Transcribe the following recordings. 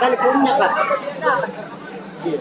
Teleponnya Pak. Iya.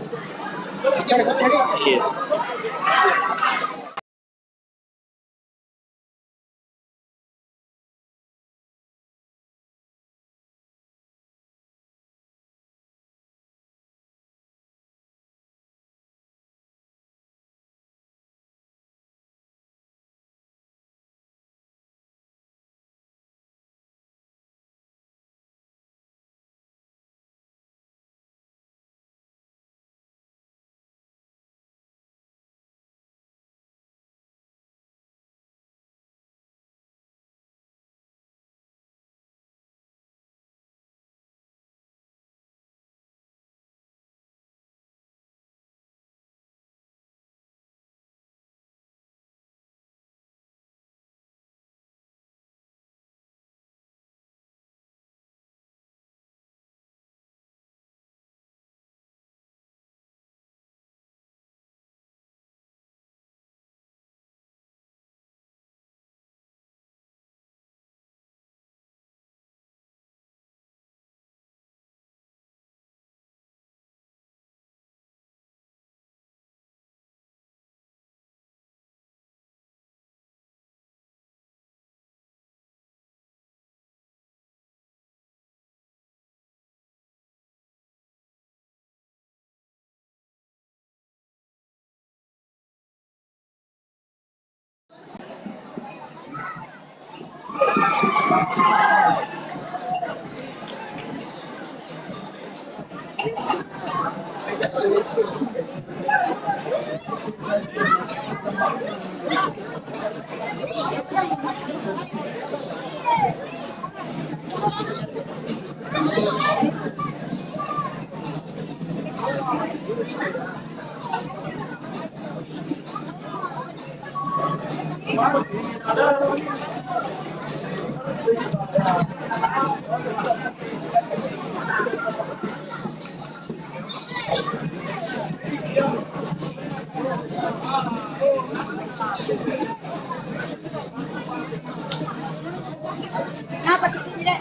Kenapa di sini, Dek?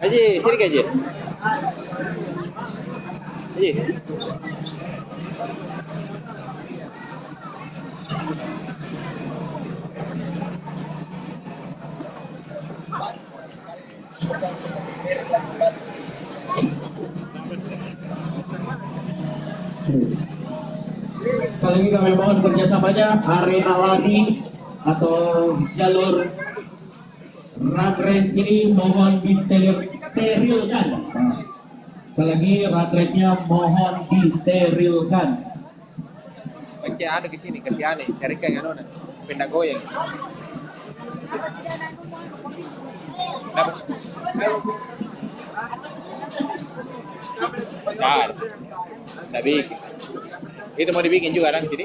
Aji, sini ke Aji. Aji. Sekali lagi kami mohon kerjasamanya arena lari atau jalur run race ini mohon disterilkan. Sekali lagi run race-nya mohon disterilkan. Oke, ada di sini kasih aneh, cari kayak anu pindah goyang. Dapat. Cari. Udah bikin. Itu mau dibikin juga kan jadi.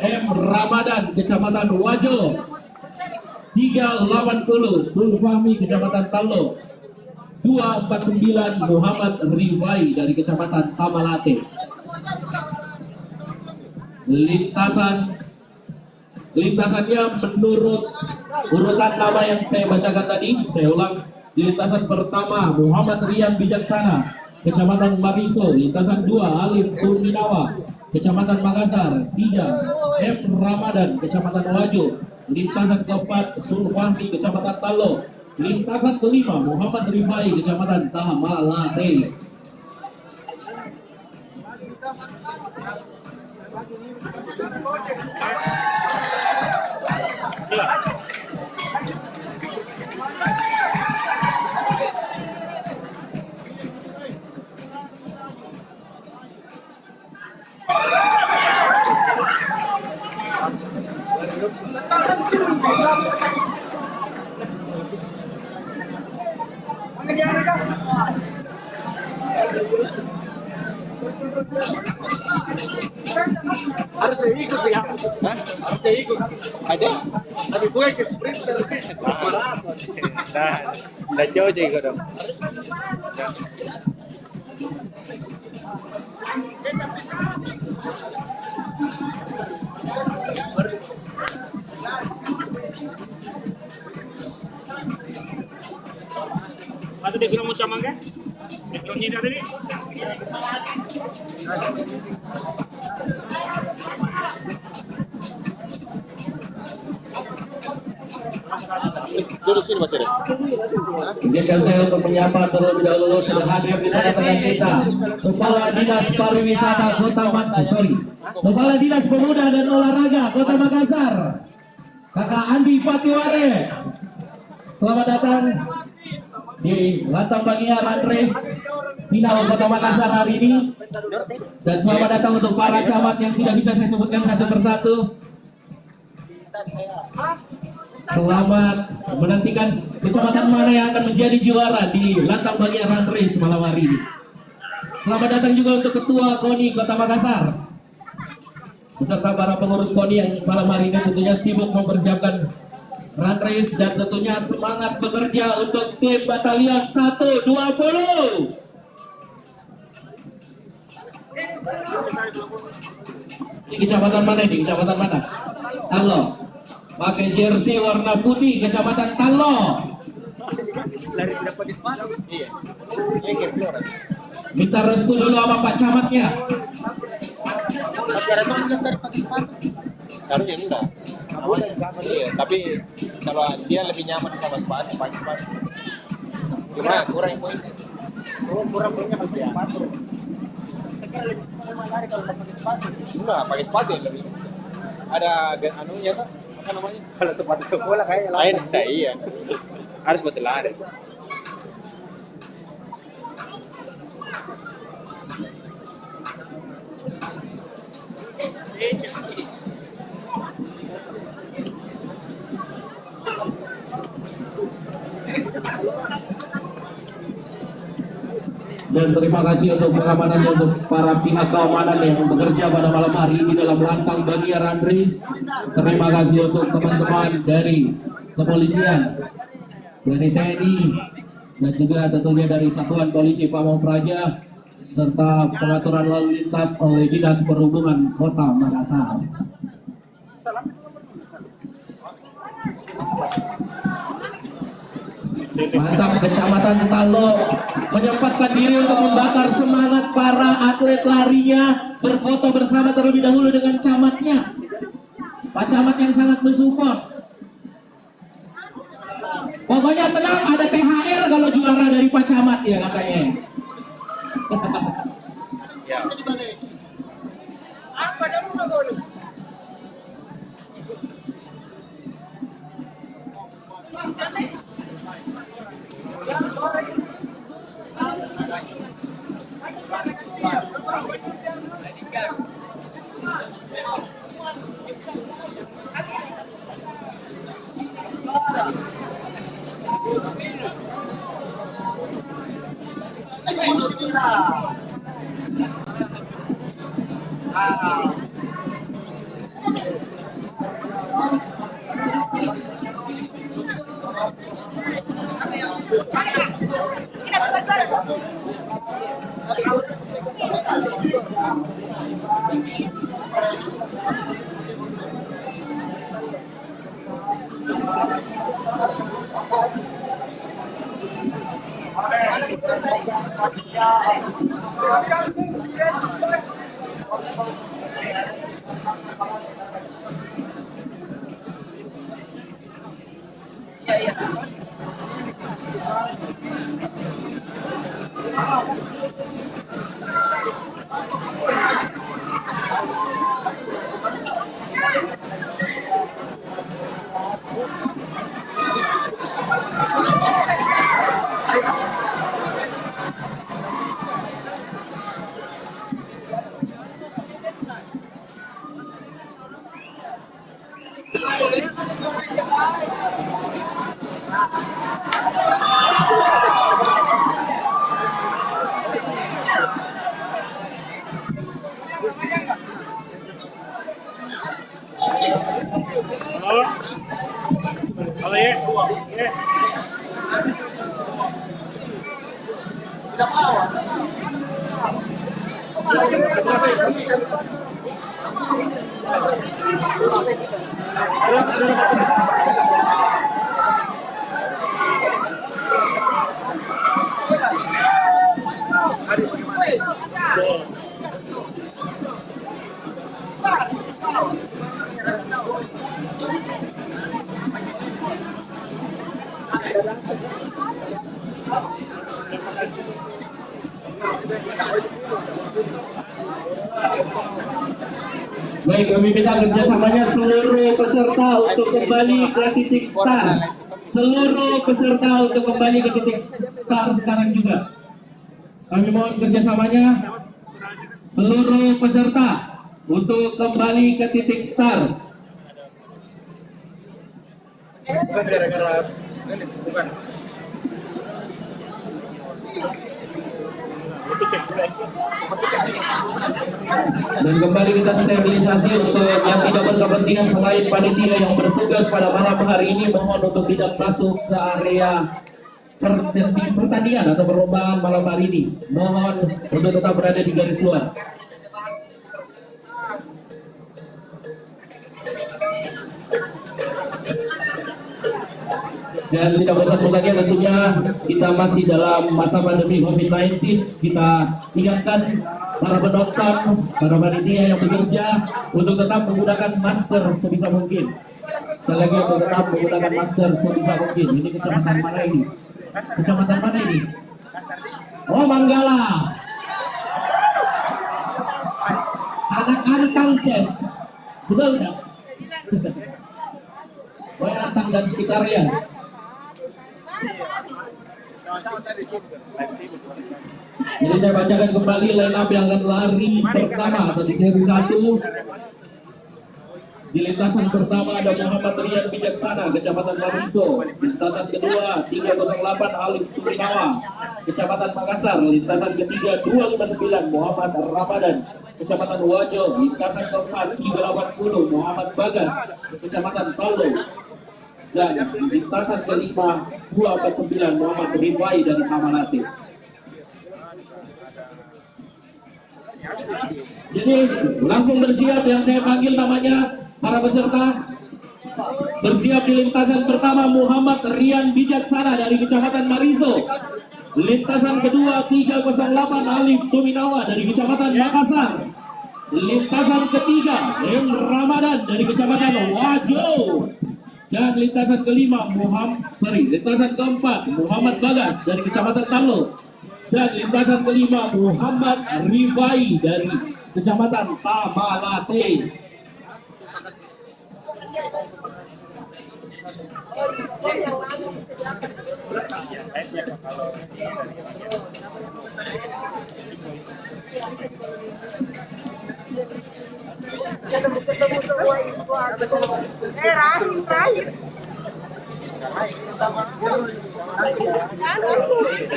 M Ramadan Kecamatan Wajo, 380 Sulfami Kecamatan Talo, 249 Muhammad Rifai dari Kecamatan Tamalate. Lintasannya menurut urutan nama yang saya bacakan tadi. Saya ulang, di lintasan pertama Muhammad Rian Bijaksana, Kecamatan Mariso. Lintasan 2 Alif Turminawa, Kecamatan Makassar. 3 F Ramadan, Kecamatan Wajo. Lintasan keempat Sulfahmi, Kecamatan Talo. Lintasan kelima Muhammad Rifai, Kecamatan Tamalate. Harus saya ikut ya. Hah? Harus saya ikut. Ada? Tapi gue ke sprinter. Nah, jauh aja ikut dong. Atau dia kira macam mana? Elektronik tadi. Duduk sini Mas Eri. Izinkan saya untuk menyapa terlebih dahulu sudah hadir di tengah-tengah kita Kepala Dinas Pariwisata Kepala Dinas Pemuda dan Olahraga Kota Makassar, Kakak Andi Patiware. Selamat datang di Lantang Bangia Run Race final Kota Makassar hari ini. Dan selamat datang untuk para camat yang tidak bisa saya sebutkan satu persatu. Selamat menantikan kecamatan mana yang akan menjadi juara di Lantang Bangia Run Race malam hari ini. Selamat datang juga untuk Ketua KONI Kota Makassar beserta para pengurus KONI yang malam hari ini tentunya sibuk mempersiapkan Run Race dan tentunya semangat bekerja untuk tim Batalion 120. Di kecamatan mana ini? Kecamatan mana? Talo. Pakai jersey warna putih, Kecamatan Talo. Lari tidak pakai sepatu. Iya. Minta restu dulu sama Pak Camatnya. Mas Eri itu dari pakai sepatu. Seharusnya enggak. Iya, tapi kalau dia lebih nyaman sama sepatu, pakai sepatu. Cuma kurang poinnya. Kurang poinnya kalau pakai sepatu. Saya lebih suka lari kalau pakai sepatu. Enggak, pakai sepatu yang lebih. Ada anunya tuh, apa namanya? Kalau sepatu sekolah kayaknya lain. Nah, iya. Harus buat lari. Dan terima kasih untuk pengamanannya untuk para pihak keamanan yang bekerja pada malam hari ini dalam Lantang Bangia Run Race. Terima kasih untuk teman-teman dari kepolisian, dari TNI, dan juga tentunya dari Satuan Polisi Pamong Praja, serta pengaturan lalu lintas oleh Dinas Perhubungan Kota Makassar. Mantap, Kecamatan Talo menyempatkan diri untuk membakar semangat para atlet larinya, berfoto bersama terlebih dahulu dengan camatnya, Pak Camat yang sangat mensupport. Pokoknya tenang, ada THR kalau juara dari Pak Camat ya katanya. Ya. Apa dah lu kau ni? Kita Halo ya. Baik, kami minta kerjasamanya seluruh peserta untuk kembali ke titik start. Seluruh peserta untuk kembali ke titik start sekarang juga. Kami mohon kerjasamanya seluruh peserta untuk kembali ke titik start. Bukan gara-gara ini, bukan. Dan kembali kita sterilisasi untuk yang tidak berkepentingan selain panitia yang bertugas pada malam hari ini, mohon untuk tidak masuk ke area pertandingan atau perlombaan malam hari ini. Mohon untuk tetap berada di garis luar. Dan tidak bosan-bosannya tentunya kita masih dalam masa pandemi COVID-19. Kita ingatkan para penonton, para panitia yang bekerja untuk tetap menggunakan masker sebisa mungkin. Sekali lagi untuk tetap menggunakan masker sebisa mungkin. Ini kecamatan mana ini? Kecamatan mana ini? Oh, Manggala. Anak Antang Ces. Betul nggak? Oh, Antang dan sekitarnya. Jadi saya bacakan kembali line up yang akan lari pertama atau di seri 1. Di lintasan pertama ada Muhammad Rian Bijaksana, Kecamatan Mariso. Lintasan kedua 308 Alif Tuminawa, Kecamatan Makassar. Lintasan ketiga 259 Muhammad Ramadan, Kecamatan Wajo. Lintasan keempat 380 Muhammad Bagas, Kecamatan Palu. Dan lintasan kelima 249 Muhammad Rifai dari Amalate. Jadi langsung bersiap, yang saya panggil namanya para peserta. Bersiap di lintasan pertama Muhammad Rian Bijaksana dari Kecamatan Mariso. Lintasan kedua 308 Alif Tuminawa dari Kecamatan Makassar. Lintasan ketiga M Ramadan dari Kecamatan Wajo. Dan lintasan kelima lintasan keempat Muhammad Bagas dari Kecamatan Talo. Dan lintasan kelima Muhammad Rifai dari Kecamatan Tamalate.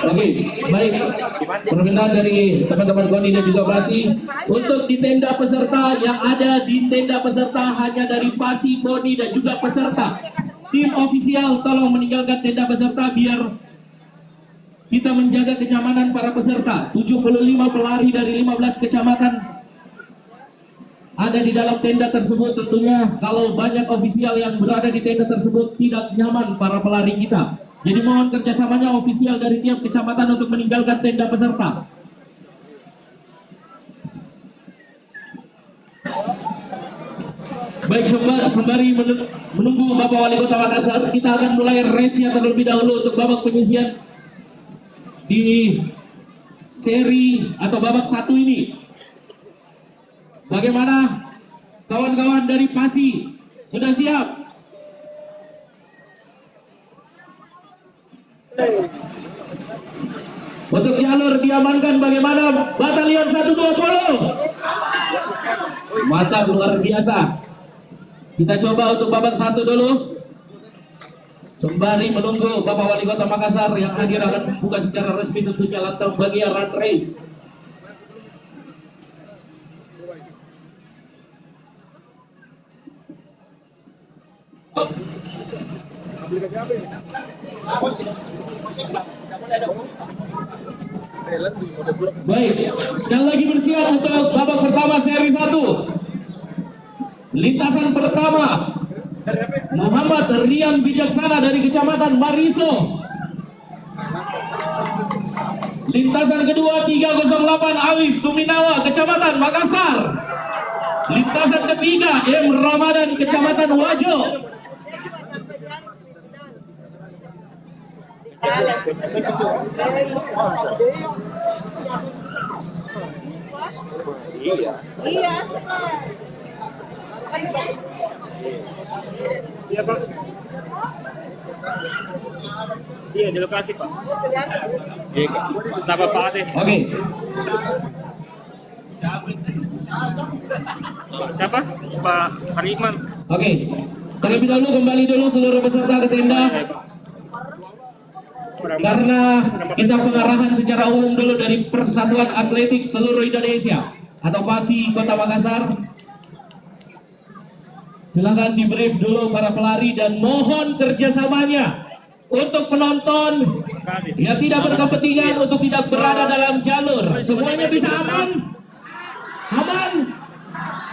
Oke, baik. Permintaan dari teman-teman KONI dan juga PASI untuk di tenda peserta, yang ada di tenda peserta hanya dari PASI, KONI dan juga peserta. Tim ofisial tolong meninggalkan tenda peserta biar kita menjaga kenyamanan para peserta. 75 pelari dari 15 kecamatan ada di dalam tenda tersebut. Tentunya kalau banyak ofisial yang berada di tenda tersebut tidak nyaman para pelari kita. Jadi mohon kerjasamanya ofisial dari tiap kecamatan untuk meninggalkan tenda peserta. Baik, sembari menunggu Bapak Wali Kota Makassar, kita akan mulai race-nya terlebih dahulu untuk babak penyisian di seri atau babak 1 ini. Bagaimana kawan-kawan dari Pasi? Sudah siap? Untuk jalur diamankan bagaimana Batalion 120? Mantap, luar biasa. Kita coba untuk babak 1 dulu. Sembari menunggu Bapak Wali Kota Makassar yang hadir akan membuka secara resmi tentunya lantang bagian run race. Baik, sekali lagi bersiap untuk babak pertama seri 1. Lintasan pertama Muhammad Rian Bijaksana dari Kecamatan Mariso. Lintasan kedua 308 Alif Tuminawa Kecamatan Makassar. Lintasan ketiga M Ramadan Kecamatan Wajo. Iya. Iya Pak. Iya di lokasi Pak. Iya Kak. Sama Pak Ade. Oke. Pak siapa? Pak Hariman. Oke. Terlebih dahulu kembali dulu seluruh peserta ke tenda. Karena kita pengarahan secara umum dulu dari Persatuan Atletik Seluruh Indonesia atau PASI Kota Makassar. Silakan di brief dulu para pelari dan mohon kerjasamanya untuk penonton yang tidak berkepentingan untuk tidak berada dalam jalur. Semuanya bisa aman? Aman?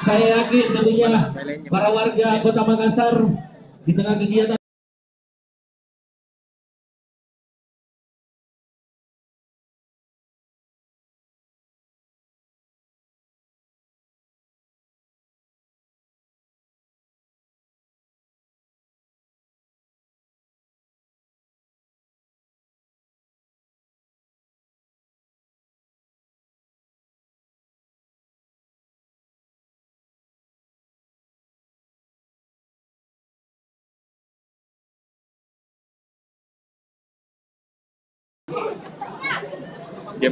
Saya yakin tentunya para warga Kota Makassar di tengah kegiatan Dia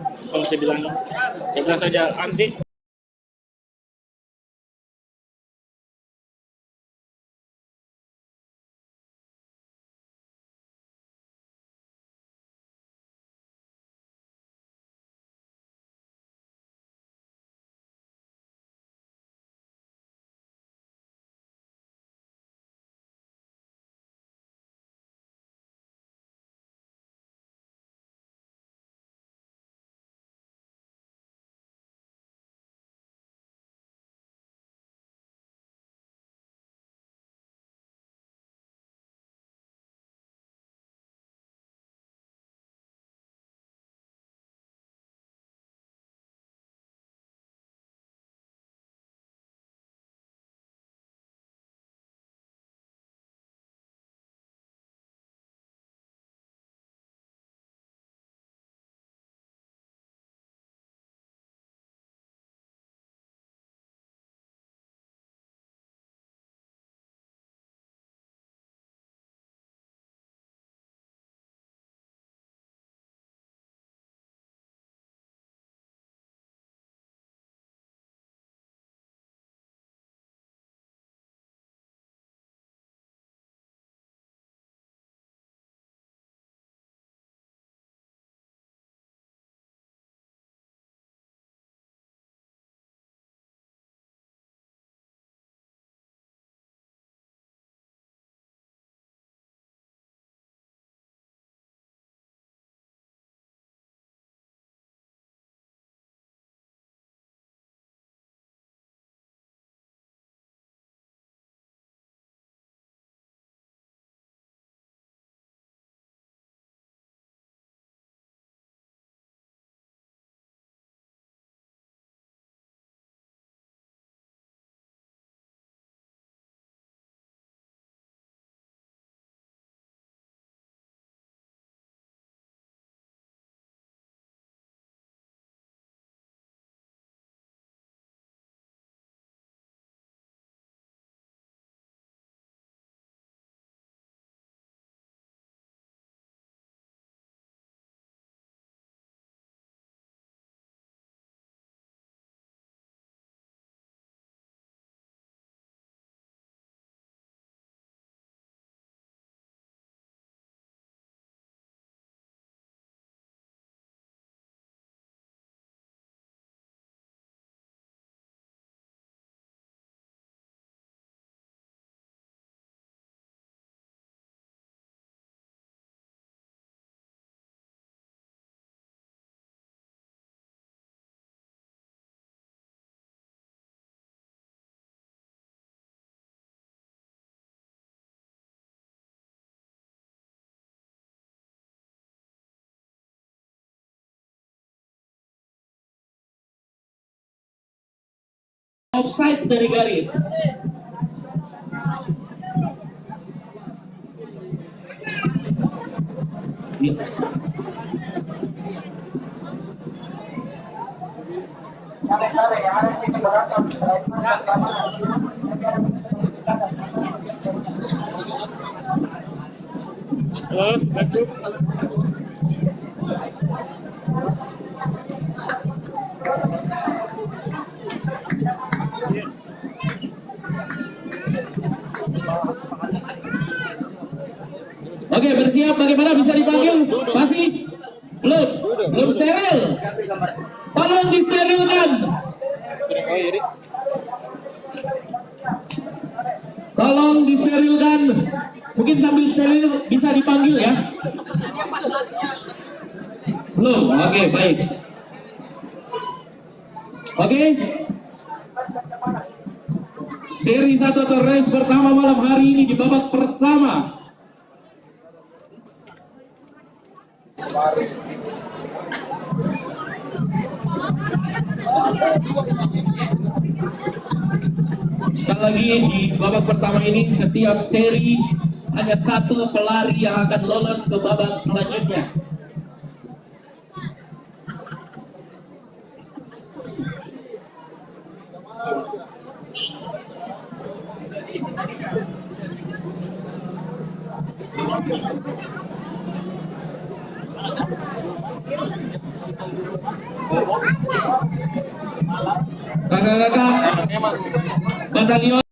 Kalau saya bilang saja anti. Offside dari garis. Terus, bagus. Oke, bersiap, bagaimana bisa dipanggil? Masih? Belum steril. Tolong disterilkan. Tolong disterilkan. Mungkin sambil steril bisa dipanggil ya. Belum, oke, baik. Oke. Seri 1 atau race pertama malam hari ini di babak pertama. Sekali lagi di babak pertama ini setiap seri hanya satu pelari yang akan lolos ke babak selanjutnya. Kakak-kakak batalion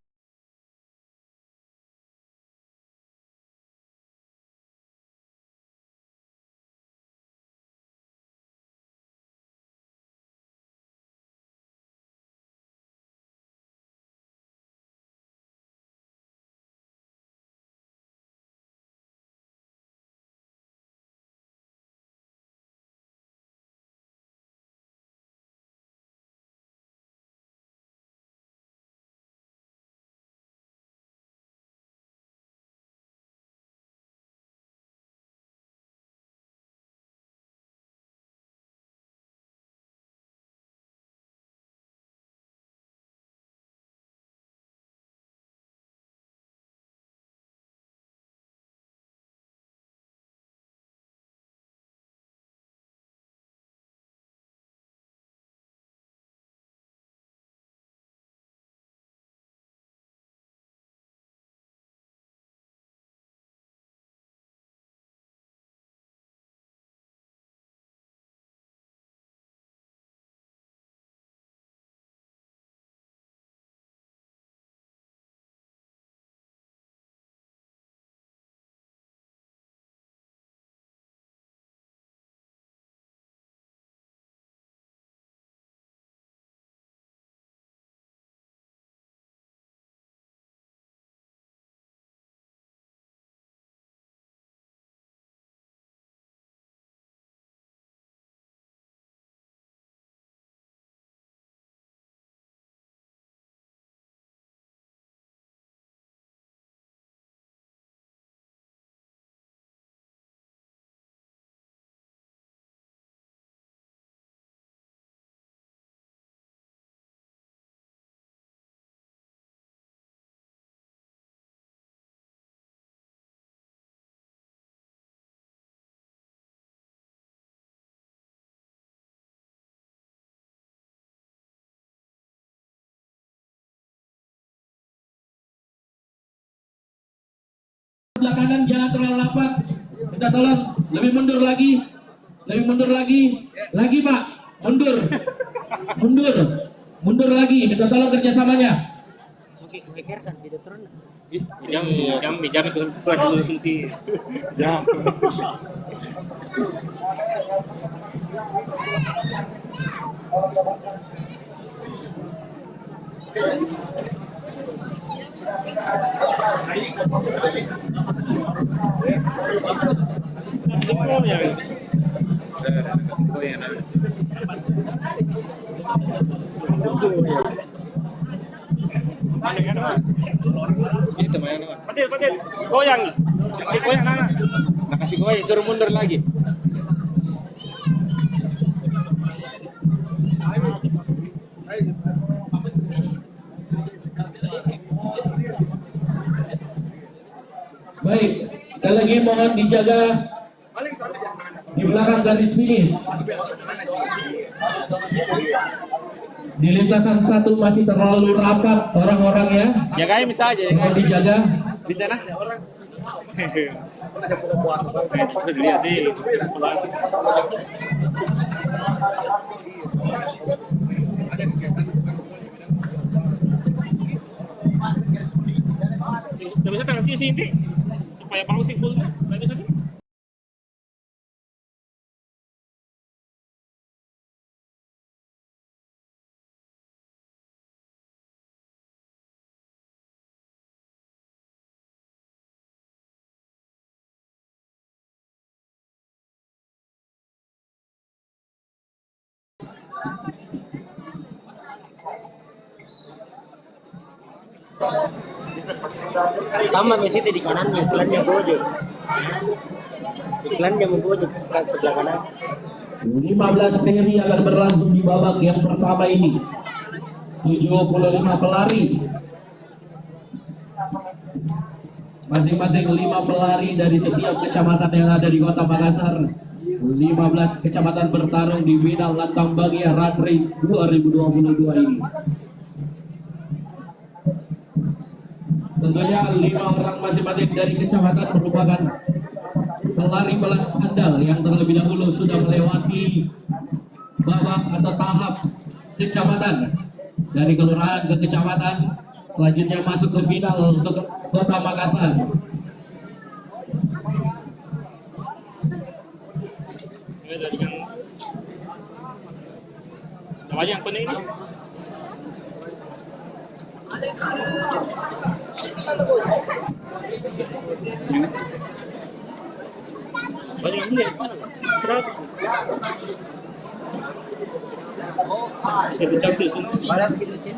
sebelah kanan jangan terlalu rapat. Minta tolong lebih mundur lagi. Lebih mundur lagi. Lagi Pak, mundur. Mundur. Mundur lagi. Minta tolong kerjasamanya. Jam itu fungsi. Ya. Itu main apa? Patil, goyang. Kasih goyang nana. Nah, kasih goyang, suruh mundur lagi. Baik, sekali lagi mohon dijaga di belakang garis finish. Di lintasan satu masih terlalu rapat orang-orangnya. Ya kayak bisa aja ya. Mohon dijaga. Di sana. Bisa dilihat sih. Udah bisa tangan sisi ini supaya pausing full. Udah bisa nih. Lama Messi di kanannya, iklannya Gojek. Iklannya Gojek sebelah kanan. 15 seri akan berlangsung di babak yang pertama ini. 75 pelari. Masing-masing 5 pelari dari setiap kecamatan yang ada di Kota Makassar. 15 kecamatan bertarung di final Lantang Bagia Run Race 2022 ini. Tentunya 5 orang masing-masing dari kecamatan merupakan pelari handal yang terlebih dahulu sudah melewati babak atau tahap kecamatan, dari kelurahan ke kecamatan, selanjutnya masuk ke final untuk Kota Makassar. Ini dari yang namanya apa nih ini? Banyak ini dari mana? Berapa? Bisa dicapai sini. Balas gitu, Cin.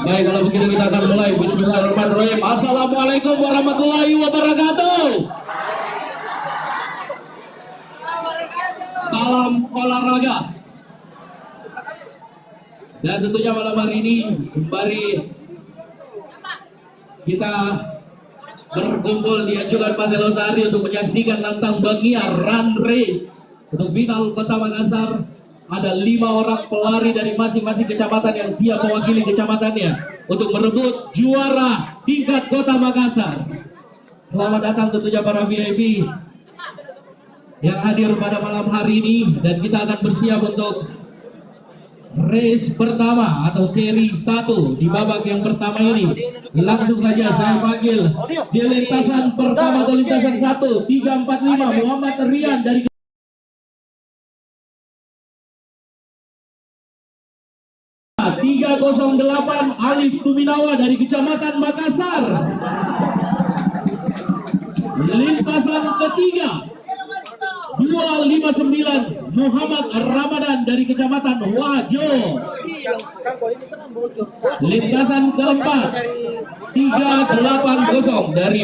Baik, kalau begitu kita akan mulai. Bismillahirrahmanirrahim. Assalamualaikum warahmatullahi wabarakatuh. Salam olahraga. Dan tentunya malam hari ini sembari kita berkumpul di Anjungan Pantai Losari untuk menyaksikan lantang Bangia Run Race untuk final Kota Makassar ada 5 orang pelari dari masing-masing kecamatan yang siap mewakili kecamatannya untuk merebut juara tingkat Kota Makassar. Selamat datang tentunya para VIP yang hadir pada malam hari ini, dan kita akan bersiap untuk race pertama atau seri 1 di babak yang pertama ini. Langsung saja saya panggil di lintasan pertama atau lintasan 1 345 Muhammad Rian dari 308 Alif Tuminawa dari Kecamatan Makassar. Lintasan ketiga 259 Muhammad Ramadan dari Kecamatan Wajo. Lintasan keempat 380 dari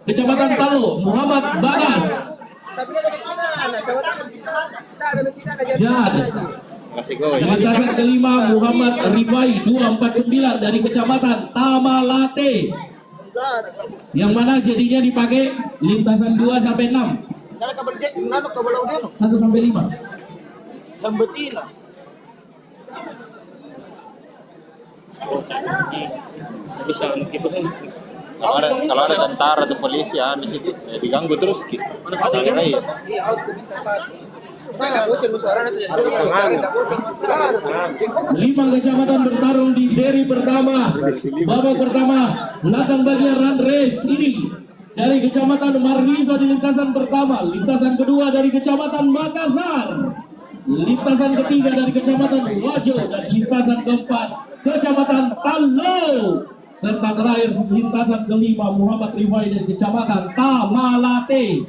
Kecamatan Talo Muhammad Bagas. Dan lintasan kelima Muhammad Rifai 249 dari Kecamatan Tamalate, yang mana jadinya dipakai lintasan 2 sampai 6. 1 sampai 5. Bisa meskipun Kalau ada tentara atau polisi ya di situ diganggu terus gitu. Lima kecamatan bertarung di seri pertama. Babak pertama, latang bagian run race ini dari Kecamatan Marisa di lintasan pertama, lintasan kedua dari Kecamatan Makassar, lintasan ketiga dari Kecamatan Wajo, dan lintasan keempat Kecamatan Talo, serta terakhir lintasan kelima Muhammad Rifai dari Kecamatan Tamalate.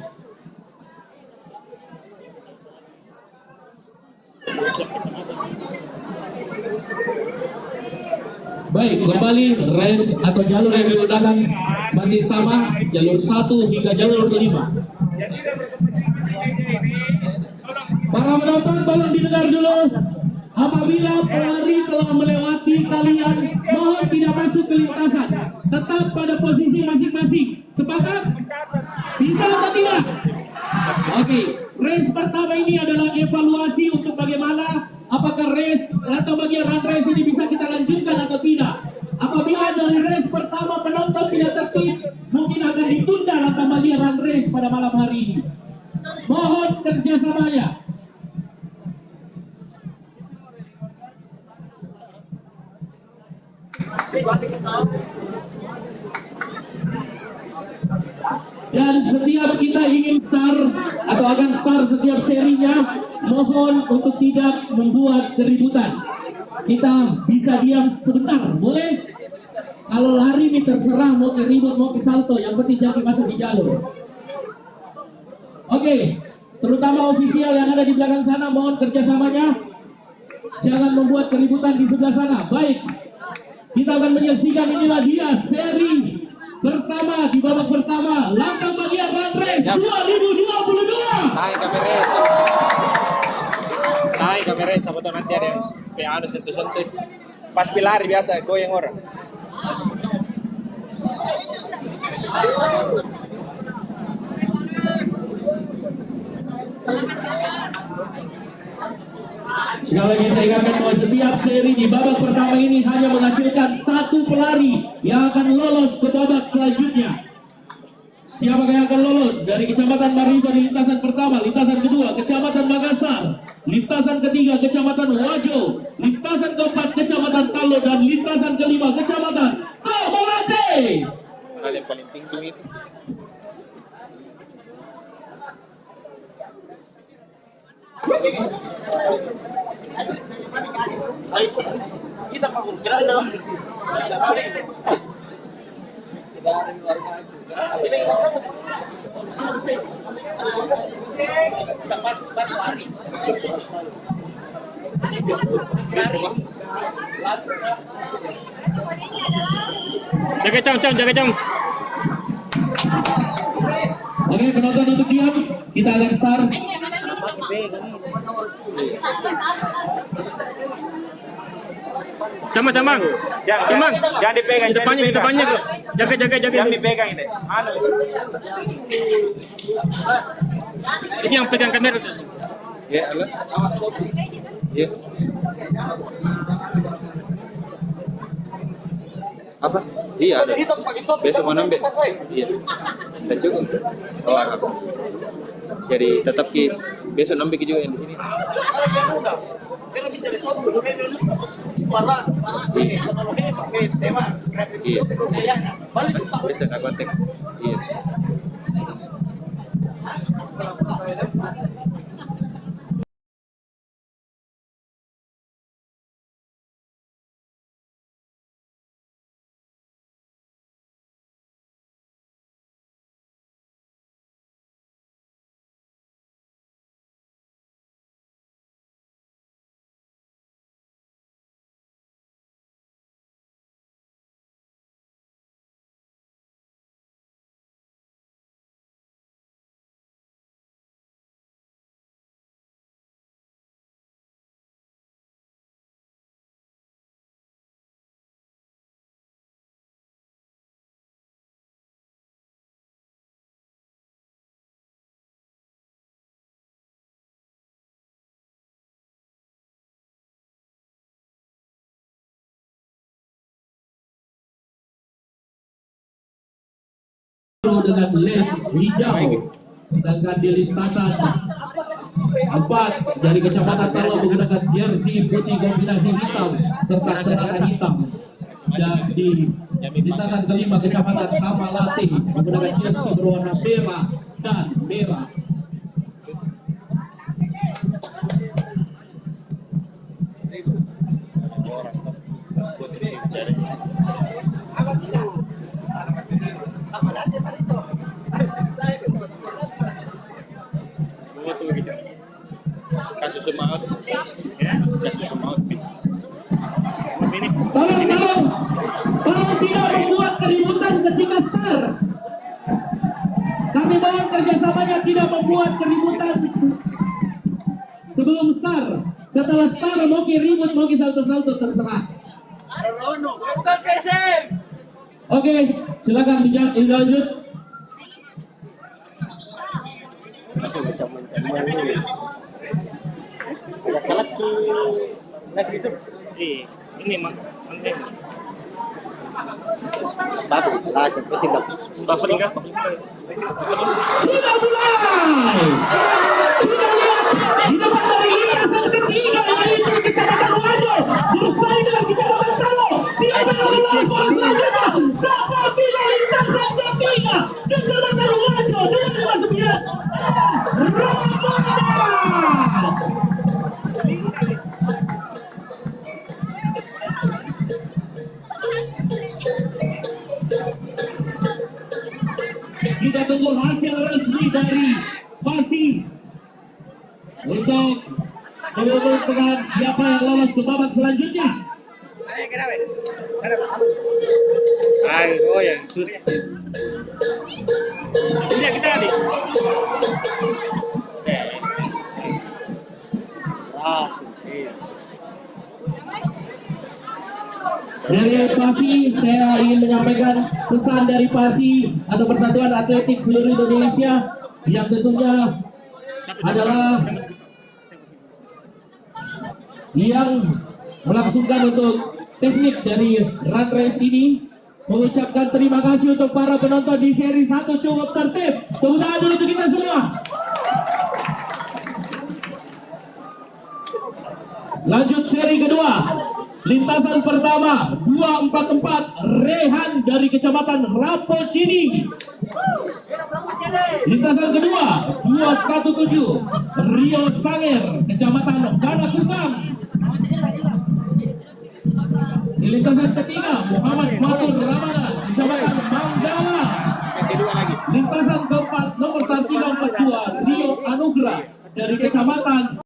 Baik, kembali race atau jalur yang digunakan masih sama, jalur 1 hingga jalur 5. Para penonton tolong didengar dulu. Apabila pelari telah melewati kalian, mohon tidak masuk ke lintasan. Tetap pada posisi masing-masing. Sepakat? Bisa atau tidak? Oke, race pertama ini adalah evaluasi untuk bagaimana apakah race atau bagian run race ini bisa kita lanjutkan atau tidak. Apabila dari race pertama penonton tidak tertib, mungkin akan ditunda atau bagian run race pada malam hari ini. Mohon kerjasamanya. Dan setiap kita ingin start atau akan start setiap serinya, mohon untuk tidak membuat keributan. Kita bisa diam sebentar, boleh? Kalau lari ini terserah, mau ke ribut, mau ke salto, yang penting jangan masuk di jalur. Oke, terutama ofisial yang ada di belakang sana, mohon kerjasamanya. Jangan membuat keributan di sebelah sana. Baik, kita akan menyaksikan, inilah dia seri pertama di babak pertama, langkah bagian run race 2022. Naik kamera sama tuh nanti ada yang anu sentuh-sentuh. Pas pilari biasa goyang orang. Sekali lagi saya ingatkan bahwa setiap seri di babak pertama ini hanya menghasilkan 1 pelari yang akan lolos ke babak selanjutnya. Siapa yang akan lolos dari Kecamatan Marisa di lintasan pertama, lintasan kedua Kecamatan Makassar, lintasan ketiga Kecamatan Wajo, lintasan keempat Kecamatan Talo, dan lintasan kelima Kecamatan Tamalate. Hal yang paling tinggi itu. Kita kabur kerana Jaga cam, jaga cam. Oke, penonton untuk diam, kita akan start. Camang. Camang. Jangan dipegang, Di depannya. Jaga. Jangan dipegang ini. Anu. Itu yang pegang kamera. Ya, awas kopi. Iya. Apa? Iya. Ada. Hitam pakai topi. Besok mau nambah. Iya. Tidak cukup. Oh, apa? Jadi tetap kis. Besok nambah juga yang di sini. Kalau dia udah, dia lebih dari sob, kayak dulu. Parah, ini teknologi pakai tema. Iya. Balik susah. Besok nak kontak. Iya. Dengan les hijau, sedangkan di lintasan 4 dari Kecamatan Talo menggunakan jersey putih kombinasi hitam serta celana hitam, dan di lintasan kelima Kecamatan Samalati menggunakan jersey berwarna merah dan merah. Bawa tuh gitu. Kasus semaut. Ya. Kasus semaut. Ini. Tolong tidak membuat keributan ketika start. Kami mohon kerjasamanya tidak membuat keributan sebelum start. Setelah start mau ribut, mau salto-salto terserah. Bukan KSM. Oke, silakan dilanjut. Ini mah penting. Bapak tinggal. Sudah mulai. Sudah lihat di depan dari lintasan ketiga yaitu Kecamatan Wajo bersaing dengan Kecamatan Talo. Siapa yang lolos bola selanjutnya? Seperti lintasan ketiga Kecamatan Wajo dengan 59 Ramadan. Kita tunggu hasil resmi dari Pasi untuk mengumumkan siapa yang lolos ke babak selanjutnya. Oh yang sus. Ini kita tadi. Dari Pasi, saya ingin menyampaikan pesan dari Pasi atau Persatuan Atletik seluruh Indonesia yang tentunya adalah yang melangsungkan untuk teknik dari run race ini, mengucapkan terima kasih untuk para penonton di seri 1 cukup tertib. Tepuk tangan dulu untuk kita semua. Lanjut seri kedua. Lintasan pertama 244 Rehan dari Kecamatan Rapocini. Lintasan kedua 217 Rio Sanger Kecamatan Banakukang. Di lintasan ketiga Muhammad Fatur Ramadan Kecamatan Manggala. Lintasan keempat nomor 342 Rio Anugrah dari Kecamatan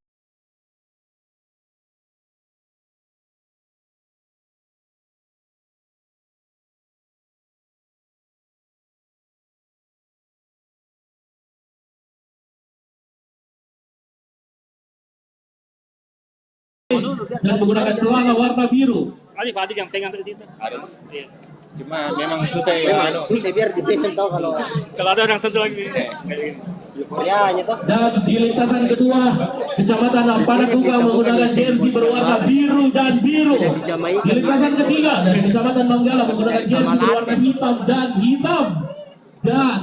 dan menggunakan celana warna biru. Adik yang pegang ke situ. Ada. Iya. Cuma memang susah ya. Susah biar dipingin tahu kalau Kalau ada orang satu lagi kayak gini. euforianya tuh. Dan di lintasan kedua, Kecamatan Panakuka menggunakan jersey berwarna biru dan biru. Di lintasan ketiga, dari Kecamatan Manggala menggunakan jersey berwarna hitam dan hitam. Dan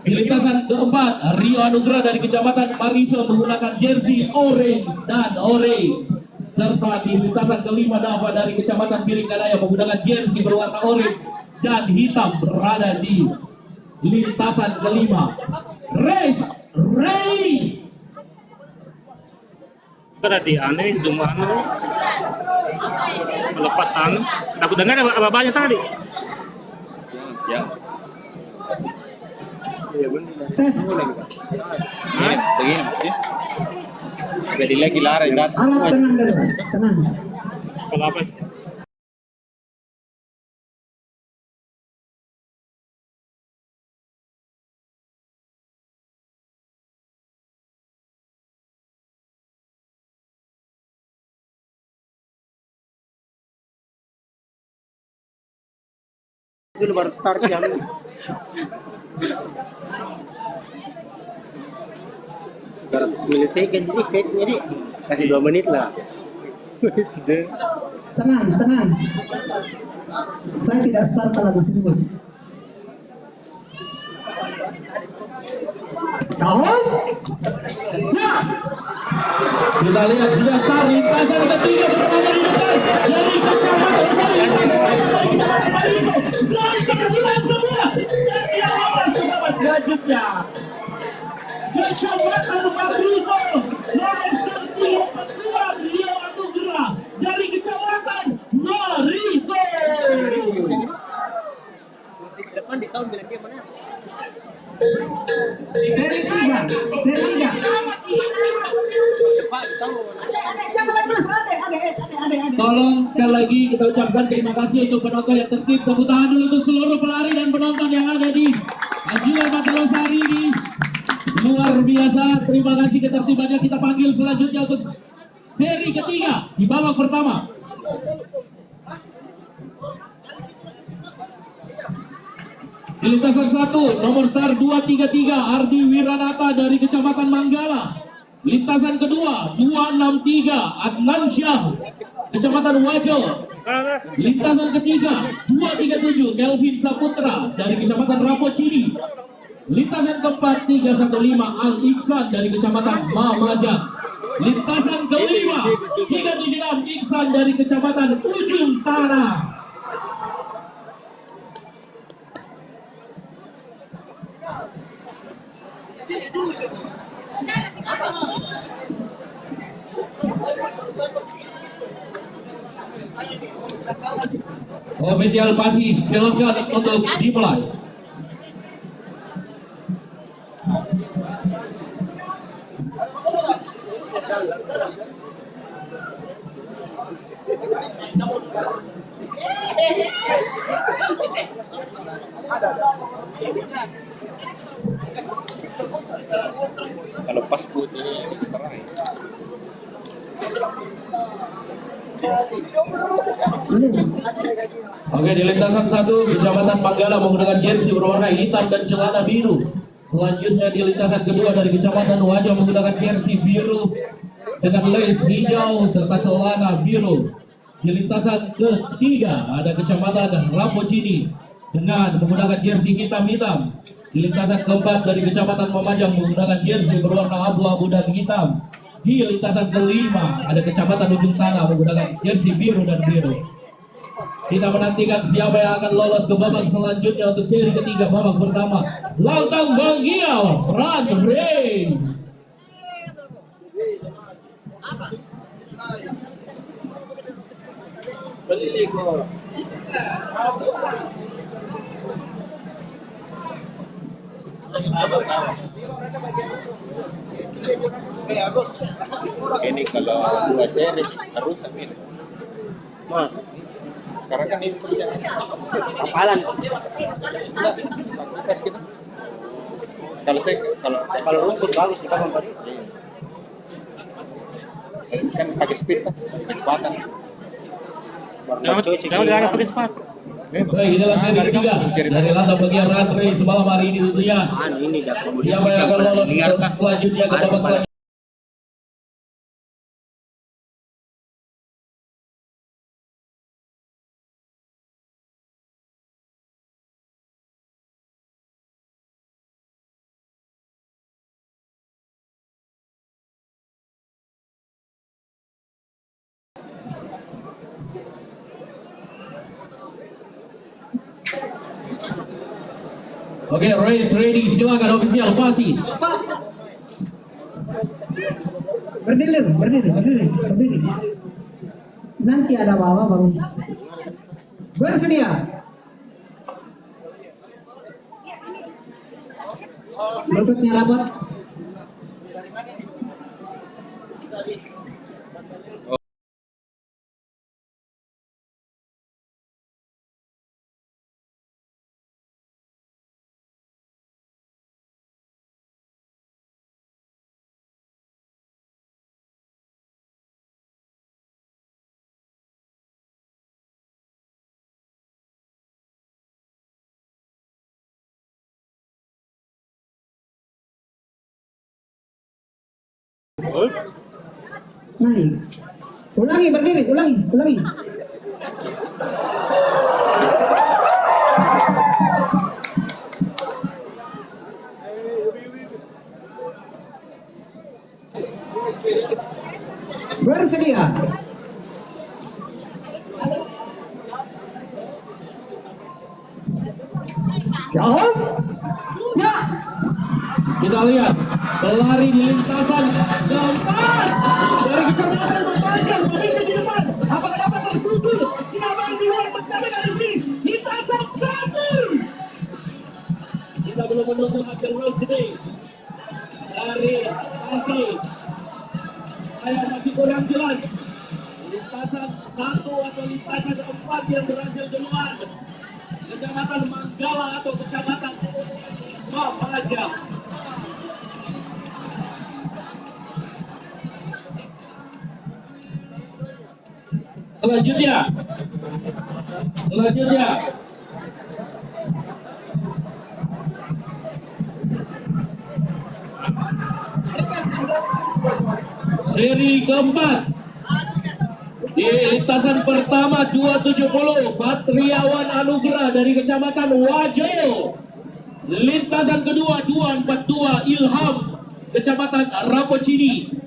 di lintasan keempat, Rio Anugrah dari Kecamatan Mariso menggunakan jersey orange dan orange. Serta di lintasan kelima, Dava dari Kecamatan Biringkanaya menggunakan jersey berwarna orange dan hitam berada di lintasan kelima. Race ready. Berarti aneh zoom melepas aku dengar ada banyak tadi. Ya. Tes. Begini. Jadi lagi lari dan Alat tenang dulu, tenang. Kalau apa? Itu baru start jam 200 milisecond jadi fake-nya di kasih 2 menit lah. Tenang, tenang. Saya tidak start lagu tersebut. Tahun? Ya. Kita lihat sudah start lintasan ketiga berada di depan dari Kecamatan Mariso. Dari terbilang semua. Dan dia lolos ke babak selanjutnya. Kecamatan Mariso lolos kedua Rio Anugrah dari Kecamatan Mariso. Masih ke depan di tahun bilang dia mana? Seri 3. Cepat tahu. Tolong sekali lagi kita ucapkan terima kasih untuk penonton yang tertib. Tepuk tangan dulu untuk seluruh pelari dan penonton yang ada di Ajuan Matalasari ini. Luar biasa, terima kasih ketertibannya. Kita panggil selanjutnya untuk seri ketiga di babak pertama. Di lintasan 1, nomor star 233 Ardi Wiranata dari Kecamatan Manggala. Lintasan kedua 263 Adnan Syah, Kecamatan Wajo. Lintasan ketiga 237 Kelvin Saputra dari Kecamatan Rapocini. Lintasan keempat 315 Al Iksan dari Kecamatan Mamajang. Lintasan kelima 376 Iksan dari Kecamatan Ujung Tanah. Official pasti silakan untuk dimulai. kalau pas putih ini lebih terang. Oke, di lintasan 1 Kecamatan Manggala menggunakan jersey berwarna hitam dan celana biru. Selanjutnya di lintasan kedua dari Kecamatan Wajo menggunakan jersey biru dengan lace hijau serta celana biru. Di lintasan ketiga ada Kecamatan Rapocini dengan menggunakan jersey hitam-hitam. Di lintasan keempat dari Kecamatan Mamajang menggunakan jersey berwarna abu-abu dan hitam. Di lintasan kelima ada Kecamatan Ujung Tanah menggunakan jersey biru dan biru. Kita menantikan siapa yang akan lolos ke babak selanjutnya untuk seri ketiga babak pertama. Lantang Banggial Run Race. Agus. Ini kalau 2 seri harus amin. Mas, Karena kan ini persiapan. kapalan. Tes kita. Kalau Rumput bagus kita memberi. kan pakai speed kan, kecepatan. Jangan pakai sepatu. Baik, inilah seri ketiga dari laga bagian run race malam hari ini tentunya. Siapa yang akan lolos ke selanjutnya ke babak selanjutnya? Oke, race ready, silakan official pasti. Berdiri. Nanti ada bawa baru. Bersedia. Lututnya rapat. Naik. Ulangi berdiri, ulangi. Bersedia. Siap. Ya. Kita lihat pelari di lintasan keempat dari kecamatan Berpanjang memimpin di depan. Apakah dapat tersusul? Siapa yang duluan mencapai garis finish? Lintasan 1. Kita belum menunggu hasil race ini dari hasil. Saya masih kurang jelas. Lintasan 1 atau lintasan 4 yang berhasil duluan. Kecamatan Manggala atau kecamatan Mapajang. Selanjutnya seri keempat di lintasan pertama 270 Fatriawan Anugrah dari kecamatan Wajo. Lintasan kedua 242 Ilham kecamatan Rapocini.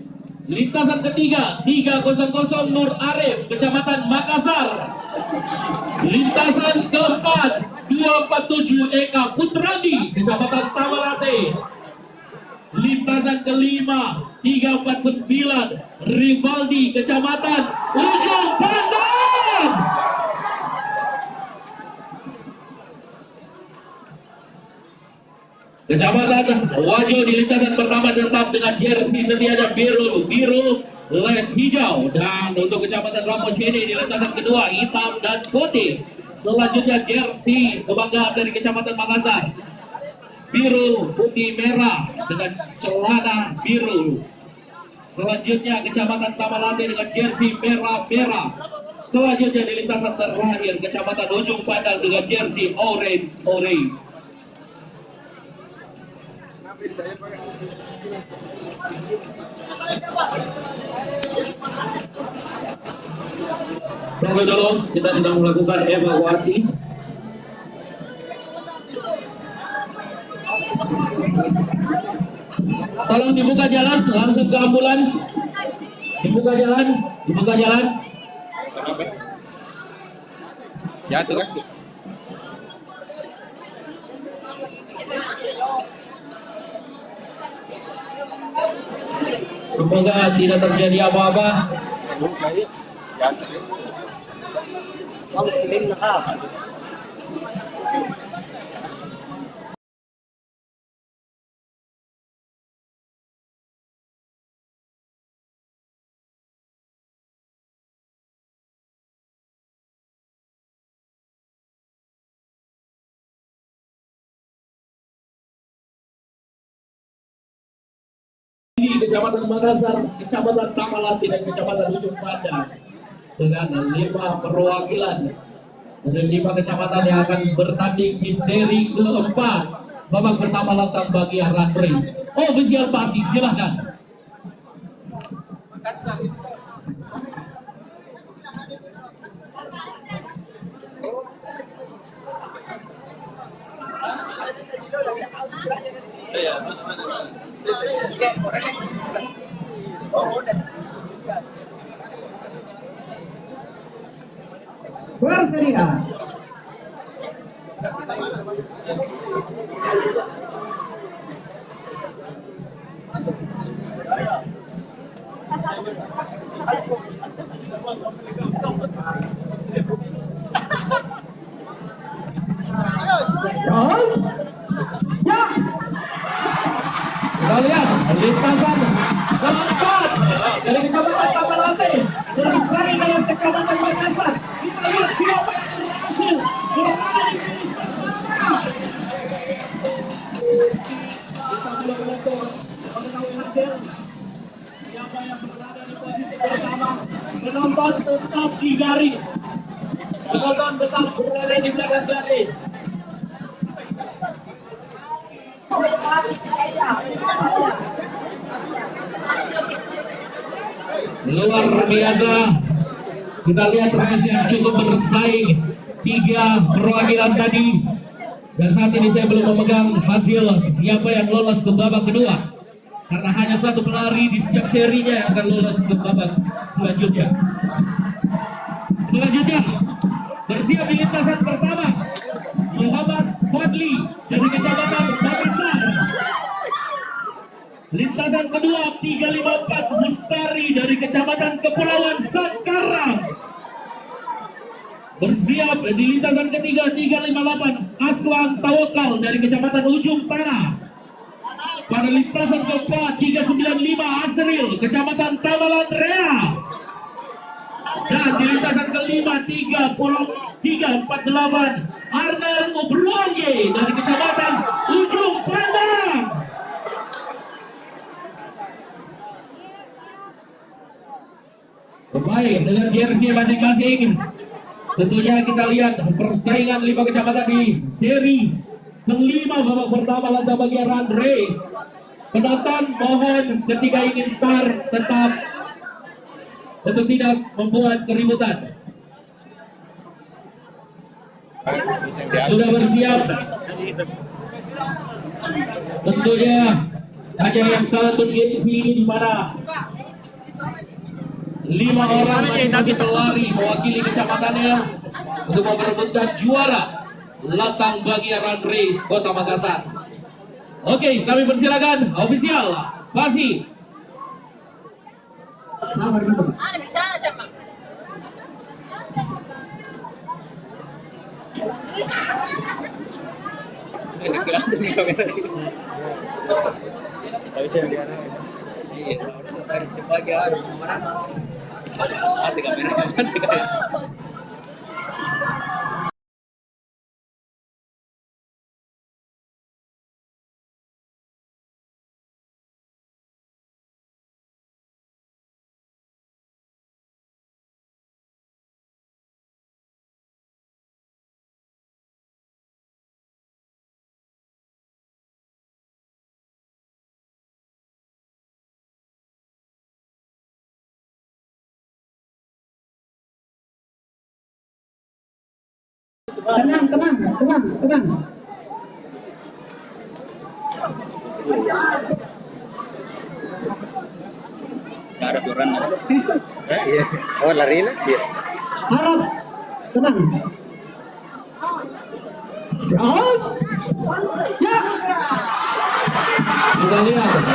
Lintasan ketiga 300 Nur Arif kecamatan Makassar. Lintasan keempat 247 Eka Putrandi kecamatan Tamalate. Lintasan kelima 349 Rivaldi kecamatan Ujung Pandang. Kecamatan Wajo di lintasan pertama tetap dengan jersey setianya biru les hijau, dan untuk kecamatan Rapocini di lintasan kedua hitam dan putih. Selanjutnya jersey kebanggaan dari kecamatan Makassar biru putih merah dengan celana biru. Selanjutnya kecamatan Tamalate dengan jersey merah. Selanjutnya di lintasan terakhir kecamatan Ujung Pandang dengan jersey orange. Tunggu dulu, kita sedang melakukan evakuasi. Tolong dibuka jalan, langsung ke ambulans. Dibuka jalan. Kenapa? Jatuh kan? Semoga tidak terjadi apa-apa. Harus kirim nakal. Di Kecamatan Makassar, Kecamatan Tamalate dan Kecamatan Ujung Pandang dengan 5 perwakilan dari 5 kecamatan yang akan bertanding di seri keempat babak pertama lantang bagi run race. Official passing, silahkan. Bersedia. Siap. Ya. Kita lihat lintasan keempat dari kecamatan Tamalate bersaing dengan kecamatan Makassar. Kita lihat siapa yang berhasil berada di finish pertama. Kita belum mengetahui hasil. Siapa yang berada di posisi pertama? Penonton tetap di garis. Penonton tetap berada di belakang garis. Luar biasa. Kita lihat race yang cukup bersaing. 3 perwakilan tadi. Dan saat ini saya belum memegang hasil siapa yang lolos ke babak kedua. Karena hanya 1 pelari di setiap serinya yang akan lolos ke babak selanjutnya. Selanjutnya bersiap di lintasan pertama Muhammad Fadli dari kecamatan Makassar. Lintasan kedua 354 Mustari dari kecamatan Kepulauan Sangkarang. Bersiap di lintasan ketiga 358 Aslan Tawakal dari kecamatan Ujung Tanah. Pada lintasan keempat 395 Asril kecamatan Tamalan Rea. Dan di lintasan kelima 348 Arnel Obruange dari kecamatan Ujung Pandang. Baik, dengan jersey masing-masing. Tentunya kita lihat persaingan 5 kecamatan di seri kelima babak pertama lantang bagi run race. Penonton mohon ketika ingin start tetap untuk tidak membuat keributan. Sudah bersiap. Tentunya hanya yang satu gengsi di mana 5 orang masing-masing pelari mewakili kecamatannya untuk memperebutkan juara lantang bagi run race Kota Makassar. Oke, kami persilakan official Pasi. Sabar dulu. Bisa aja, Pak. Tapi saya biar iya, udah coba ya orang. Mati kamera, mati kamera. Tenang, tenang, tenang, tenang. Ada orang. Iya. Oh, lari lah. Iya. Harap, tenang. Siap. Ya. Kita lihat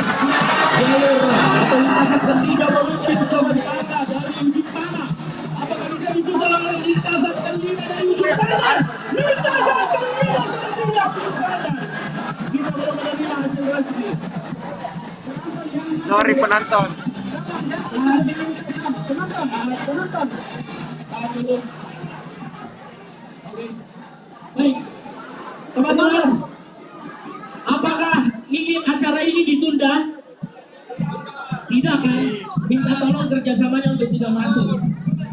jalur atau lintasan ketiga menuju Sobat Tangga dari ujung tanah. Apakah bisa disusul oleh lintasan kelima dari ujung tanah? Lintasan kelima sudah dilakukan. Kita belum menerima hasil resmi. Sorry penonton. Penonton. Oke. Baik. Teman-teman, apakah ingin acara ini ditunda? Tidak kan? Minta tolong kerjasamanya untuk tidak masuk.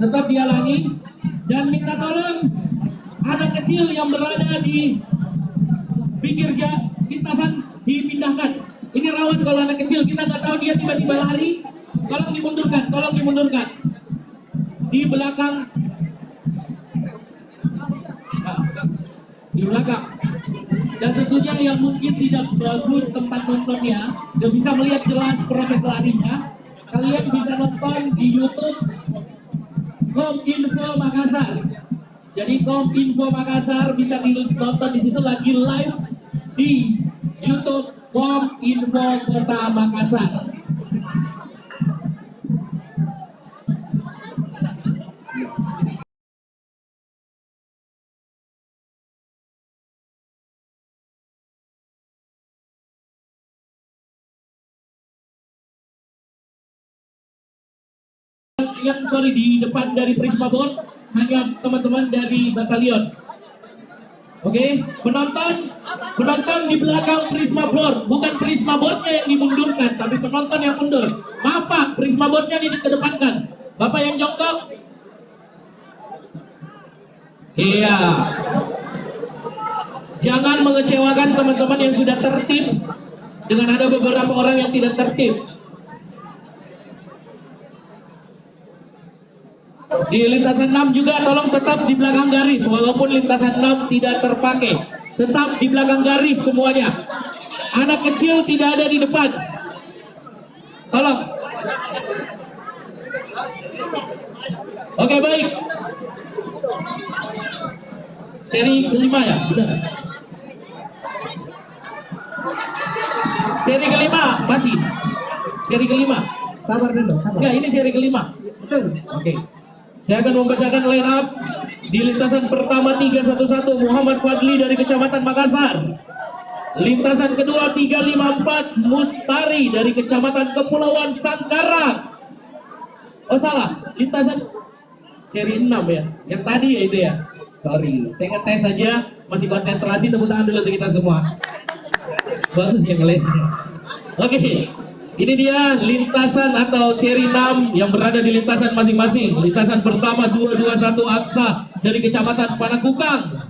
Tetap dihalangi dan minta tolong anak kecil yang berada di pinggir lintasan dipindahkan. Ini rawan kalau anak kecil, kita nggak tahu dia tiba-tiba lari. Tolong dimundurkan. Di belakang. Nah, di belakang. Dan tentunya yang mungkin tidak bagus tempat nontonnya, dan bisa melihat jelas proses larinya, kalian bisa nonton di YouTube Kominfo Makassar. Jadi Kominfo Makassar bisa ditonton di situ lagi live di YouTube Kominfo Kota Makassar. Yang di depan dari Prisma Board hanya teman-teman dari batalion. Oke, penonton di belakang Prisma Board, bukan Prisma Boardnya yang dimundurkan, tapi penonton yang mundur. Maaf Pak, Prisma Boardnya dikedepankan. Bapak yang jongkok. Iya. Jangan mengecewakan teman-teman yang sudah tertib dengan ada beberapa orang yang tidak tertib. Di lintasan 6 juga tolong tetap di belakang garis, walaupun lintasan 6 tidak terpakai, tetap di belakang garis semuanya. Anak kecil tidak ada di depan, tolong. Oke, baik. Seri kelima ya, benar. Seri kelima masih. Seri kelima. Sabar dulu, sabar. Enggak, ini seri kelima. Betul. Oke. Saya akan membacakan line up di lintasan pertama 311 Muhammad Fadli dari Kecamatan Makassar. Lintasan kedua 354 Mustari dari Kecamatan Kepulauan Sangkarang. Oh salah, lintasan seri 6 ya. Yang tadi ya itu ya. Sorry, saya ngetes aja, masih konsentrasi. Tepuk tangan dulu untuk kita semua. Bagus ya ngelesnya. Oke. Ini dia lintasan atau seri 6 yang berada di lintasan masing-masing. Lintasan pertama 221 Aksa dari Kecamatan Panakukang.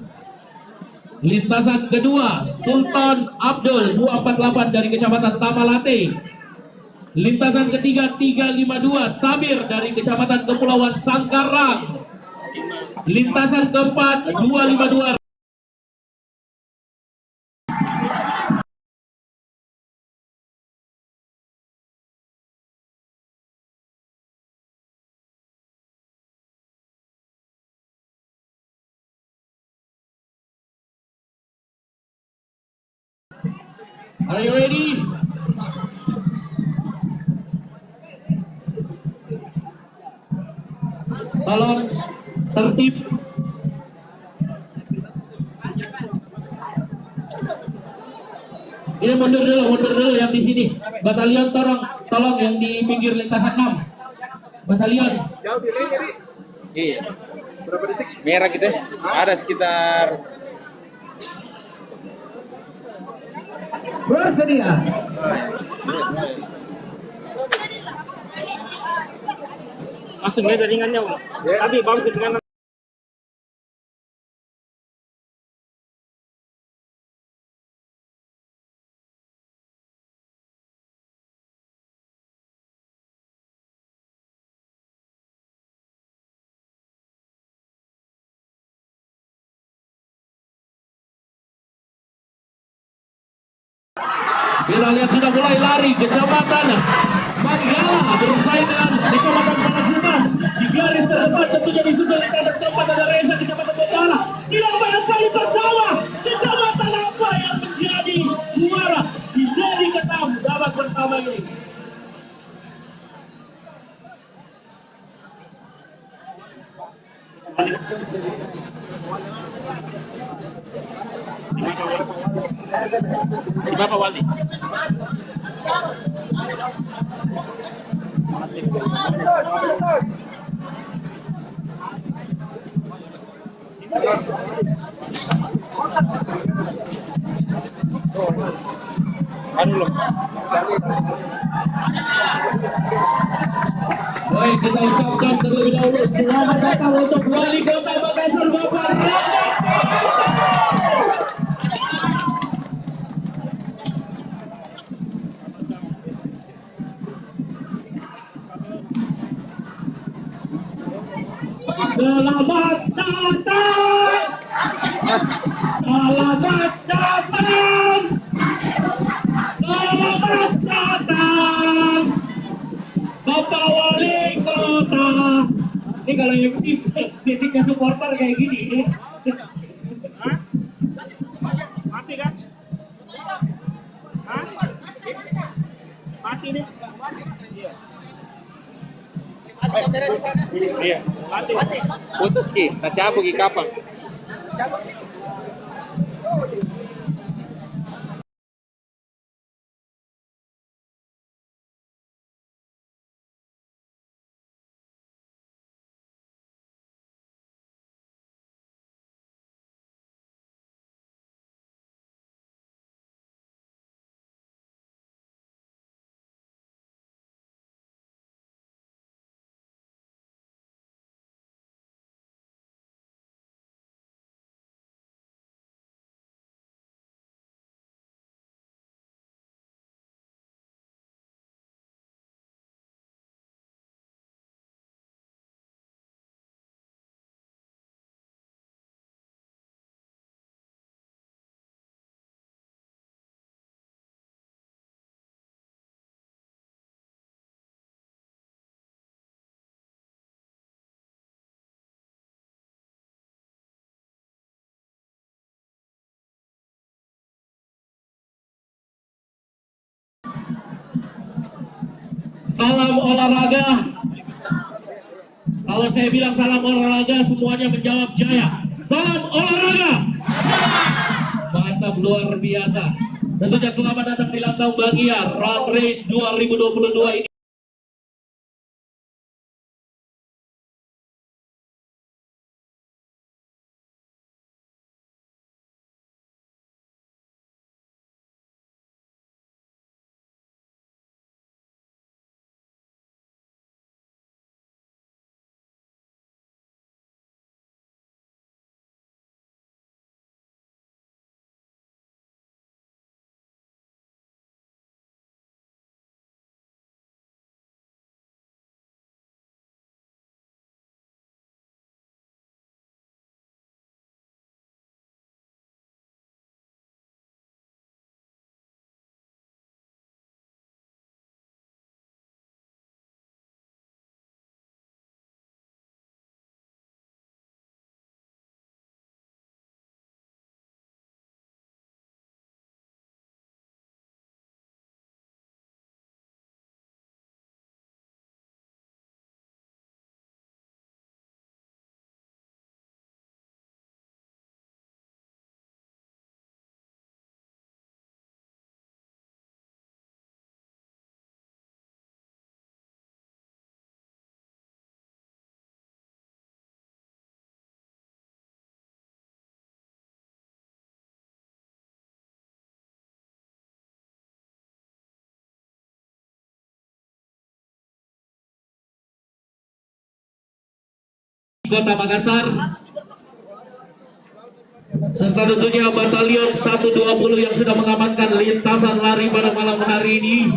Lintasan kedua Sultan Abdul 248 dari Kecamatan Tamalate. Lintasan ketiga 352 Sabir dari Kecamatan Kepulauan Sangkarang. Lintasan keempat 252 Are you ready? Tolong tertib. Ini mundur dulu yang di sini. Batalion tolong yang di pinggir lintasan 6. Batalion. Jauh delay jadi. Iya. Berapa detik? Merah kita. Ada sekitar Bersedia. Langsung aja ringannya, Om. Tapi bagus dengan kita lihat sudah mulai lari Kecamatan Manggala bersaing dengan Kecamatan Panakukang. Di garis terdepan tentunya disusul lintasan keempat ada Reza Kecamatan Bendara. Siapa yang paling pertama? Kecamatan apa yang menjadi juara di seri ke-6 babak pertama ini? di Bapak Wali. aduh loh. Baik, kita ucapkan terlebih dahulu selamat datang untuk Wali Kota Makassar Bapak Rangga. Selamat datang. Selamat datang. Selamat datang. Bapak Wali Kota. Ini kalau yang basicnya supporter kayak gini. Hah? Mati kan? Hah? Mati nih. Ada kamera di sana. Iya. Mati. Putus ki, nacabu ki kapang. Salam olahraga. Kalau saya bilang salam olahraga, semuanya menjawab jaya. Salam olahraga. Mantap, luar biasa. Tentunya selamat datang di Lantang Bagia Run Race 2022 ini. Kota Makassar, serta tentunya Batalion 120 yang sudah mengamankan lintasan lari pada malam hari ini.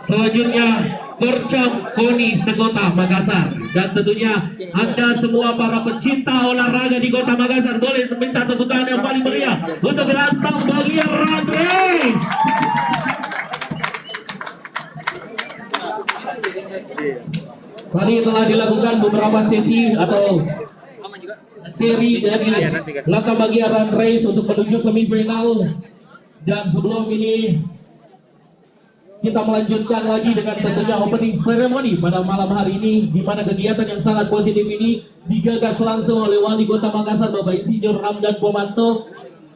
Selanjutnya Korcam Koni Sekota Makassar, dan tentunya Anda semua para pecinta olahraga di Kota Makassar boleh meminta tepuk tangan yang paling meriah untuk Lantang Bagia Run Race. Tadi telah dilakukan beberapa sesi atau seri dari Lantang Bagia Run Race untuk menuju semifinal, dan sebelum ini kita melanjutkan lagi dengan tentunya opening ceremony pada malam hari ini, di mana kegiatan yang sangat positif ini digagas langsung oleh Wali Kota Makassar Bapak Insinyur Ramdan Pomanto,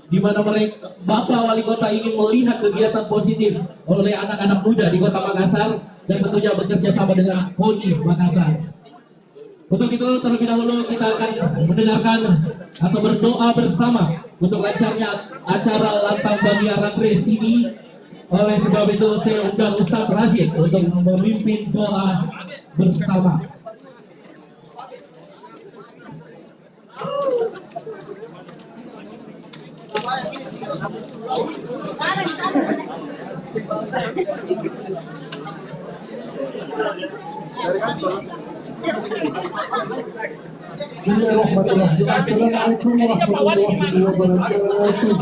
di mana mereka Bapak Wali Kota ingin melihat kegiatan positif oleh anak-anak muda di Kota Makassar, dan tentunya bekerja sama dengan Koni Makassar. Untuk itu terlebih dahulu kita akan mendengarkan atau berdoa bersama untuk lancarnya acara Lantang Bagia Run Race ini. Oleh sebab itu saya undang Ustaz Rashid untuk memimpin doa bersama. Dari Bismillahirrahmanirrahim. Assalamualaikum warahmatullahi wabarakatuh.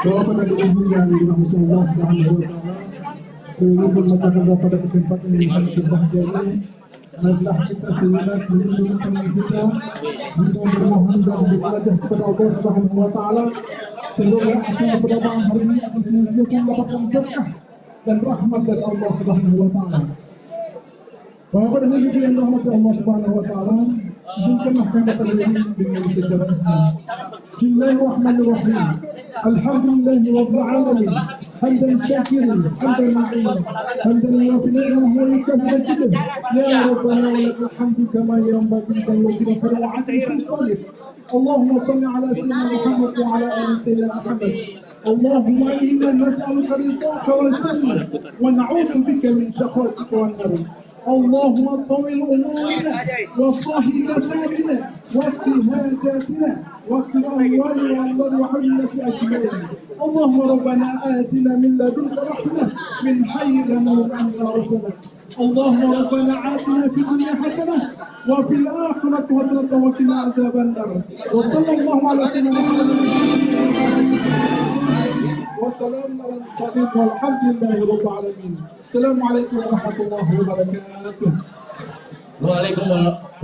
Doa pada ibu yang dirahmati Allah Subhanahu wa taala. Seluruh bermata pada kesempatan yang sangat berbahagia ini. Marilah kita sejenak menunjukkan kita kita bermohon dan beribadah kepada Allah Subhanahu wa taala. Semoga acara pada malam hari ini akan senantiasa mendapatkan berkah dan rahmat dari Allah Subhanahu wa taala. Bapak dan Ibu yang dirahmati Allah Subhanahu wa taala, izinkanlah kami terlebih dengan secara Islam. Bismillahirrahmanirrahim. Alhamdulillahirabbil alamin. Hamdan syakiran, hamdan mu'minan, hamdan yuwafi ni'amahu wa yukafi majdah. Ya Rabbana wa lakal hamdu kama yanbaghi li wajhika farwa'ati sultanik. اللهم صل على سيدنا محمد وعلى ال سيدنا محمد. اللهم انا نسالك رضاك والجنه ونعوذ بك من سخطك والنار. اللهم طول امورنا وصحح كسادنا واقض حاجاتنا واغفر اموالنا واموال وحل الناس اجمعين. اللهم ربنا اتنا من لدنك رحمه من حي لنا انت رسلك. اللهم ربنا آتنا في الدنيا حسنة وفي الآخرة حسنة وقنا عذاب النار. وصلى الله على سيدنا محمد وسلام على المرسلين والحمد لله رب العالمين. السلام عليكم ورحمة الله وبركاته.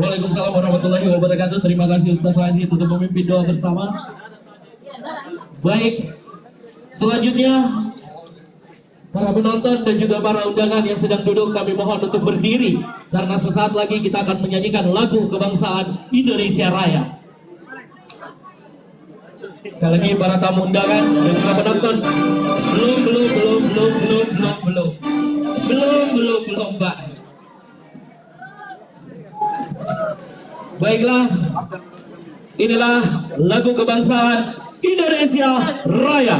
Waalaikumsalam warahmatullahi wabarakatuh. Terima kasih Ustaz Razid untuk memimpin doa bersama. Baik, selanjutnya para penonton dan juga para undangan yang sedang duduk kami mohon untuk berdiri karena sesaat lagi kita akan menyanyikan lagu kebangsaan Indonesia Raya. Sekali lagi para tamu undangan dan juga penonton, belum Pak. Baiklah, inilah lagu kebangsaan Indonesia Raya.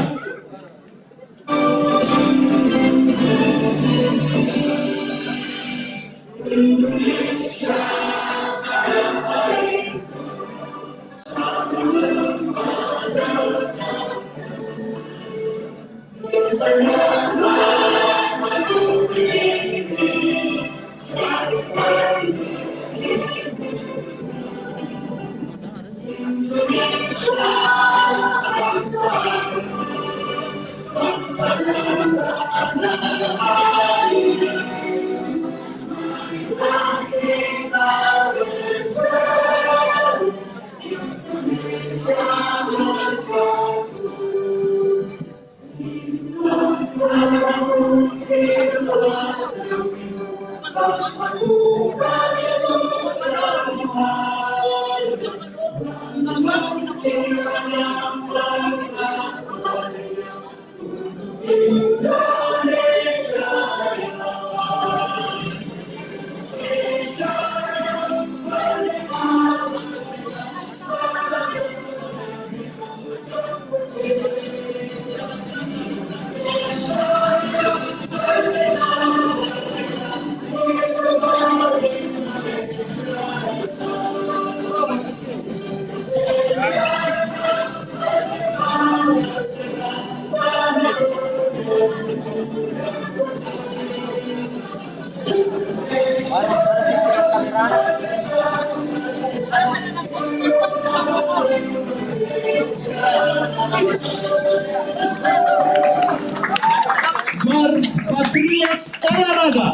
Indonesia Mars Patriot Olahraga.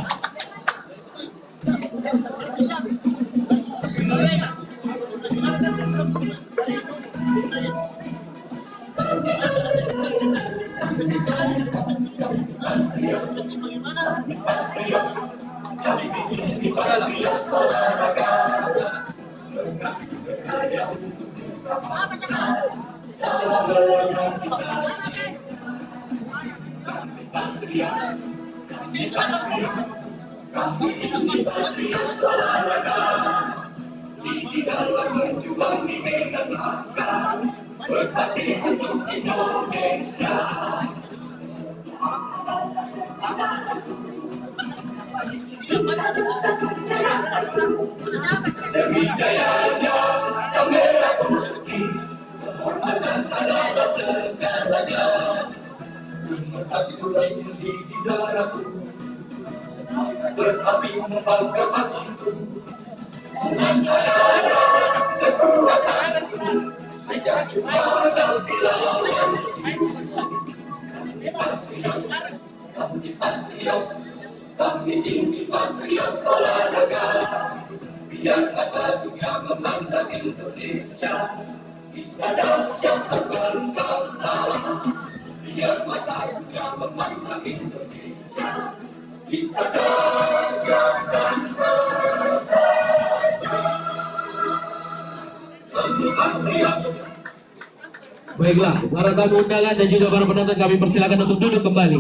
Baiklah, para tamu undangan dan juga para penonton kami persilakan untuk duduk kembali.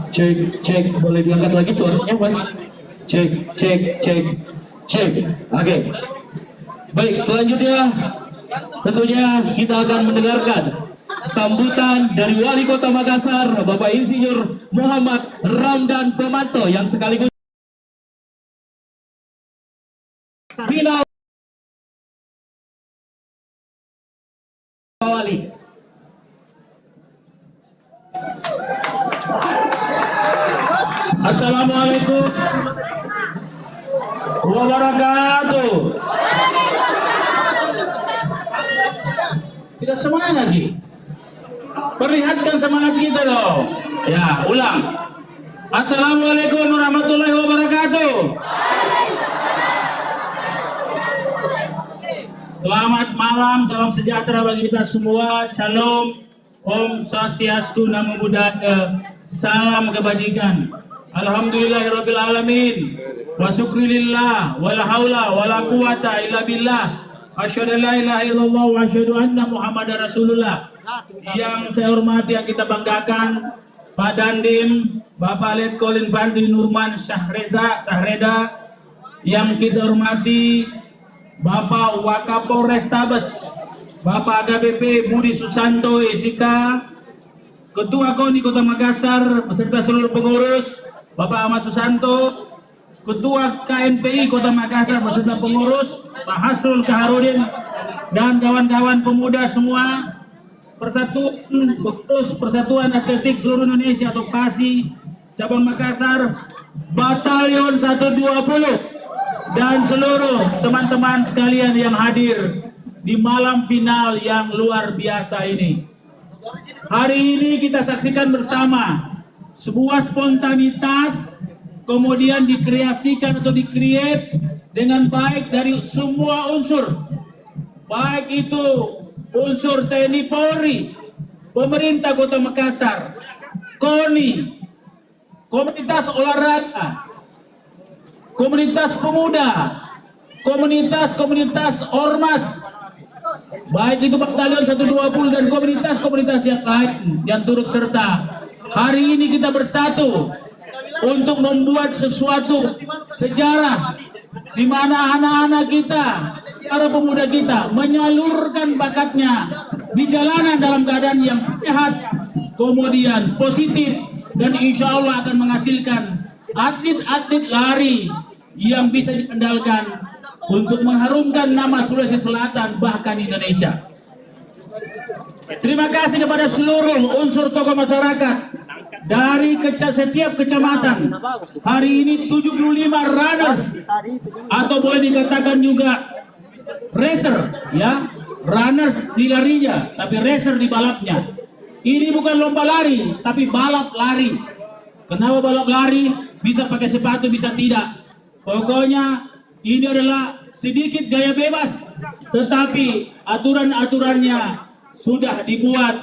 Cek, cek, boleh diangkat lagi suaranya, Mas? Cek, cek, cek, cek. Oke. Baik, selanjutnya tentunya kita akan mendengarkan sambutan dari Wali Kota Makassar, Bapak Insinyur Muhammad Ramdan Pemanto yang sekaligus final Wali. Assalamualaikum wabarakatuh. Tidak semangat lagi. Perlihatkan semangat kita dong. Ya, ulang. Assalamualaikum warahmatullahi wabarakatuh. Selamat malam, salam sejahtera bagi kita semua. Shalom, Om Swastiastu, Namo Buddhaya, salam kebajikan. Alhamdulillahirabbil alamin. Wa syukrilillah, wala haula wala quwata illa billah. Asyhadu an la ilaha illallah wa asyhadu anna Muhammadar Rasulullah. Yang saya hormati, yang kita banggakan, Pak Dandim, Bapak Letkol Infantri Nurman Sahreda, yang kita hormati Bapak Wakapolres Tabes, Bapak AKBP Budi Susanto SIK, Ketua KONI Kota Makassar beserta seluruh pengurus, Bapak Ahmad Susanto, Ketua KNPI Kota Makassar beserta pengurus, Pak Hasrul Kaharudin, dan kawan-kawan pemuda semua, Persatuan Atletik Seluruh Indonesia atau PASI Cabang Makassar, Batalion 120, dan seluruh teman-teman sekalian yang hadir di malam final yang luar biasa ini. Hari ini kita saksikan bersama sebuah spontanitas, kemudian dikreasikan atau dikreat dengan baik dari semua unsur, baik itu unsur TNI Polri, pemerintah Kota Makassar, KONI, komunitas olahraga, komunitas pemuda, komunitas ormas, baik itu Batalion 120 dan komunitas-komunitas yang lain yang turut serta. Hari ini kita bersatu untuk membuat sesuatu sejarah di mana anak-anak kita, para pemuda kita menyalurkan bakatnya di jalanan dalam keadaan yang sehat, kemudian positif, dan insya Allah akan menghasilkan atlet-atlet lari yang bisa diandalkan untuk mengharumkan nama Sulawesi Selatan bahkan Indonesia. Terima kasih kepada seluruh unsur tokoh masyarakat dari setiap kecamatan. Hari ini 75 runners atau boleh dikatakan juga racer, ya, runners di larinya, tapi racer di balapnya. Ini bukan lomba lari, tapi balap lari. Kenapa balap lari? Bisa pakai sepatu, bisa tidak. Pokoknya ini adalah sedikit gaya bebas, tetapi aturan-aturannya sudah dibuat,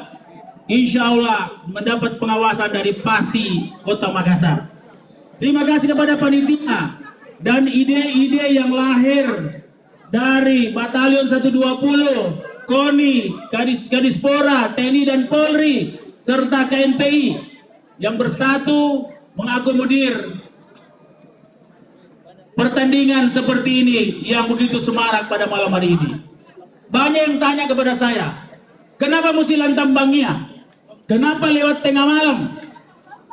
insya Allah mendapat pengawasan dari PASI Kota Makassar. Terima kasih kepada panitia dan ide-ide yang lahir dari Batalion 120, KONI, Kadispora, TNI dan Polri, serta KNPI yang bersatu mengakomodir pertandingan seperti ini yang begitu semarak pada malam hari ini. Banyak yang tanya kepada saya, kenapa mesti lantang Bangia? Kenapa lewat tengah malam?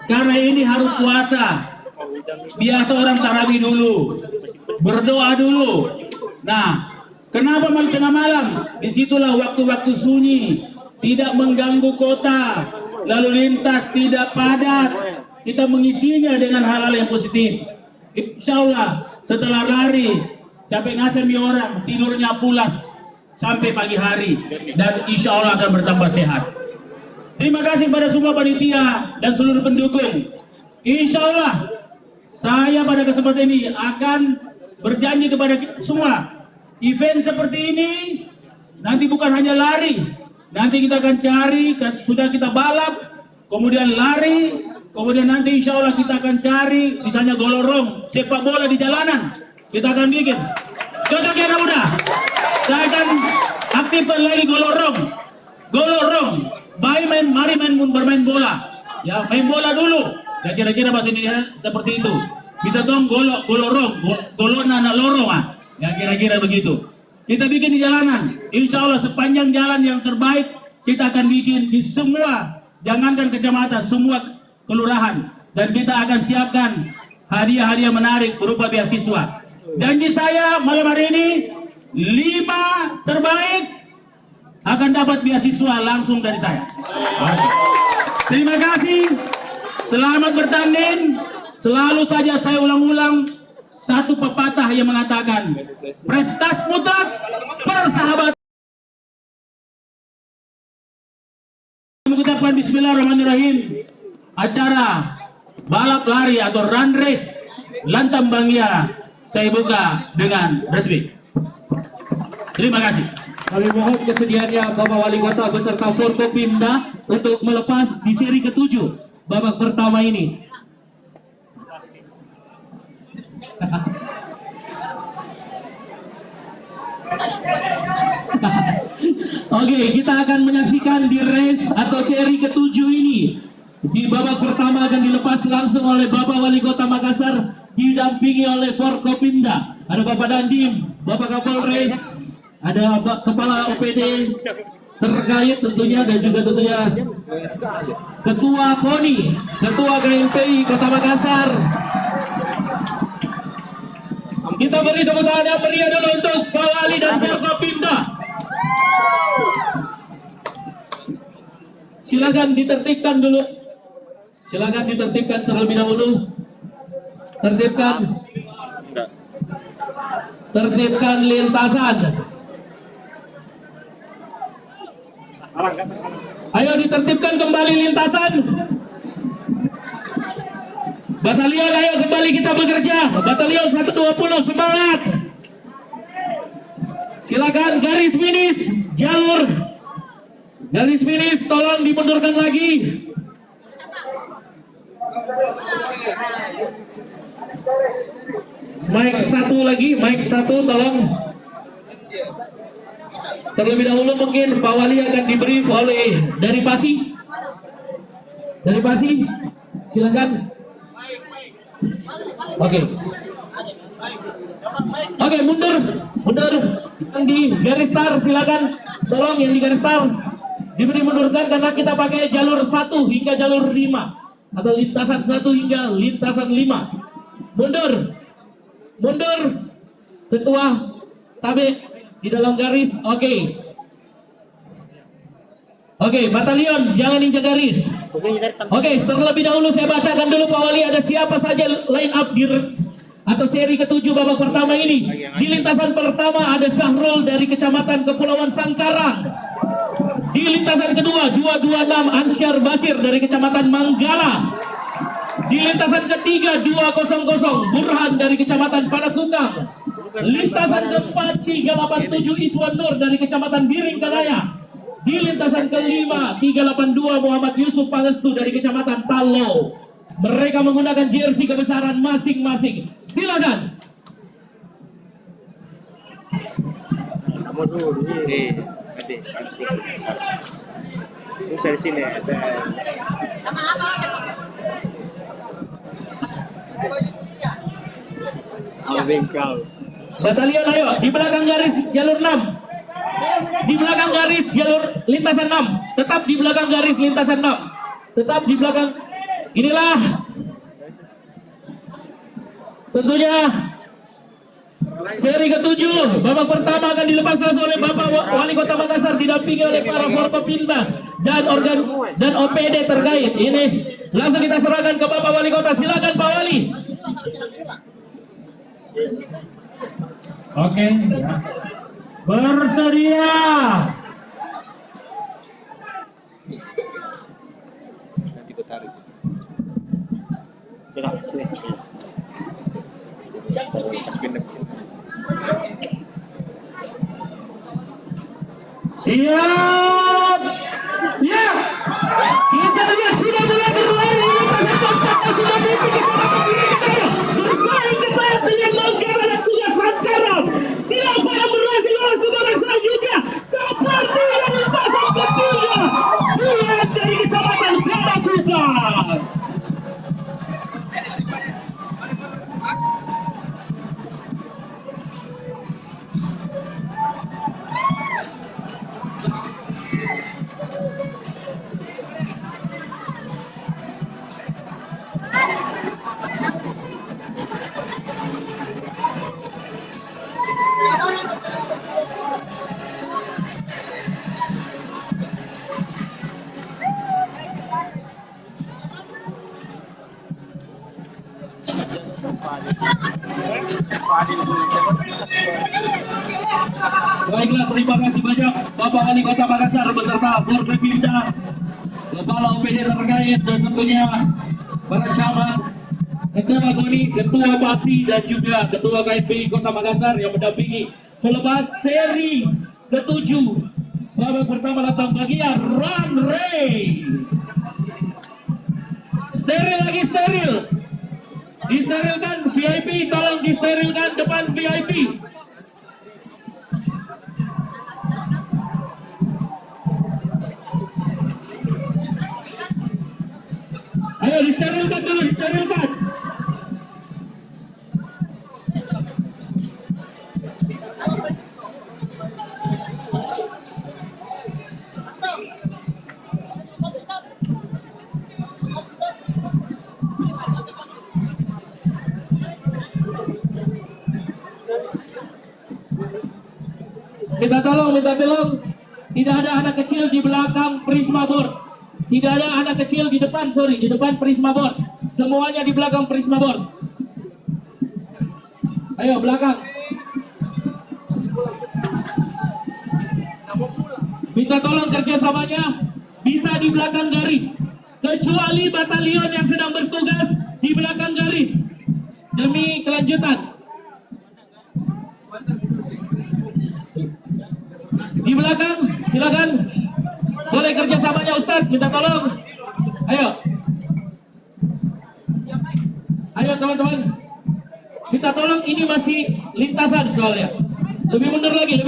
Karena ini harus puasa. Biasa orang tarawih dulu, berdoa dulu. Nah, kenapa tengah malam? Disitulah waktu-waktu sunyi, tidak mengganggu kota, lalu lintas tidak padat, kita mengisinya dengan hal-hal yang positif. Insya Allah setelah lari capek ngasem orang, tidurnya pulas sampai pagi hari, dan insya Allah akan bertambah sehat. Terima kasih pada semua panitia dan seluruh pendukung. Insya Allah saya pada kesempatan ini akan berjanji kepada kita semua, event seperti ini nanti bukan hanya lari, nanti kita akan cari, sudah kita balap, kemudian lari, kemudian nanti insya Allah kita akan cari misalnya golorong, sepak bola di jalanan, kita akan bikin. Cocok ya anak muda? Saya akan aktifkan lagi golorong. Mari bermain bola. Ya, main bola dulu. Ya kira-kira bahasa Indonesia seperti itu. Bisa dong golorong, anak lorong. Ya kira-kira begitu. Kita bikin di jalanan. Insya Allah sepanjang jalan yang terbaik kita akan bikin di semua, jangankan kecamatan, semua kelurahan. Dan kita akan siapkan hadiah-hadiah menarik berupa beasiswa. Janji saya malam hari ini 5 terbaik akan dapat beasiswa langsung dari saya. Terima kasih. Selamat bertanding. Selalu saja saya ulang-ulang satu pepatah yang mengatakan prestasi mutlak, persahabatan. Mengucapkan bismillahirrahmanirrahim. Acara balap lari atau run race Lantam Bangia saya buka dengan resmi. Terima kasih. Kami mohon kesediaannya Bapak Wali Kota beserta Forkopimda untuk melepas di seri ke-7 babak pertama ini. Oke, kita akan menyaksikan di race atau seri ke-7 ini. Di babak pertama akan dilepas langsung oleh Bapak Wali Kota Makassar didampingi oleh Forkopimda. Ada Bapak Dandim, Bapak Kapolres, ada Kepala OPD terkait tentunya, dan juga tentunya Ketua KONI, Ketua KMPI Kota Makassar. Kita beri tepuk tangan yang meriah dulu untuk Pak Wali dan Forkopimda. Silakan ditertibkan dulu. Silakan ditertibkan terlebih dahulu. Tertibkan lintasan. Ayo ditertibkan kembali lintasan. Batalion, ayo kembali kita bekerja. Batalion 120 semangat. Silakan garis finish, jalur. Garis finish tolong dimundurkan lagi. Mic 1 lagi, mic 1 tolong. Terlebih dahulu mungkin Pak Wali akan dibrief oleh dari Pasi. Dari Pasi, silakan. Oke, mundur. Yang di garis start silakan. Tolong yang di garis start diberi mundurkan karena kita pakai jalur 1 hingga jalur 5 atau lintasan 1 hingga lintasan 5. Mundur. Ketua Tabe di dalam garis. Oke, batalion jangan injak garis. Oke, terlebih dahulu saya bacakan dulu Pak Wali ada siapa saja line up di atau seri ke-7 babak pertama ini. Di lintasan pertama ada Sahrul dari Kecamatan Kepulauan Sangkarang. Di lintasan kedua 226 Ansyar Basir dari Kecamatan Manggala. Di lintasan ketiga 200 Burhan dari Kecamatan Panakukang. Lintasan keempat 387 Iswan Nur dari Kecamatan Biring Kalaya. Di lintasan kelima 382 Muhammad Yusuf Pangestu dari Kecamatan Talo. Mereka menggunakan jersey kebesaran masing-masing. Silakan. Kamu dulu nih, adik. Terus dari sini ya. Batalion ayo di belakang garis jalur 6. Di belakang garis jalur lintasan 6. Tetap di belakang garis lintasan 6. Tetap di belakang. Inilah tentunya Seri ke-7, babak pertama akan dilepas langsung oleh Bapak Wali Kota Makassar didampingi oleh para Forkopimda dan OPD terkait. Ini langsung kita serahkan ke Bapak Wali Kota. Silakan Pak Wali. Oke. Bersedia. Nanti besar itu. Pas pindah ke sini. Siap. Ya. Kita lihat sudah mulai berlari. Ini pasang kontaknya sudah dipikir bersaing ketat dengan Manggarai dan juga Sankaran. Siapa yang berhasil lolos ke babak selanjutnya? Seperti yang pasang ketiga. Lihat dari Kecamatan Karakukan. Baiklah, terima kasih banyak Bapak Wali Kota Makassar beserta Forkopimda, Kepala OPD terkait dan tentunya para camat, Ketua KONI, Ketua PASI dan juga Ketua KNPI Kota Makassar yang mendampingi melepas seri ke-7. Babak pertama datang bagian run race. Steril lagi steril. Disterilkan VIP, tolong disterilkan depan VIP. Ayo disterilkan dulu, disterilkan. Minta tolong. Tidak ada anak kecil di belakang Prisma Board. Tidak ada anak kecil di depan, di depan Prisma Board. Semuanya di belakang Prisma Board. Ayo belakang. Minta tolong kerjasamanya bisa di belakang garis. Kecuali batalion yang sedang bertugas di belakang garis. Demi kelanjutan. Di belakang, silakan. Boleh kerjasamanya Ustadz, minta tolong. Ayo teman-teman. Minta tolong, ini masih lintasan soalnya. Lebih mundur lagi.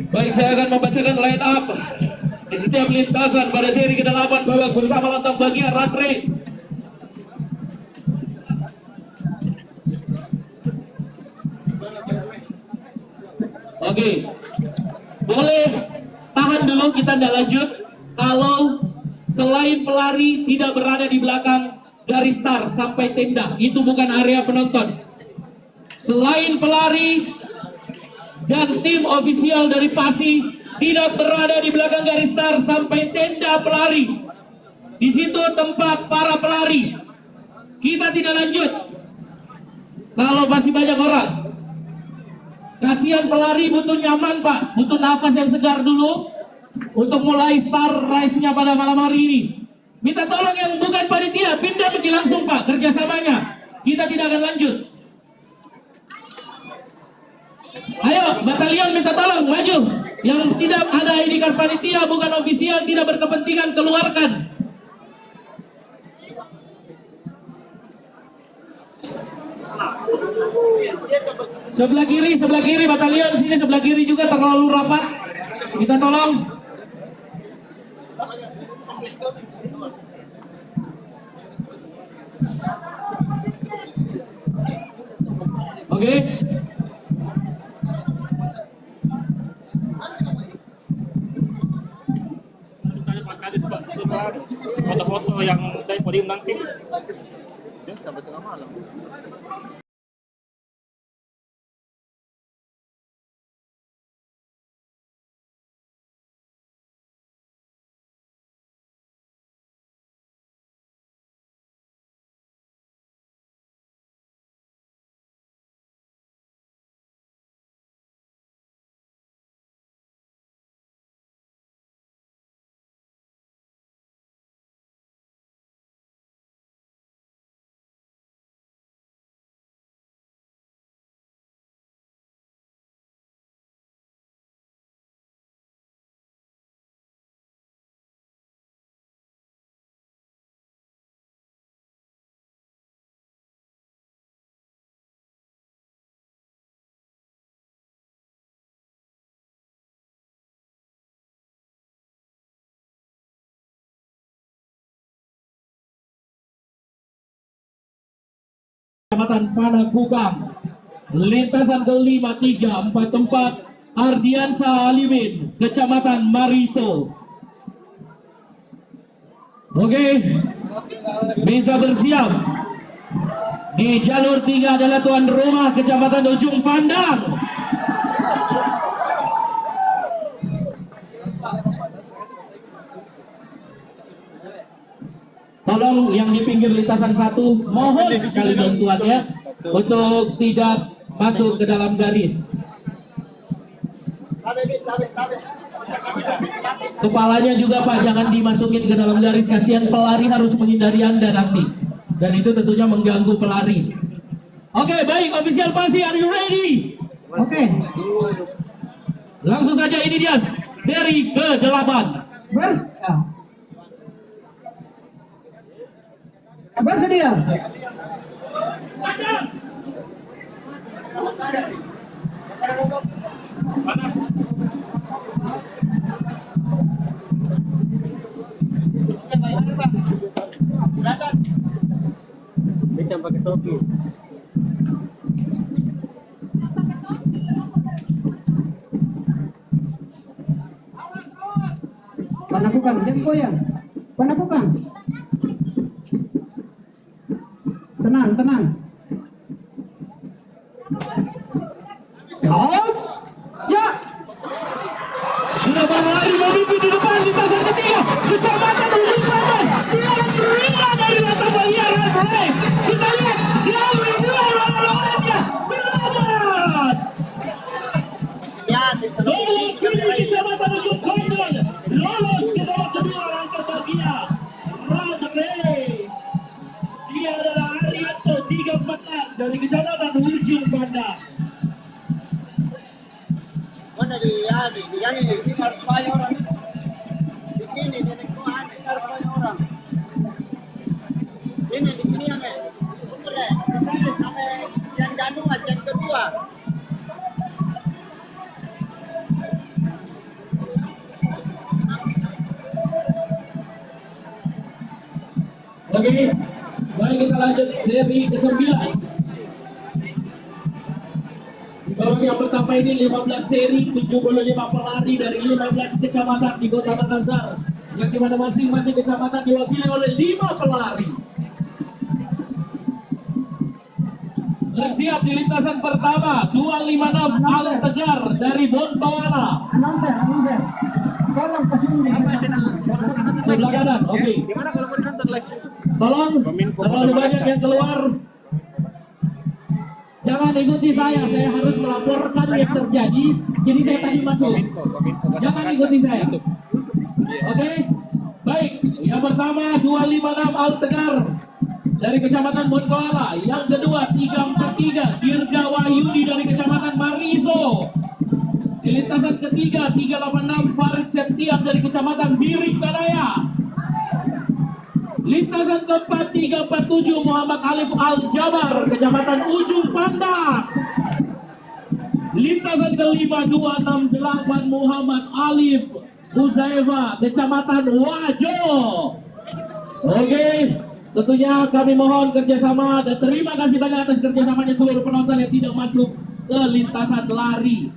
Baik, saya akan membacakan line up di setiap lintasan pada seri ke-8 babak pertama lantam bagian run race. Oke, boleh tahan dulu, kita tidak lanjut kalau selain pelari tidak berada di belakang garis start sampai tenda. Itu bukan area penonton. Selain pelari dan tim ofisial dari PASI tidak berada di belakang garis start sampai tenda pelari. Di situ tempat para pelari. Kita tidak lanjut kalau masih banyak orang. Kasihan pelari butuh nyaman Pak, butuh nafas yang segar dulu untuk mulai start race-nya pada malam hari ini. Minta tolong yang bukan panitia pindah pergi langsung Pak kerjasamanya. Kita tidak akan lanjut. Ayo batalion minta tolong maju. Yang tidak ada ID card panitia, bukan ofisial, tidak berkepentingan, keluarkan. Sebelah kiri batalion sini, sebelah kiri juga terlalu rapat. Minta tolong. Oke. foto-foto yang dari podium nanti. Sampai tengah malam. Kecamatan Panakukang, lintasan kelima 344 Ardiansa Alimin, Kecamatan Mariso. Oke, bisa bersiap. Di jalur 3 adalah tuan rumah Kecamatan Ujung Pandang. Tolong yang di pinggir lintasan 1 mohon sekali bantuannya untuk tidak masuk ke dalam garis. Kepalanya juga Pak, jangan dimasukin ke dalam garis, kasihan pelari harus menghindari Anda nanti. Dan itu tentunya mengganggu pelari. Oke, baik, official pasti, are you ready? Oke. Langsung saja, ini dia seri ke-8. Bersedia. Bikin pakai topi. Panakukang, jangan goyang. Panakukang. Tenang, tenang. Out. Ya. Sudah berlari memimpin di depan lintasan ketiga Kecamatan Ujung Pandang. Dia terima dari latar bagian red race. Kita lihat jauh dimulai lawannya. Selamat. Lolos dari Kecamatan Ujung Pandang. Lolos ke babak kedua rangka bagian red race. Dia adalah Arianto 34 dari Kecamatan Ujung Pandang. Mana di sini harus banyak orang. Di sini di Tuhan harus banyak orang. Ini di sini ame. Betul di sana sampai yang januari yang kedua. Oke, baik kita lanjut seri ke-9. Di babak yang pertama ini 15 seri, 75 pelari dari 15 kecamatan di Kota Makassar, yang dimana masing-masing kecamatan diwakili oleh 5 pelari. Bersiap di lintasan pertama 256 Al Tegar dari Bontoala. Announcer. Tolong kasih dulu. Sebelah kanan, oke. Gimana kalau mau ditonton live? Tolong, terlalu banyak yang keluar. Jangan ikuti saya harus melaporkan yang terjadi. Jadi saya tadi masuk. Jangan ikuti saya. Oke, baik. Yang pertama 256 Al Tegar dari Kecamatan Bontoala. Yang kedua 343 Dirga Wahyudi dari Kecamatan Mariso. Di lintasan ketiga 386 Farid Septian dari Kecamatan Biring Kanaya. Lintasan keempat 347 Muhammad Alif Al-Jabar, Kecamatan Ujung Pandang. Lintasan kelima 268 Muhammad Alif Huzaifa, Kecamatan Wajo. Oke, tentunya kami mohon kerjasama dan terima kasih banyak atas kerjasamanya seluruh penonton yang tidak masuk ke lintasan lari.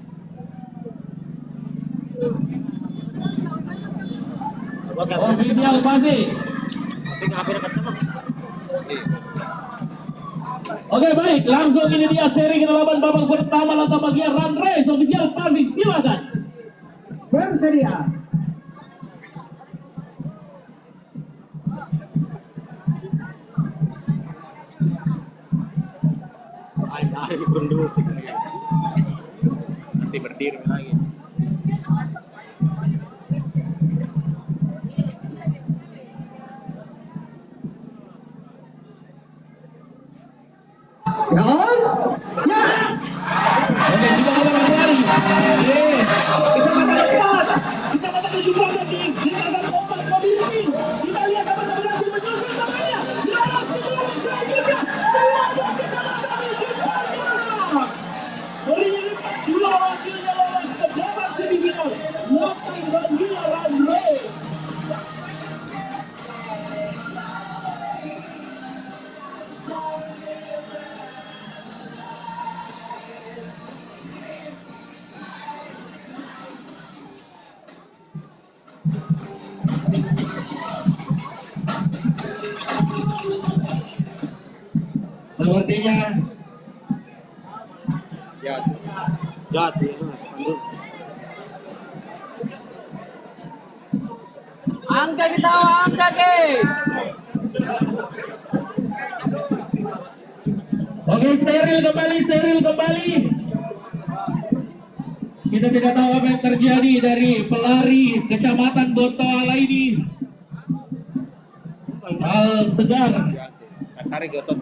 Official pasti. Oke baik, langsung ini dia seri ke-8 babak pertama lantai bagian run race official pasti, silakan. Bersedia. Nanti berdiri lagi. Siap. Ya. Oke, sudah mulai berlari. Kecamatan 4, kecamatan 17 di lintasan kompak mobil ini. Kita lihat apakah berhasil menyusun namanya. Lolos ke babak selanjutnya. Selamat kecamatan 17. Berinya dua wakilnya lolos ke babak semifinal. Lokal Bandia Run Race. Sepertinya Ya. Angka kita, angka ke. oke, steril kembali. Kita tidak tahu apa yang terjadi dari pelari kecamatan Bontoala ini. Al Tegar. Tarik otot.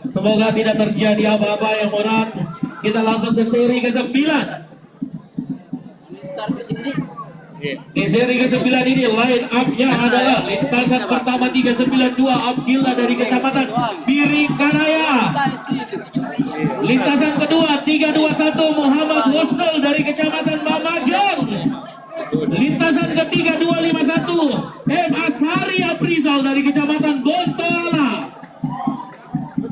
Semoga tidak terjadi apa-apa yang berat. Kita langsung ke seri ke-9. Start ke sini. Di seri ke-9 ini line up-nya adalah lintasan pertama 392 Abdillah dari kecamatan Biringkanaya. Lintasan kedua 321 Muhammad Husnul dari kecamatan Mamajang. Lintasan ketiga 251 M Asari Aprizal dari kecamatan Bontoala.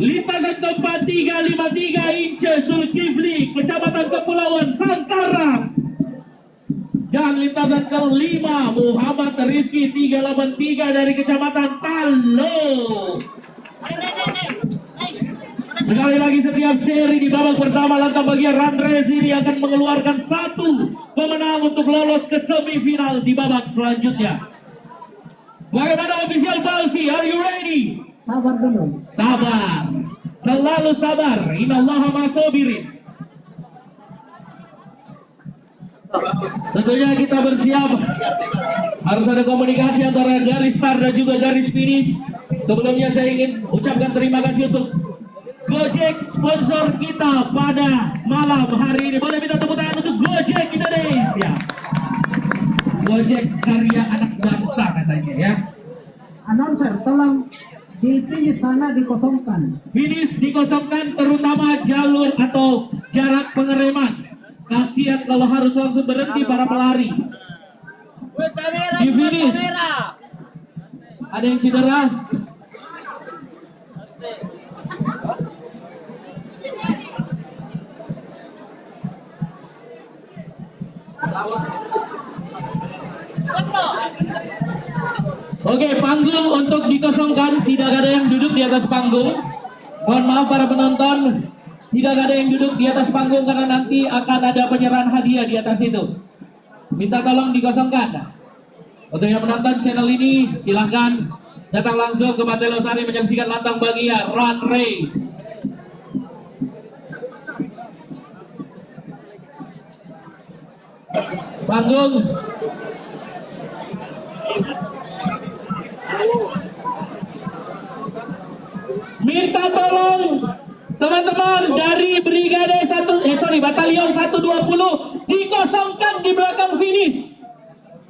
Lintasan keempat 353 Ince Sulkifli kecamatan Kepulauan Sangkarang. Dan lintasan kelima Muhammad Rizky 383 dari kecamatan Talo. Sekali lagi setiap seri di babak pertama lantai bagian run race ini akan mengeluarkan satu pemenang untuk lolos ke semifinal di babak selanjutnya. Bagaimana official Balsi? Are you ready? Sabar dulu. Sabar, selalu sabar. Innallaha ma'as-sabirin. Tentunya kita bersiap. Harus ada komunikasi antara garis start dan juga garis finish. Sebelumnya saya ingin ucapkan terima kasih untuk Gojek sponsor kita pada malam hari ini. Boleh minta tepuk tangan untuk Gojek Indonesia. Gojek karya anak bangsa katanya ya. Announcer, tolong di finish sana dikosongkan. Finish dikosongkan terutama jalur atau jarak pengereman. Kasihan kalau harus langsung berhenti para pelari. Di finish. Ada yang cedera? Oke, panggung untuk dikosongkan. Tidak ada yang duduk di atas panggung. Mohon maaf para penonton, tidak ada yang duduk di atas panggung karena nanti akan ada penyerahan hadiah di atas itu. Minta tolong dikosongkan. Untuk yang menonton channel ini, silahkan datang langsung ke Pantai Losari menyaksikan lantang bagia Run Race. Panggung. Minta tolong teman-teman dari Batalion 120 dikosongkan di belakang finish.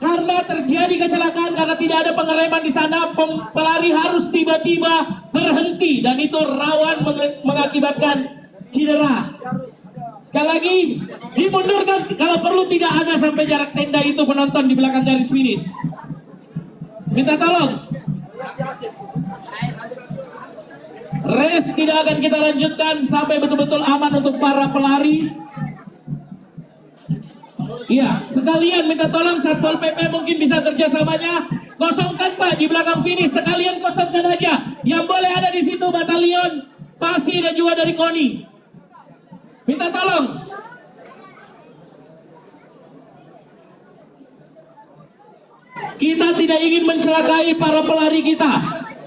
Karena terjadi kecelakaan karena tidak ada pengereman di sana, pelari harus tiba-tiba berhenti dan itu rawan mengakibatkan cedera. Sekali lagi dimundurkan kalau perlu, tidak ada sampai jarak tenda itu penonton di belakang garis finish. Minta tolong. Race tidak akan kita lanjutkan sampai betul-betul aman untuk para pelari. Iya, sekalian minta tolong Satpol PP mungkin bisa kerjasamanya. Kosongkan Pak di belakang finish, sekalian kosongkan aja. Yang boleh ada di situ batalion Pasi dan juga dari KONI. Minta tolong. Kita tidak ingin mencelakai para pelari kita.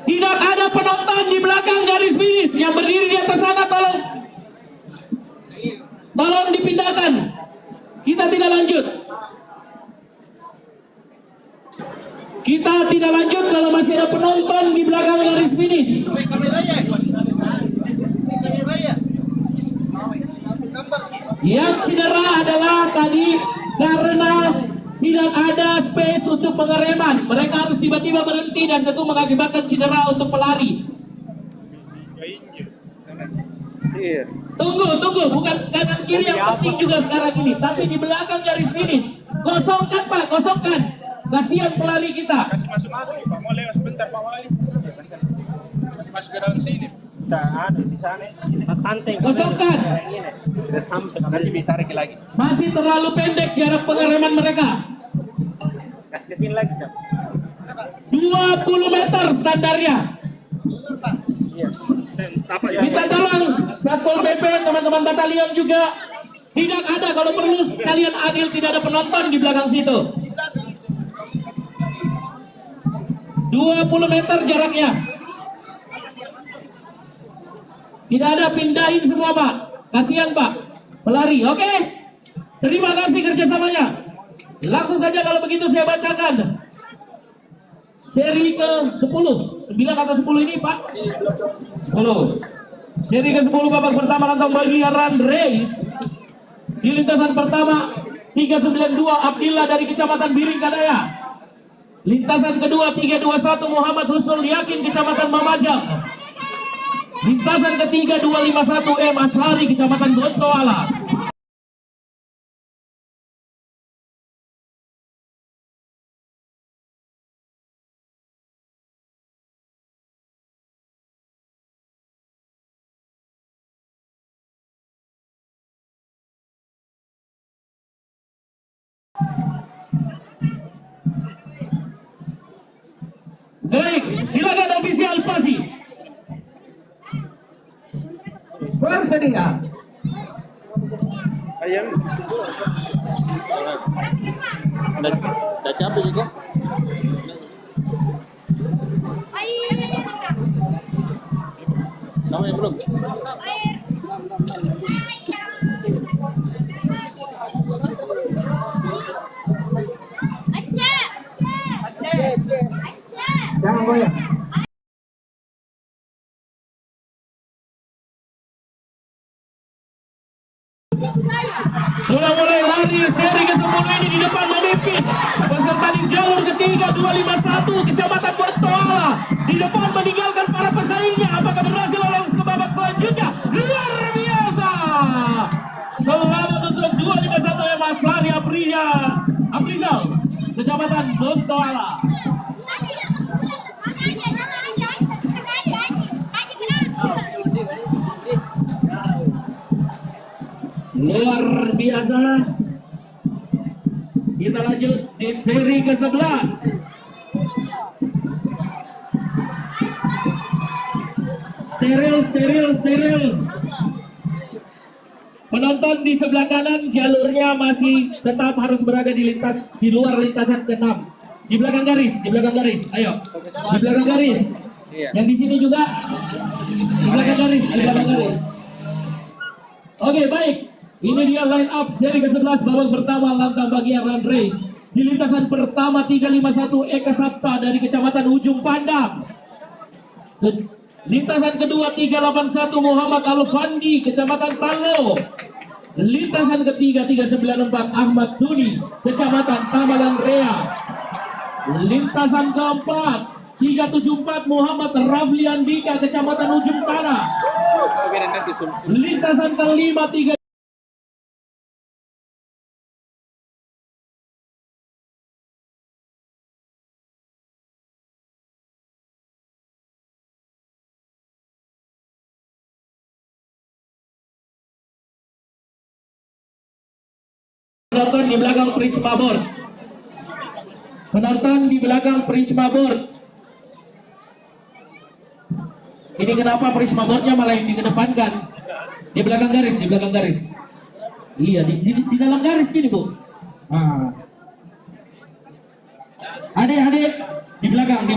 Tidak ada penonton di belakang garis finish yang berdiri di atas sana, tolong dipindahkan. Kita tidak lanjut. Kita tidak lanjut kalau masih ada penonton di belakang garis finish. Yang cedera adalah tadi karena tidak ada space untuk pengereman. Mereka harus tiba-tiba berhenti dan tentu mengakibatkan cedera untuk pelari. Tunggu, bukan kanan kiri yang penting juga sekarang ini, tapi di belakang garis finish. Kosongkan Pak, kosongkan. Kasihan pelari kita. Kasih masuk-masuk Pak, mau lewat sebentar Pak Wali. Kasih masuk ke dalam sini. Di sana. Tanteng. Kosongkan. Sudah sampai nanti ditarik lagi. Masih terlalu pendek jarak pengereman mereka. Kasih ke sini lagi, Cak. 20 meter standarnya. Minta tolong Satpol PP, teman-teman batalion juga. Tidak ada, kalau perlu kalian adil, tidak ada penonton di belakang situ. 20 meter jaraknya. Tidak ada, pindahin semua Pak. Kasihan Pak, pelari. Oke, terima kasih kerjasamanya. Langsung saja kalau begitu saya bacakan seri ke-10. 9 atau 10 ini Pak? 10. Seri ke-10 babak pertama rantau bagian run race. Di lintasan pertama 392 Abdillah dari Kecamatan Biring Kadaya. Lintasan kedua 321 Muhammad Husnul Yakin Kecamatan Mamajang. Lintasan ketiga 251 M Ashari Kecamatan Bontoala. Baik, silakan ofisial Pasi. Bersedia. Ayam. Udah capek juga. Kamu yang belum? Jangan goyang. Sudah mulai lari seri ke-10 ini di depan memimpin. Peserta di jalur ketiga 251 Kecamatan Bontoala di depan meninggalkan para pesaingnya. Apakah berhasil lolos ke babak selanjutnya? Luar biasa. Selamat untuk 251 Mas Lari Aprizal Kecamatan Bontoala. Luar biasa. Kita lanjut di seri ke-11. Steril. Penonton di sebelah kanan jalurnya masih tetap harus berada di luar lintasan ke-6. Di belakang garis. Ayo. Di belakang garis. Yang di sini juga di belakang garis. Oke, baik. Ini dia line up seri ke-11 babak pertama langkah bagian run race. Di lintasan pertama 351 Eka Sapta dari Kecamatan Ujung Pandang. Lintasan kedua 381 Muhammad Alfandi Kecamatan Talo. Lintasan ketiga 394 Ahmad Duni Kecamatan Tamalan Rea. Lintasan keempat 374 Muhammad Rafli Andika Kecamatan Ujung Tanah. Lintasan kelima 3 Penonton di belakang Prisma Board. Penonton di belakang Prisma Board. Ini kenapa Prisma Boardnya malah yang dikedepankan? Di belakang garis, di belakang garis. Iya, di dalam garis gini, Bu. Ah. Adik-adik di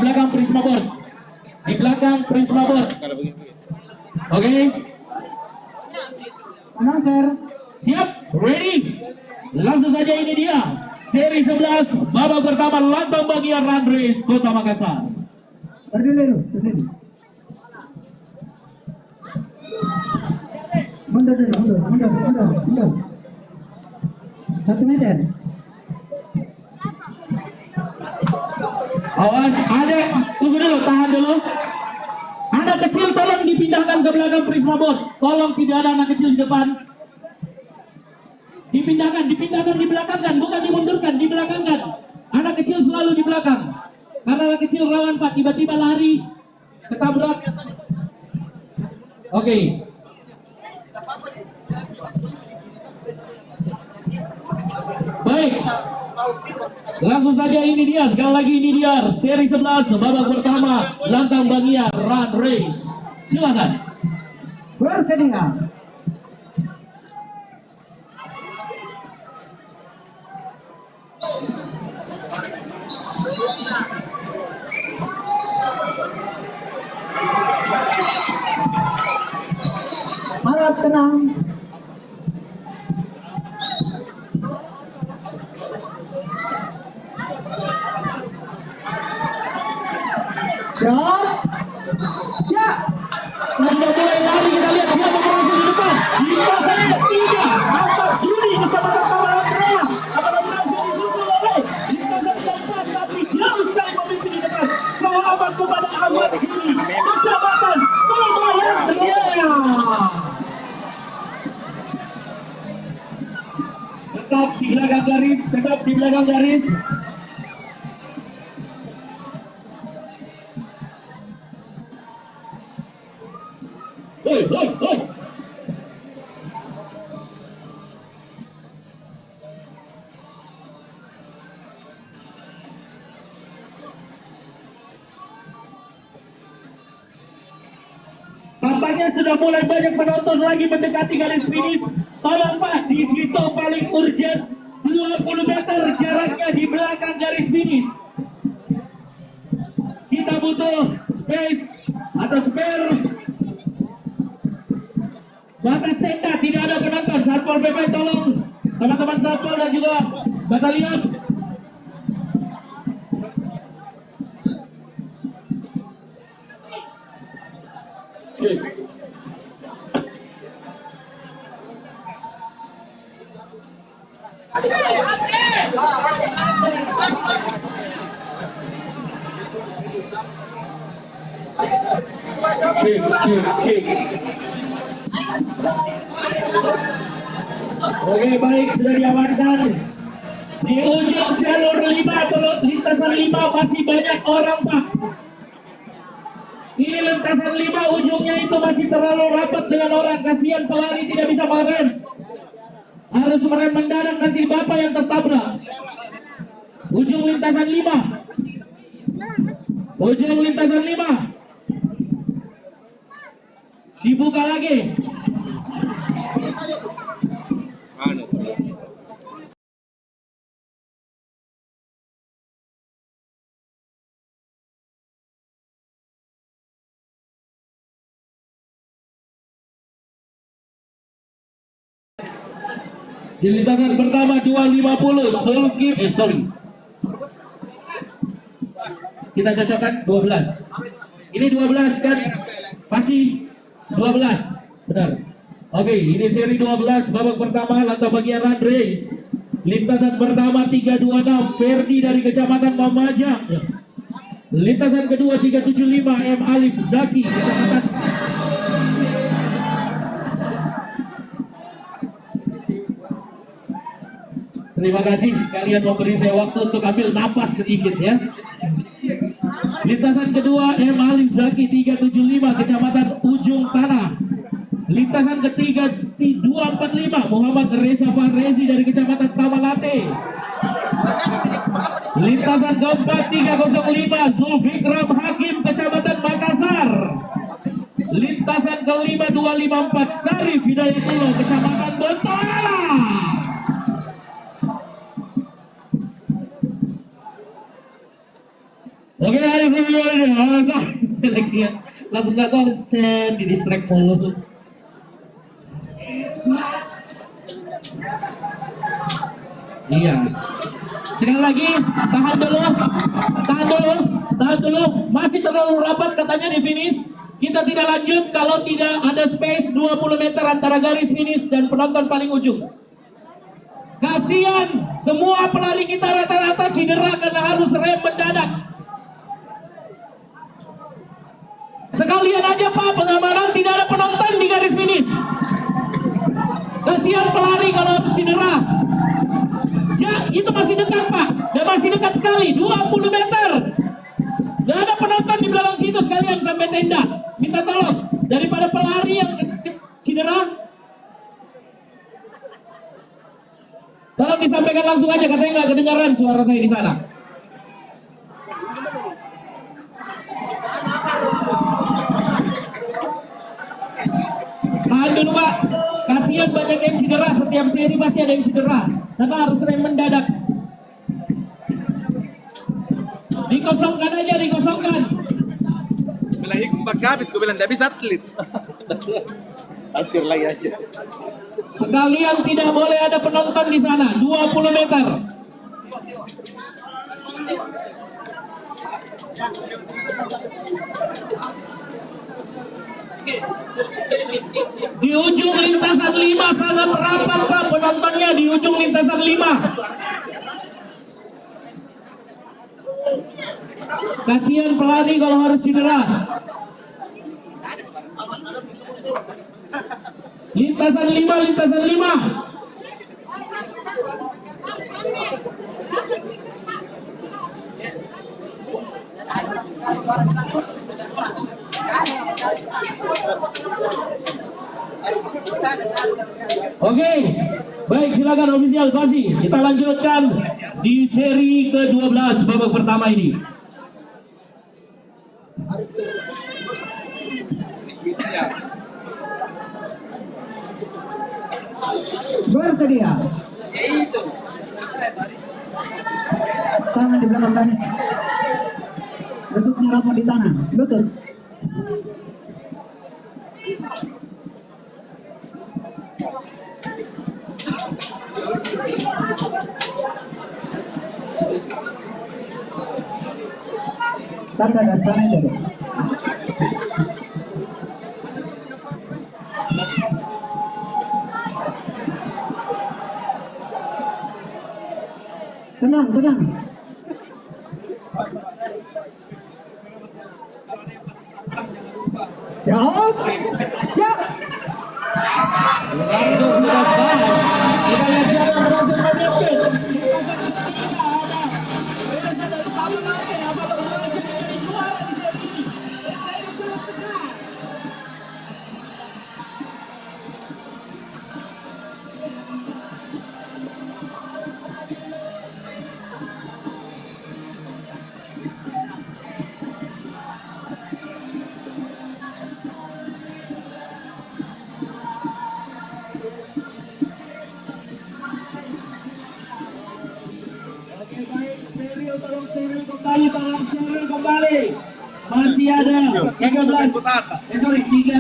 belakang Prisma Board. Di belakang Prisma Board. Oke. Announcer. Siap? Ready? Langsung saja ini dia. Seri 11 babak pertama lantang bagian run race Kota Makassar. Berdiri. Mundur. 1 meter. Awas, ada, tunggu dulu, tahan dulu. Anak kecil tolong dipindahkan ke belakang Prisma Board. Tolong, tidak ada anak kecil di depan. Dipindahkan di belakang kan, bukan dimundurkan, di belakang kan. Anak kecil selalu di belakang. Karena anak kecil rawan Pak, tiba-tiba lari, ketabrak. Oke. Baik. Langsung saja ini dia, sekali lagi ini dia seri 11 babak pertama lantang bagian run race. Silakan. Bersedia. Harap tenang. Siap. Ya. Sudah mulai lari, kita lihat siapa berhasil di depan. Lintasan ketiga, Ahmad Juni bersama kawan Andrea akan berhasil disusul oleh lintasan keempat, tapi jauh sekali pemimpin di depan. Selamat kepada Ahmad Juni, Kecamatan Kawayan Andrea. Tetap di belakang garis, Hoi. Tampaknya sudah mulai banyak penonton lagi mendekati garis finish. Tolong Pak, di situ paling urgent 20 meter jaraknya di belakang garis finish. Kita butuh space atau spare. Batas tenda, tidak ada penonton. Satpol PP tolong teman-teman Satpol dan juga batalion. Cek. Oke, baik, sudah diamankan. Di ujung jalur 5 atau lintasan 5 masih banyak orang, Pak. Ini lintasan 5 ujungnya itu masih terlalu rapat dengan orang. Kasihan pelari tidak bisa merem. Harus merem mendadak, nanti Bapak yang tertabrak. Ujung lintasan 5. Ujung lintasan 5. Dibuka lagi. Di lintasan pertama 250 Sulkif, kita cocokkan 12. Ini 12 kan? Pasti 12. Benar. Oke, ini seri 12 babak pertama lantang bagian run race. Lintasan pertama 326 Ferdi dari Kecamatan Mamajang. Lintasan kedua 375 M Alif Zaki Kecamatan. Terima kasih kalian memberi saya waktu untuk ambil napas sedikit ya. Lintasan kedua M Alif Zaki 375 Kecamatan Ujung Tanah. Lintasan ketiga 245 Muhammad Reza Farezi dari Kecamatan Tamalate. Lintasan keempat 305 Zulfikram Hakim Kecamatan Makassar. Lintasan kelima 254 Sarif Hidayatullah Kecamatan Bontoala. Oke, hari video ini saya lagi langsung gak konsen di distract mulu tuh. Iya. Sekali lagi, tahan dulu. Masih terlalu rapat katanya di finish. Kita tidak lanjut kalau tidak ada space 20 meter antara garis finish dan penonton paling ujung. Kasihan, semua pelari kita rata-rata cedera karena harus rem mendadak. Sekalian aja Pak, pengamanan tidak ada penonton di garis finish. Kasihan pelari kalau harus cedera. Ya, itu masih dekat Pak, dan masih dekat sekali, 20 meter. Gak ada penonton di belakang situ, sekalian sampai tenda. Minta tolong, daripada pelari yang cedera, tolong disampaikan langsung aja, katanya nggak kedengaran suara saya di sana. Tahan dulu Pak, kasihan banyak yang cedera, setiap seri pasti ada yang cedera karena harus rem mendadak. Dikosongkan aja, dikosongkan. Belahi kabit, gue bilang tidak bisa atlet. Hancur lagi aja. Sekalian tidak boleh ada penonton di sana, 20 meter. Di ujung lintasan 5 sangat rapat Pak penontonnya, di ujung lintasan 5. Kasihan pelari kalau harus cedera. Lintasan 5. Oke, baik silakan ofisial Basi. Kita lanjutkan di seri ke-12 babak pertama ini. Bersedia. Tangan di belakang garis. Lututnya rapat di tangan. Lutut. Tanda dan sana dulu. Tenang. Siap. Ya. Langsung sudah sah. Kita lihat siapa yang berhasil memimpin. Tolong steril kembali. Masih ada 3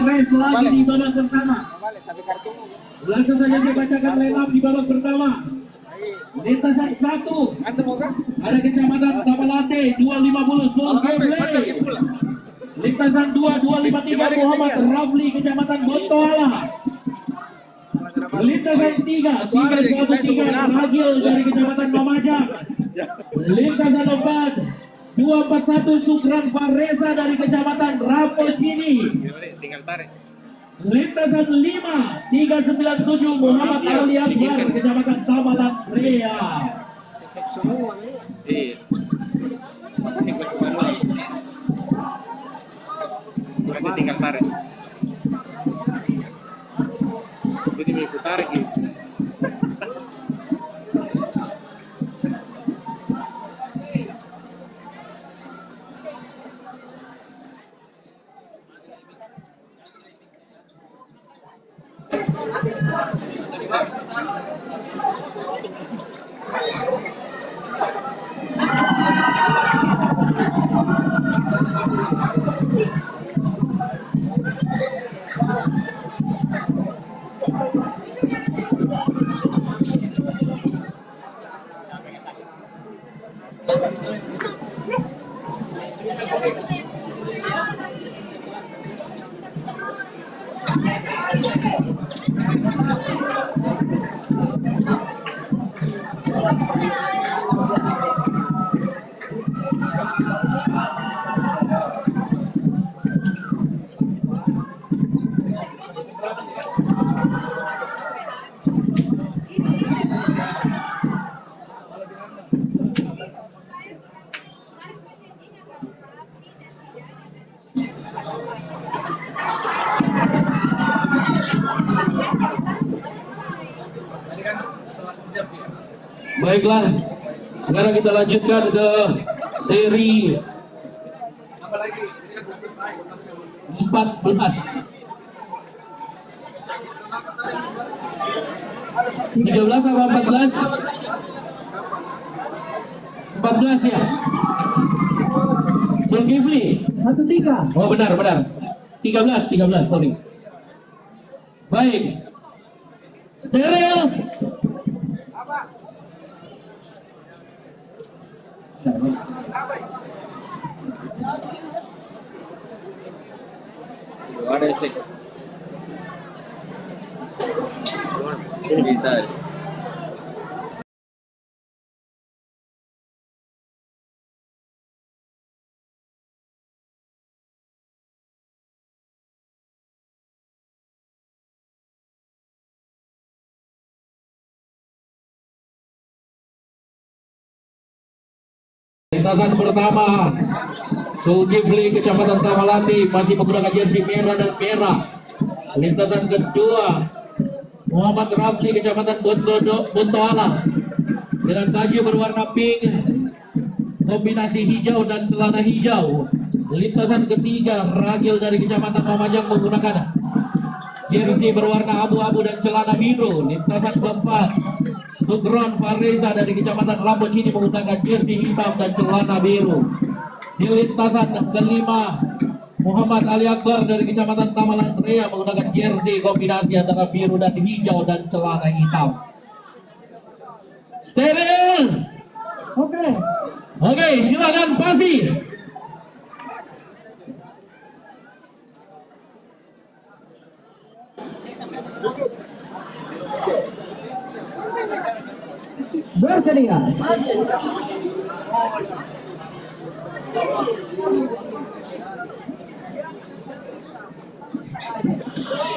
race lagi di babak pertama. Langsung saja saya bacakan line up di babak pertama. Lintasan 1 ada Kecamatan Tamalate 250 Zulkifli. Lintasan 2 253 Muhammad Rafli Kecamatan Bontoala. Lintasan 3 313 Ragil dari Kecamatan Mamajang. Lintasan 4 241 Sugran Fareza dari Kecamatan Rapocini. Tinggal tarik. Lintasan 5 397 Muhammad Ali Akbar Kecamatan Samatan Rea. Berarti tinggal tarik. Jadi tarik gitu. Baiklah, sekarang kita lanjutkan ke seri 14. 13 apa 14? 14 ya? Zulkifli 1-3. oh benar 13 sorry. Baik, steril. Ada sih. Ini kita. Lintasan pertama Zulkifli Kecamatan Tamalati masih menggunakan jersey merah dan merah. Lintasan kedua Muhammad Rafli Kecamatan Bontoala dengan baju berwarna pink kombinasi hijau dan celana hijau. Lintasan ketiga Ragil dari Kecamatan Mamajang menggunakan jersey berwarna abu-abu dan celana biru. Lintasan keempat Sugron Fareza dari Kecamatan Rambocini menggunakan jersey hitam dan celana biru. Di lintasan kelima Muhammad Ali Akbar dari Kecamatan Tamalan Rea menggunakan jersey kombinasi antara biru dan hijau dan celana hitam. Steril. Oke, silakan pasti. Bersedia.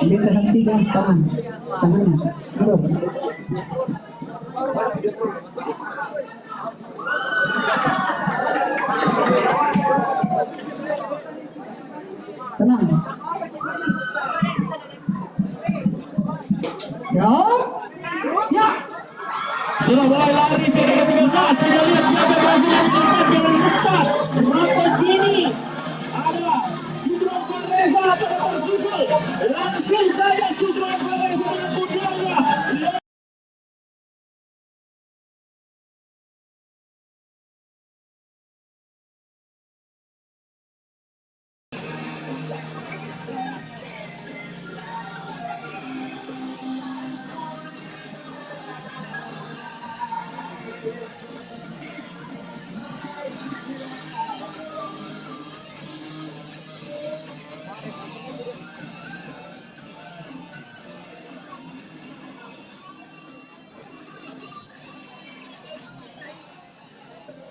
Lintasan 3 tangan. Belum. Tenang. Siap. Ya. Sudah mulai lari sekitar 13. Kita lihat siapa berhasil yang cepat. Jangan lupa Rambocini ada Sugron Fareza tersusul. Langsung saja Sugron Fareza dengan pundaknya.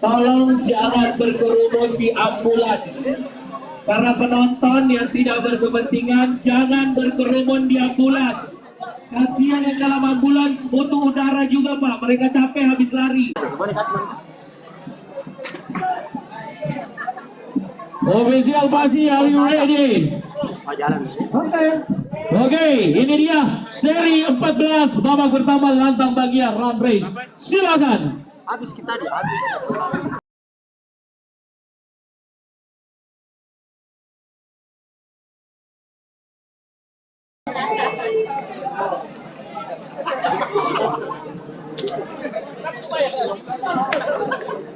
Tolong jangan berkerumun di ambulans. Para penonton yang tidak berkepentingan jangan berkerumun di ambulans. Kasihan yang dalam ambulans butuh udara juga Pak. Mereka capek habis lari. Official pasti, are you ready? Oke. Oke, ini dia seri 14 babak pertama lantang bagian run race. Silakan. Habis kita dia, habis.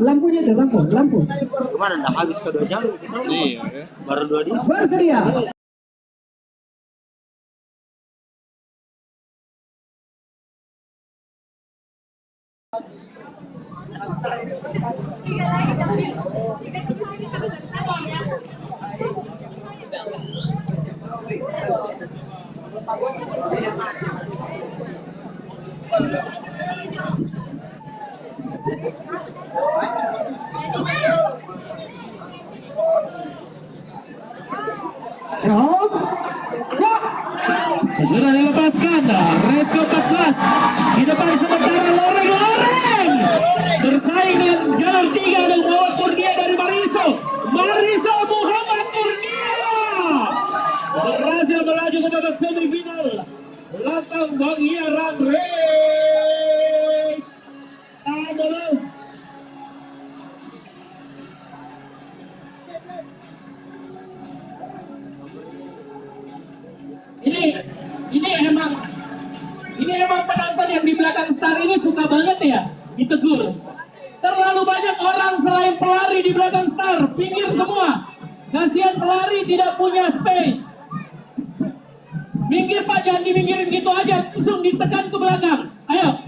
Lampunya ada lampu. Kemana dah habis ke 2 jam kita? Iya. Baru 2 jam. Bersedia. Stop. Ya. Sudah dilepaskan. Race ke-14 di depan sementara loreng bersaing dengan jalur 3 dan Muhammad Kurnia dari Mariso Muhammad Kurnia berhasil melaju ke babak semifinal lantang bagian run race. Aduh. Ini emang penonton yang di belakang Star ini suka banget ya ditegur. Terlalu banyak orang selain pelari di belakang Star, pinggir semua. Kasihan pelari tidak punya space. Minggir Pak, jangan diminggirin gitu aja, langsung ditekan ke belakang. Ayo.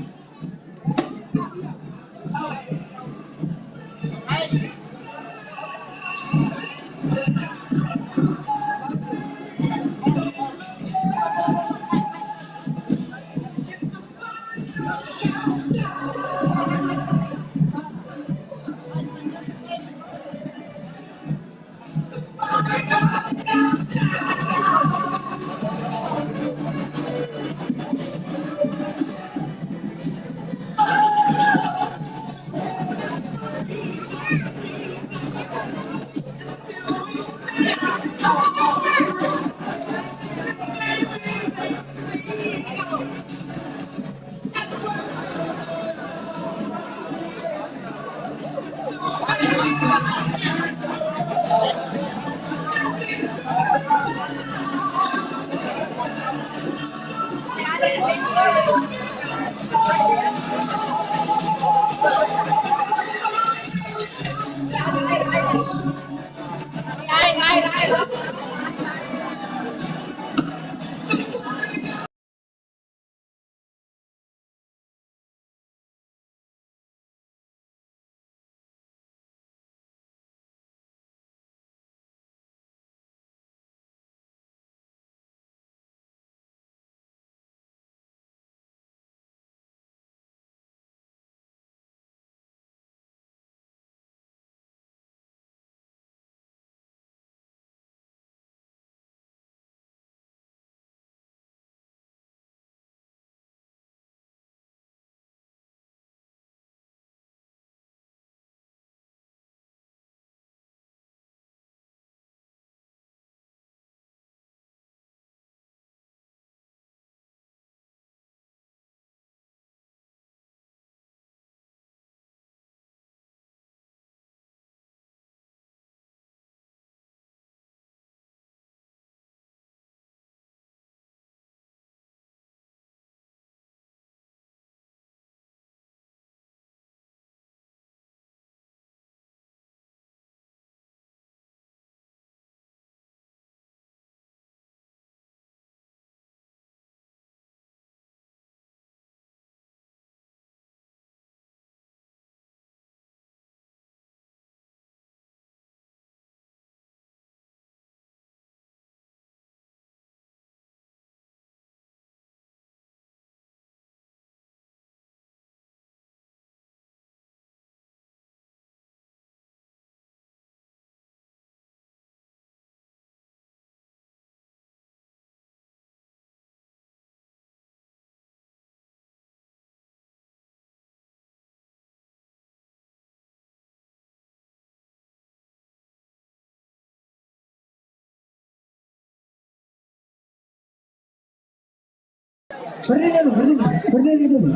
Berdiri dulu.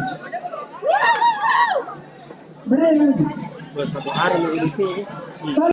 Berdiri dulu. Satu hari di sini. Kalau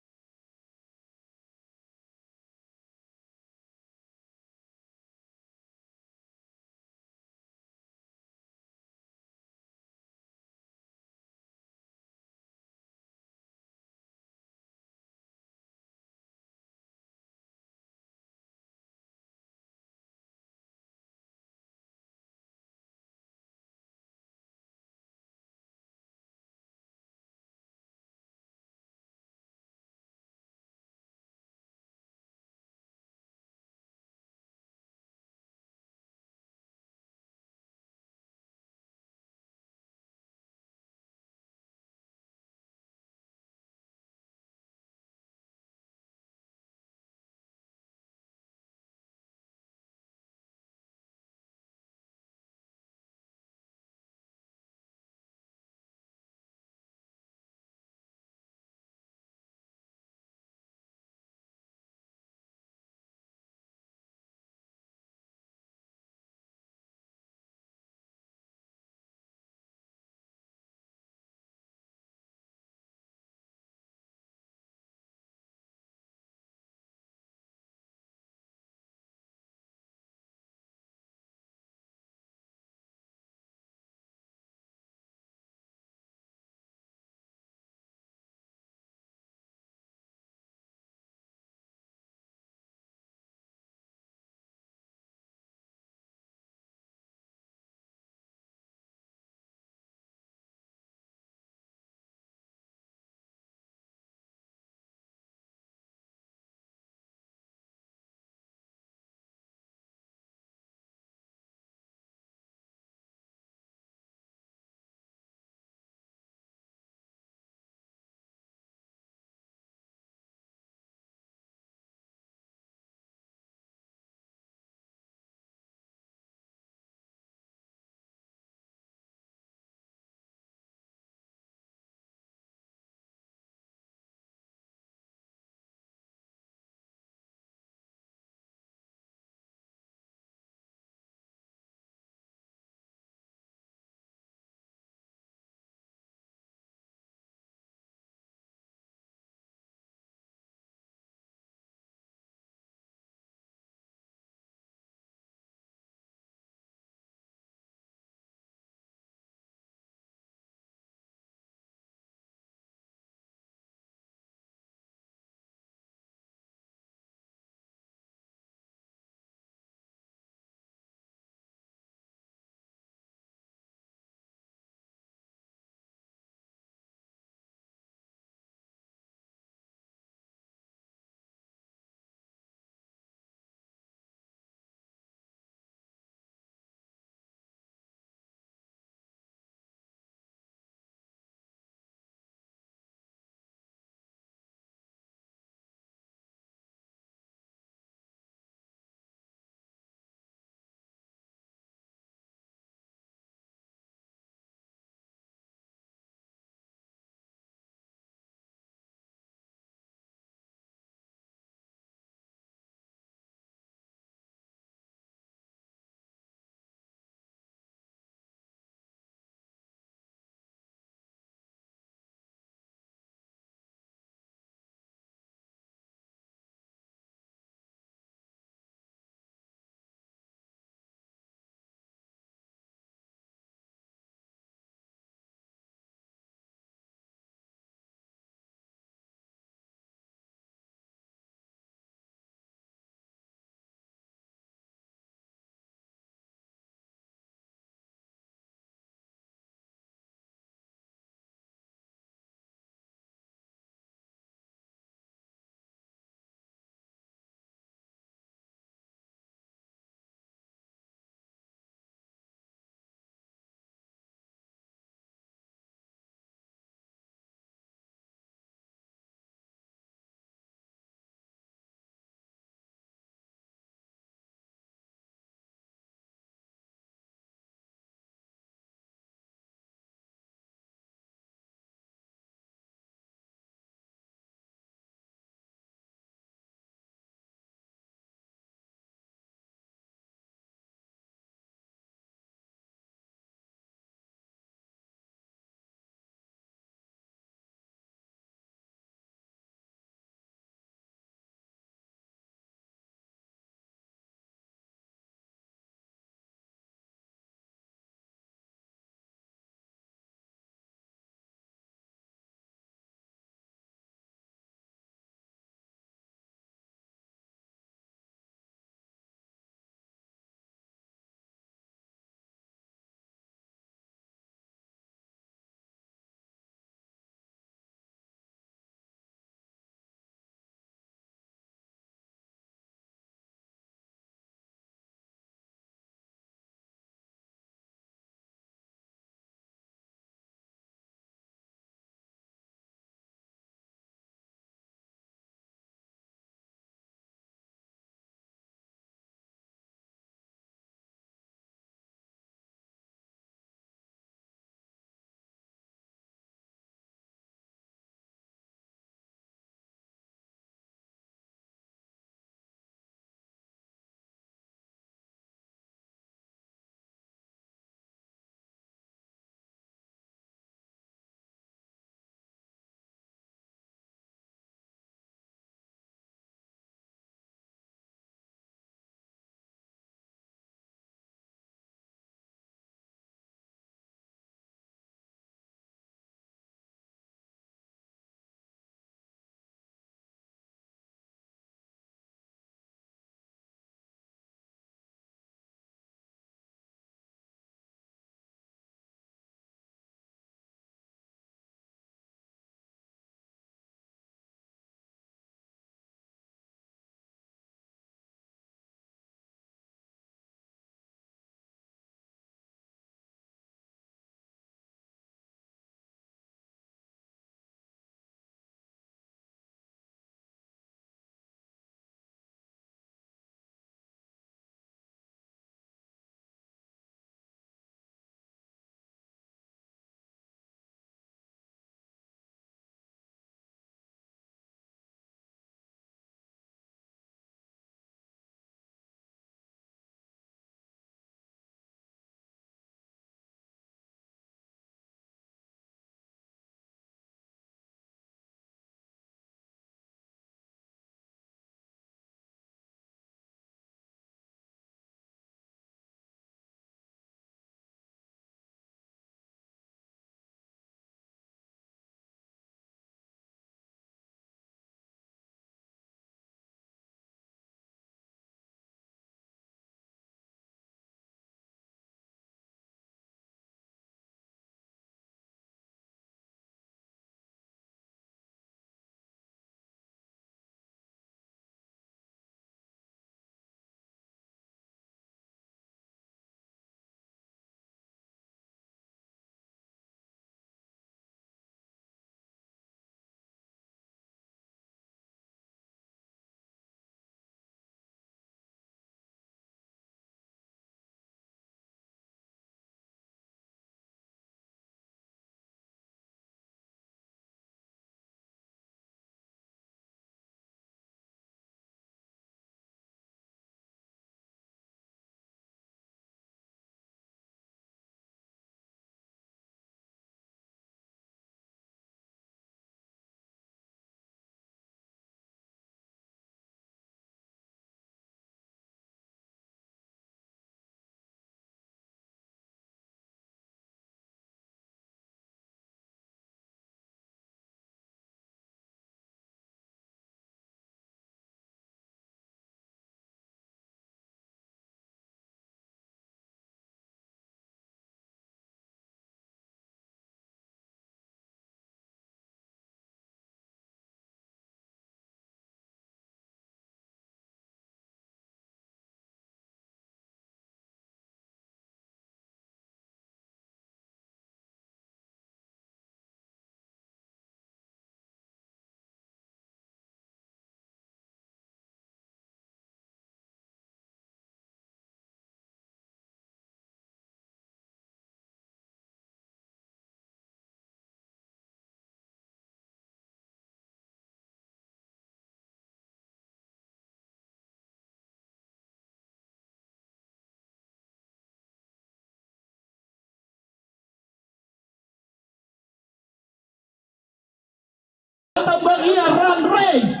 Batangbahia Run Race.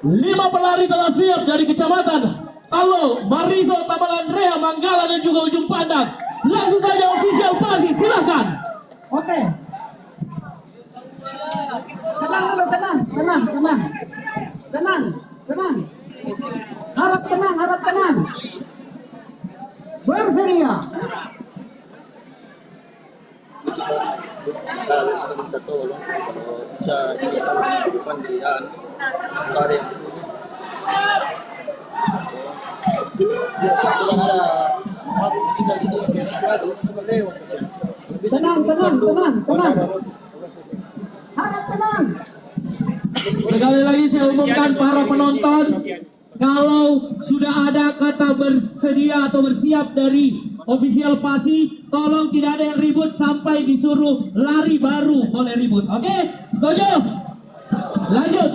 5 pelari telah siap dari kecamatan Talo, Mariso, Tamalandrea, Manggala dan juga Ujung Pandang. Langsung saja official pasi, silakan. Oke. Tenang dulu, tenang. Harap tenang. Bersedia. Kita minta tolong kalau bisa dilakukan di karya. Kurang ada aku tinggal di sini kayak satu suka lewat ke sini. Tenang. Harap tenang. Sekali lagi saya umumkan para penonton, kalau sudah ada kata bersedia atau bersiap dari official pasi, tolong tidak ada yang ribut sampai disuruh lari baru boleh ribut. Oke? Setuju? Lanjut.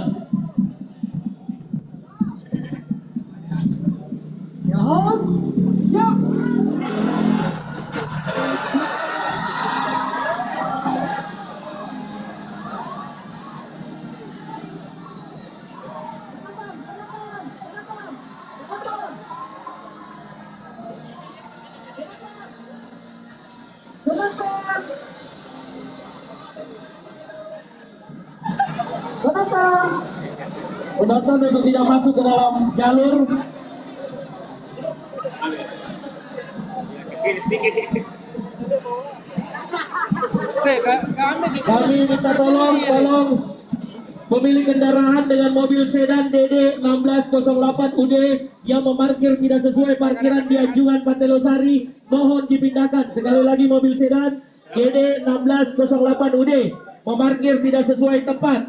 Siap. Ya. Penonton untuk tidak masuk ke dalam jalur. Kami minta tolong pemilik kendaraan dengan mobil sedan DD 1608 UD yang memarkir tidak sesuai parkiran di Anjungan Pantai Losari, mohon dipindahkan. Sekali lagi, mobil sedan DD 1608 UD memarkir tidak sesuai tempat,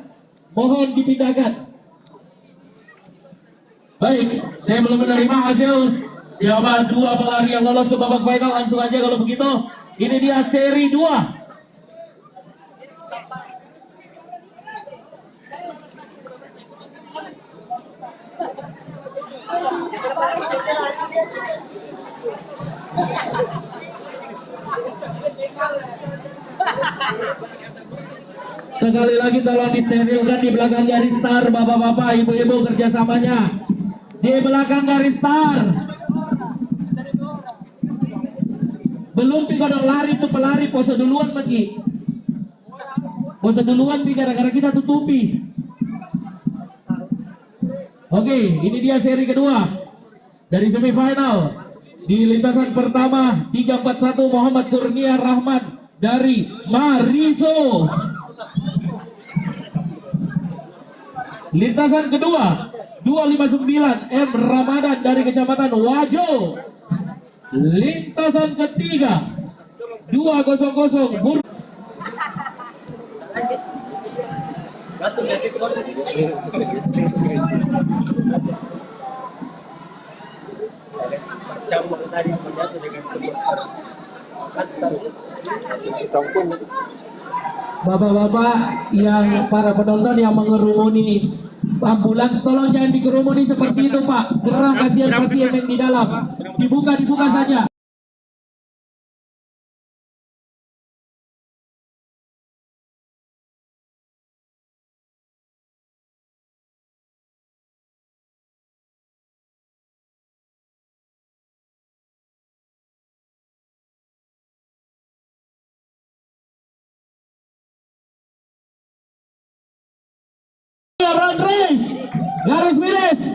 mohon dipindahkan. Baik, saya belum menerima hasil siapa 2 pelari yang lolos ke babak final. Langsung aja kalau begitu. Ini dia seri 2. Sekali lagi tolong disterilkan di belakang garis start, bapak-bapak, ibu-ibu, kerjasamanya di belakang garis start. Belum pi kodong lari tuh pelari, pose duluan lagi. Pose duluan pi, gara-gara kita tutupi. Oke, ini dia seri kedua dari semifinal. Di lintasan pertama 341 Muhammad Kurnia Rahman dari Mariso. Lintasan kedua 259 M Ramadan dari Kecamatan Wajo. Lintasan ketiga 200 Bur. Langsung kasih skor. Macam tadi menjatuh dengan sebuah kasar. Bapak-bapak yang para penonton yang mengerumuni ambulans, tolong jangan dikerumuni seperti itu, Pak. Gerak pasien-pasien yang di dalam. Dibuka saja. Run race, garis finish.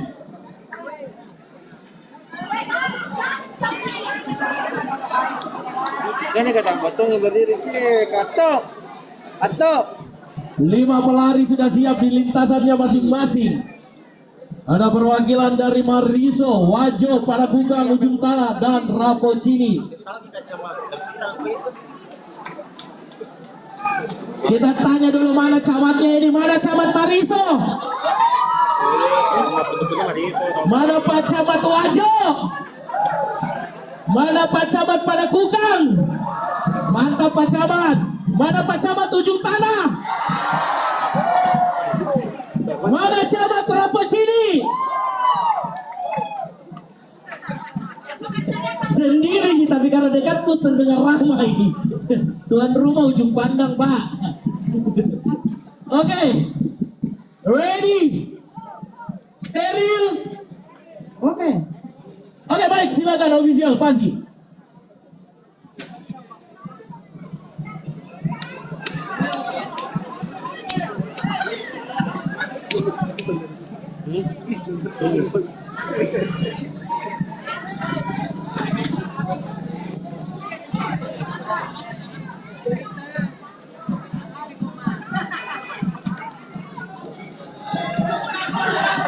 Kan kata potong yang berdiri cek atau 5 pelari sudah siap di lintasannya masing-masing. Ada perwakilan dari Mariso, Wajo, Parabugang, Ujung Tala, dan Rapocini. Kita tanya dulu mana camatnya ini, mana camat Mariso? Mana Pak Camat Wajo? Mana Pak Camat Padakukang? Mantap Pak Camat. Mana Pak Camat Ujung Tanah? Mana Camat Rapocini? Sendiri tapi karena dekat tuh terdengar ramai. Tuan rumah Ujung Pandang, Pak. Oke, Ready? Steril? Oke. Oke, baik, silakan official pasti.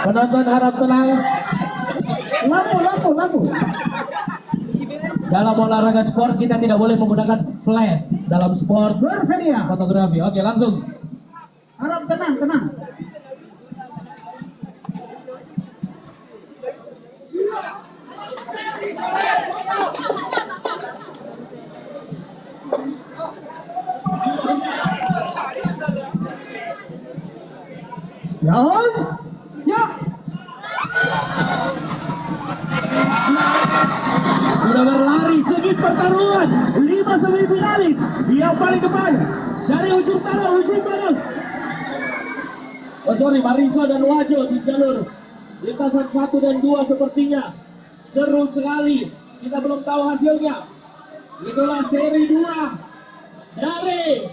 Penonton harap tenang. Lampu. Dalam olahraga sport kita tidak boleh menggunakan flash dalam sport Bersedia. fotografi. Oke, langsung. Harap tenang. Ya. Sudah berlari segi pertarungan 5 semifinalis yang paling depan dari ujung tanah. Oh sorry, Mariso dan Wajo di jalur lintasan 1 dan 2 sepertinya seru sekali. Kita belum tahu hasilnya. Itulah seri 2 dari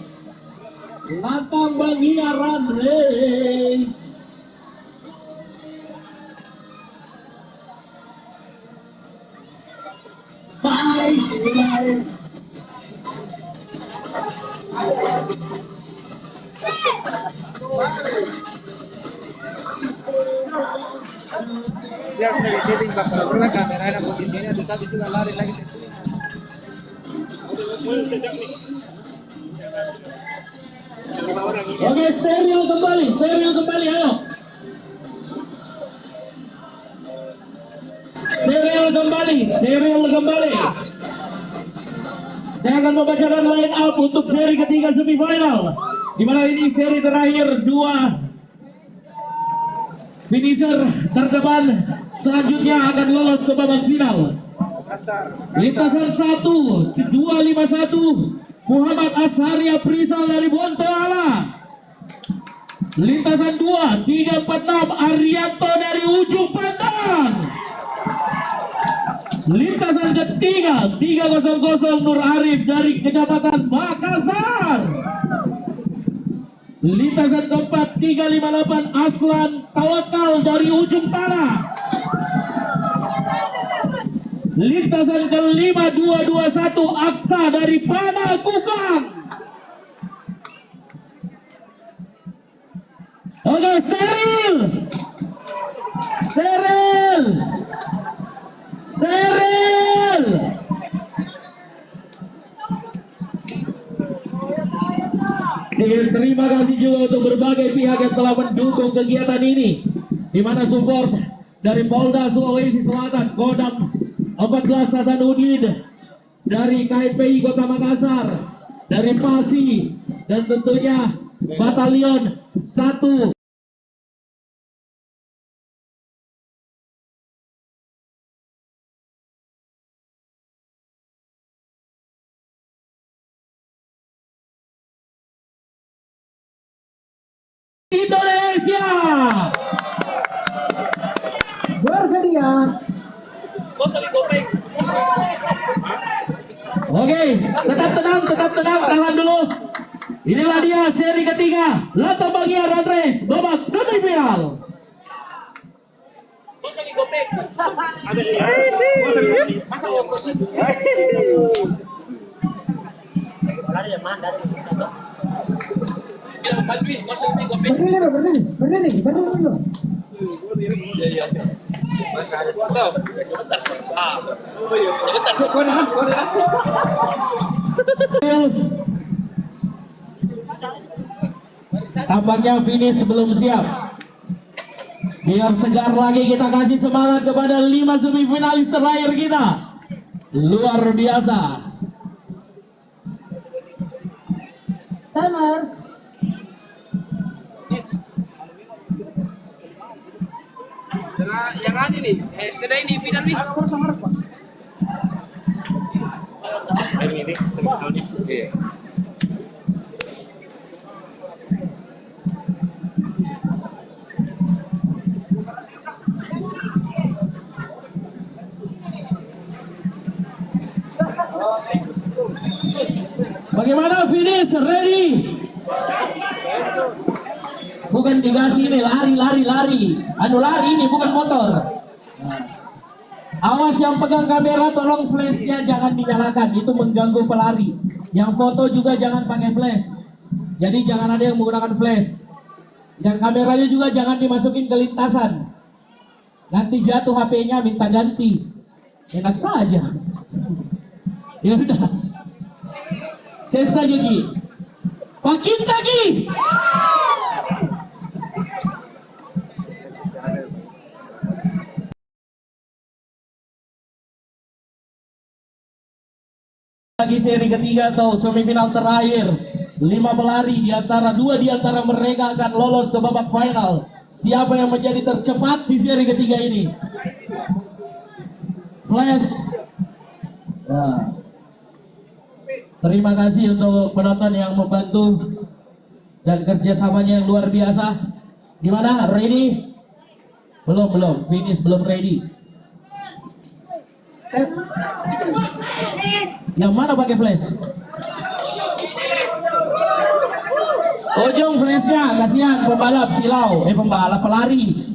Lantang Bangia Run Race. Baik. Dia sudah di setting bakal pernah kamera dan posisinya tetapi juga lari lagi. Oke, stereo kembali, ayo. Stereo kembali. Saya akan membacakan line up untuk seri ketiga semifinal. Di mana ini seri terakhir 2 finisher terdepan selanjutnya akan lolos ke babak final. Lintasan 1 251 Muhammad Asharia Prisal dari Bontoala. Lintasan 2 346 Arianto dari Ujung Pandang. Lintasan ketiga 300 Nur Arif dari Kecamatan Makassar. Lintasan keempat 358 Aslan Tawakal dari Ujung Tanah. Lintasan kelima 221 Aksa dari Panakukang. Oke, steril. Terima kasih juga untuk berbagai pihak yang telah mendukung kegiatan ini, di mana support dari Polda Sulawesi Selatan, Kodam 14 Hasanuddin, dari KPI Kota Makassar, dari PASI, dan tentunya Batalion 1. Indonesia. Bersedia. Oke, tetap tenang, tahan dulu. Inilah dia seri ketiga Lantang Bangia Run Race babak semifinal. Berdiri dulu. Tampaknya finish belum siap. Biar segar lagi kita kasih semangat kepada 5 semifinalis terakhir kita. Luar biasa. Timers. Yang ada nih, sudah ini final nih. Ini semifinalnya. Iya. Finish, ready. Bukan dikasih ini, lari. Anu lari ini bukan motor. Nah. Awas yang pegang kamera, tolong flashnya jangan dinyalakan, itu mengganggu pelari. Yang foto juga jangan pakai flash. Jadi jangan ada yang menggunakan flash. Yang kameranya juga jangan dimasukin ke lintasan. Nanti jatuh HP-nya minta ganti. Enak saja. Ya udah. Sesa Yogi. Makin lagi. Lagi seri ketiga atau semifinal terakhir. 5 pelari di antara 2 di antara mereka akan lolos ke babak final. Siapa yang menjadi tercepat di seri ketiga ini? Flash. Nah. Terima kasih untuk penonton yang membantu dan kerjasamanya yang luar biasa. Gimana? Ready? Belum. Finish belum ready. Yang mana pakai flash? Ujung flashnya, kasihan pembalap silau, pembalap pelari.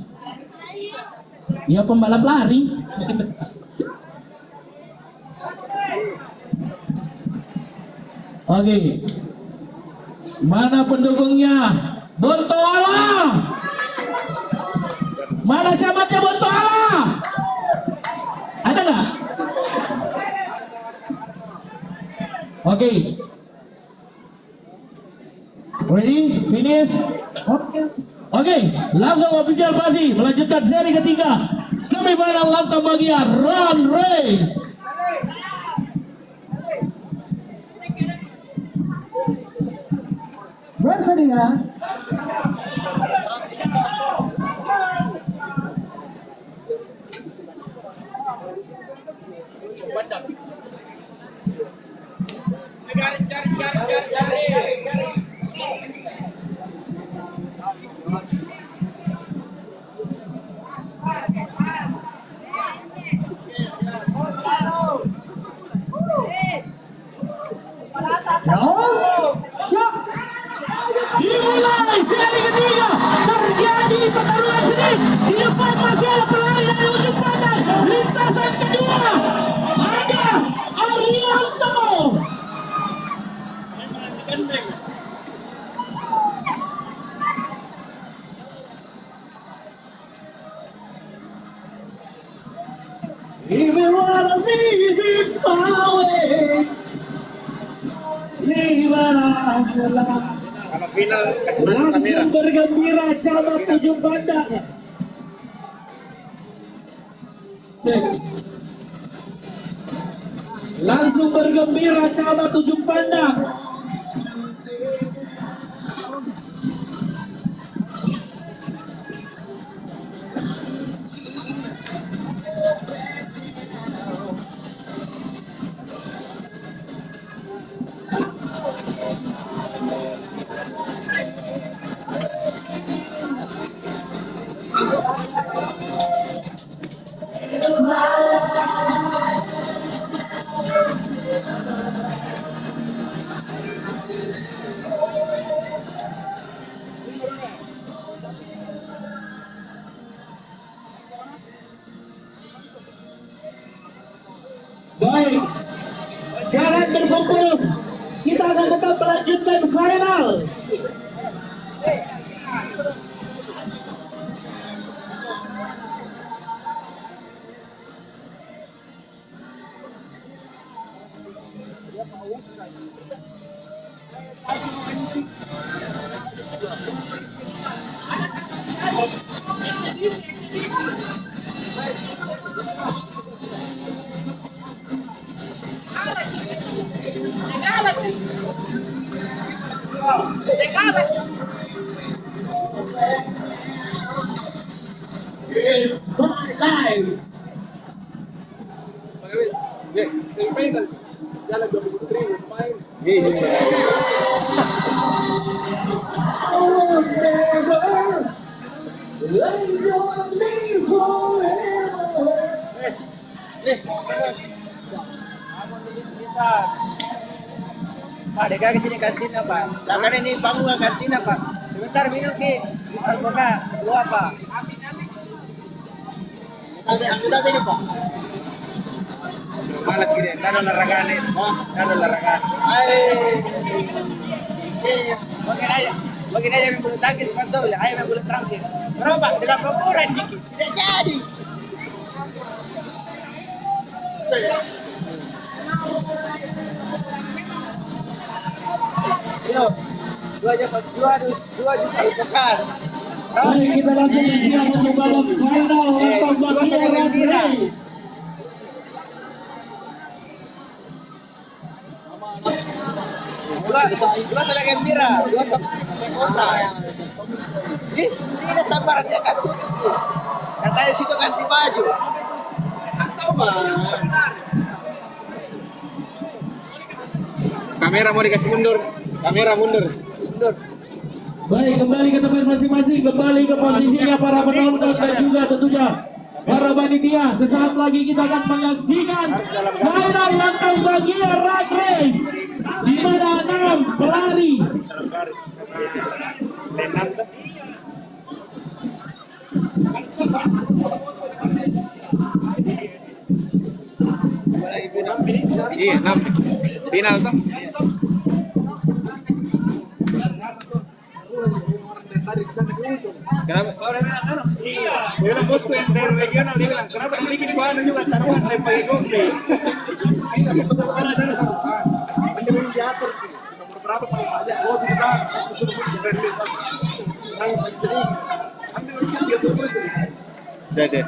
Ya pembalap lari. Oke. Mana pendukungnya? Bontoala. Mana camatnya Bontoala? Ada nggak? Oke. Ready? Finish? Oke, langsung official pasti melanjutkan seri ketiga semifinal lantai bagian run race. Bersedia. Dimulai seri ketiga, terjadi pertarungan sengit. Di depan masih ada pelari dari ujung pandang. Lintasan kedua ada Arianto. If you wanna leave it my way, Kalau final kasih masuk kamera. langsung bergembira camat ujung pandang. Langsung bergembira camat ujung pandang. Baik, jangan berkumpul. Kita akan tetap melanjutkan final. It's my life. Semifinal. Jalan 2003 main. I'll never let you leave forever. Ada kaki sini kantin apa? Jangan ini panggung kantin apa? Sebentar minum ki. Bentar buka. Lu apa? Kita tadi Pak. Malas gini, nggak ada olahraga nih. Nggak ada olahraga. Makin aja bulu tangkis pantau ya, ayo bulu tangkis. Berapa? Dengan pemuran Jiki. Tidak jadi. Yo, dua aja satu pekan. Mari kita langsung bersiap untuk balap final lantang bagian race. Dua sudah gembira, dua top kota. Ih, tidak sabar dia kan tutup. Katanya situ ganti baju. Kamera mau dikasih mundur. Kamera mundur. Mundur. Baik, kembali ke tempat masing-masing, kembali ke posisinya para penonton dan juga tentunya para panitia. Sesaat lagi kita akan menyaksikan final lantang bagian road race di mana 6 pelari Iya, 6. Final tuh. Kenapa? Dia bilang bosku yang dari regional, dia bilang kenapa bikin bahan juga taruhan lain pakai gope. Berapa pakai pajak? Oh bisa, sudah Udah deh.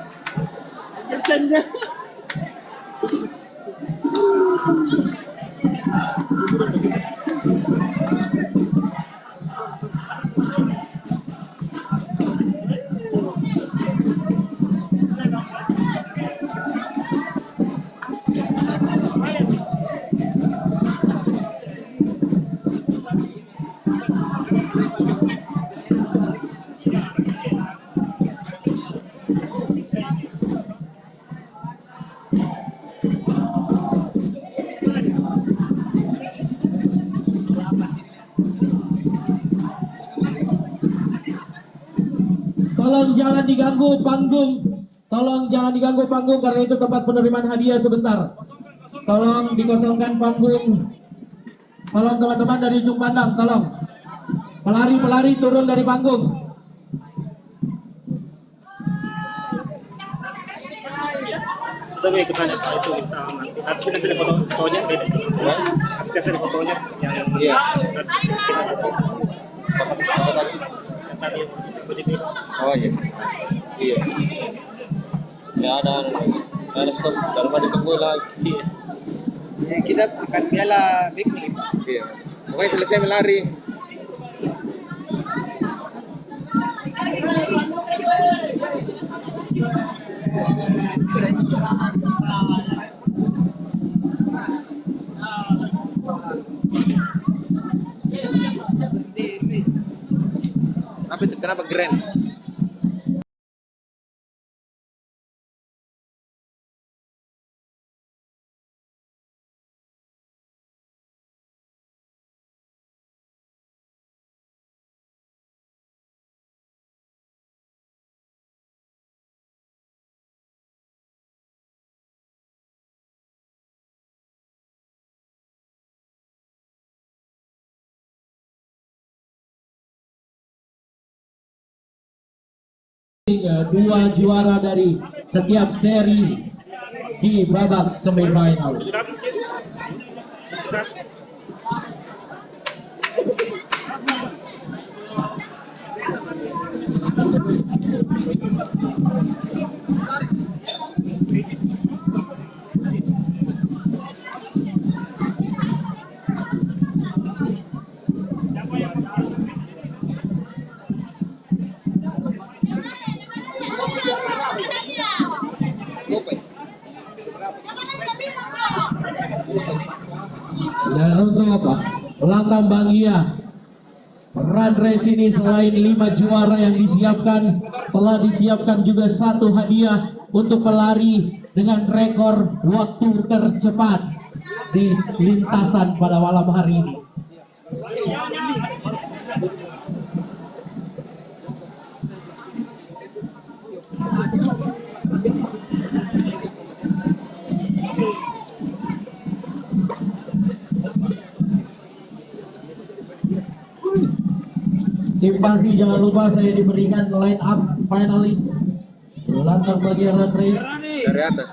Tolong jangan diganggu panggung. Tolong jangan diganggu panggung karena itu tempat penerimaan hadiah sebentar. Tolong dikosongkan panggung. Tolong teman-teman dari ujung pandang, tolong. Pelari-pelari turun dari panggung. Tapi ikutannya Pak itu kita nanti. Kita sudah fotonya beda. Kita sudah fotonya yang Iya. tadi. Oh iya. Iya. Ya ada stop daripada tunggu lagi. Kita akan piala piknik. Iya. Pokoknya selesai melari. Apa itu? Kenapa grand? Dua juara dari setiap seri di babak semifinal. Dan untuk apa? Lantang Bahagia Run Race ini selain 5 juara yang disiapkan, telah disiapkan juga 1 hadiah untuk pelari dengan rekor waktu tercepat di lintasan pada malam hari ini. Tim Pasi jangan lupa saya diberikan line up finalis lantang bagian run race. Dari atas.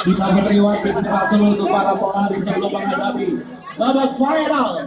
Kita beri waktu istirahat dulu untuk para pelari sebelum menghadapi babak final.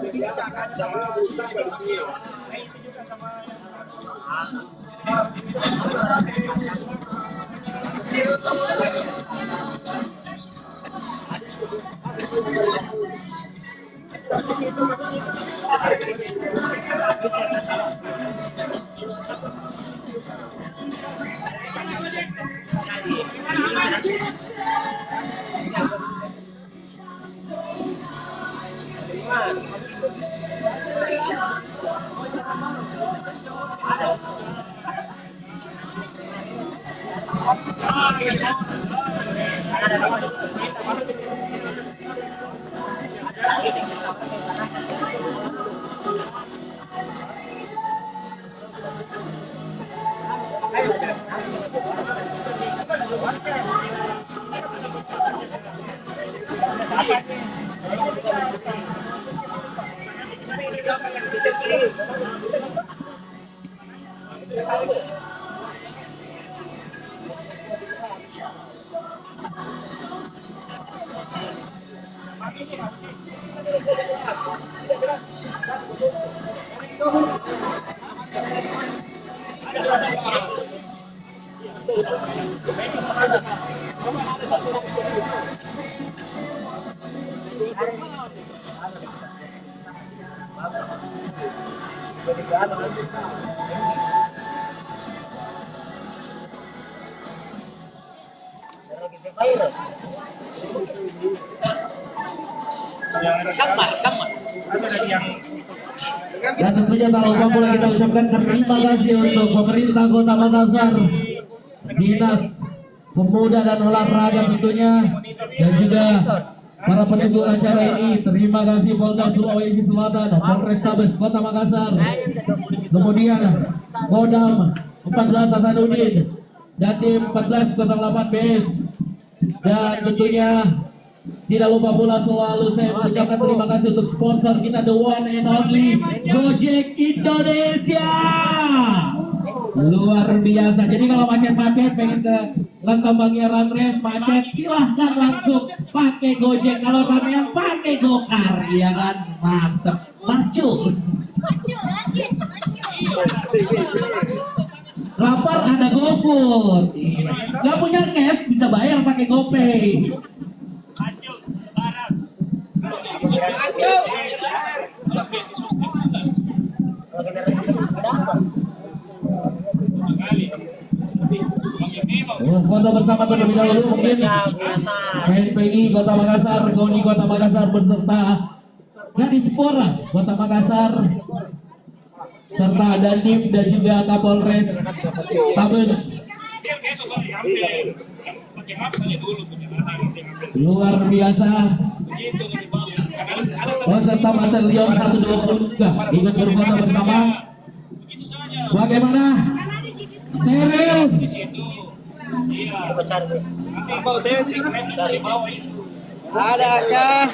Dan tentunya tak lupa pula kita ucapkan terima kasih untuk pemerintah Kota Makassar, Dinas Pemuda dan Olahraga tentunya, dan juga para pendukung acara ini. Terima kasih Polda Sulawesi Selatan, Polrestabes Kota Makassar, kemudian Kodam 14 Hasanuddin, Jatim 1408 BS, dan tentunya tidak lupa pula selalu saya mengucapkan terima kasih untuk sponsor kita, the one and only Gojek Indonesia. Luar biasa. Jadi kalau macet-macet pengen ke Lantambangnya Run Race macet, silahkan langsung pakai Gojek. Kalau ramean pakai Gokar, ya kan? Mantep. Maju lagi, lapar ada GoFood. Gak punya cash bisa bayar pakai GoPay. Foto bersama terlebih dahulu mungkin KNPI Kota Makassar, KONI Kota Makassar beserta Kadispora Kota Makassar, serta Dandim dan juga Kapolres Tabes. Luar biasa. Oh, serta batalion 120 juga ikut berfoto bersama. Bagaimana? Steril. Adakah?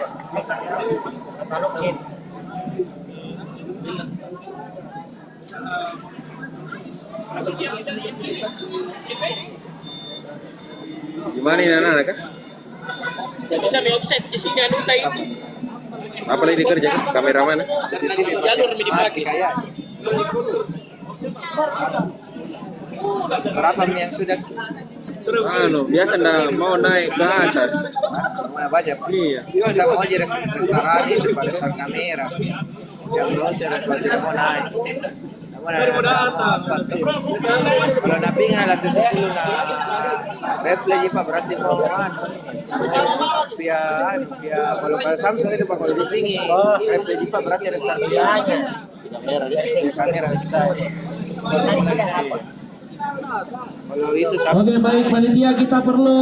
Gimana ini anak-anak kan? Ya bisa offset di sini anu tai. Apa lagi dikerjakan? Kameraman? Jalur dipakai. Berapa yang sudah Biasa ndak mau naik ke atas. semua baca? Iya. Kita mau aja restoran itu pada restoran kamera. Jam 12 ya tidak mau naik. Kalau nabi nggak latih 10 nah replay Pak berarti mau biar kalau Samsung itu Pak kalau dipingi replay Pak berarti ada start kamera bisa. Kalau itu sama. Oke, baik panitia, kita perlu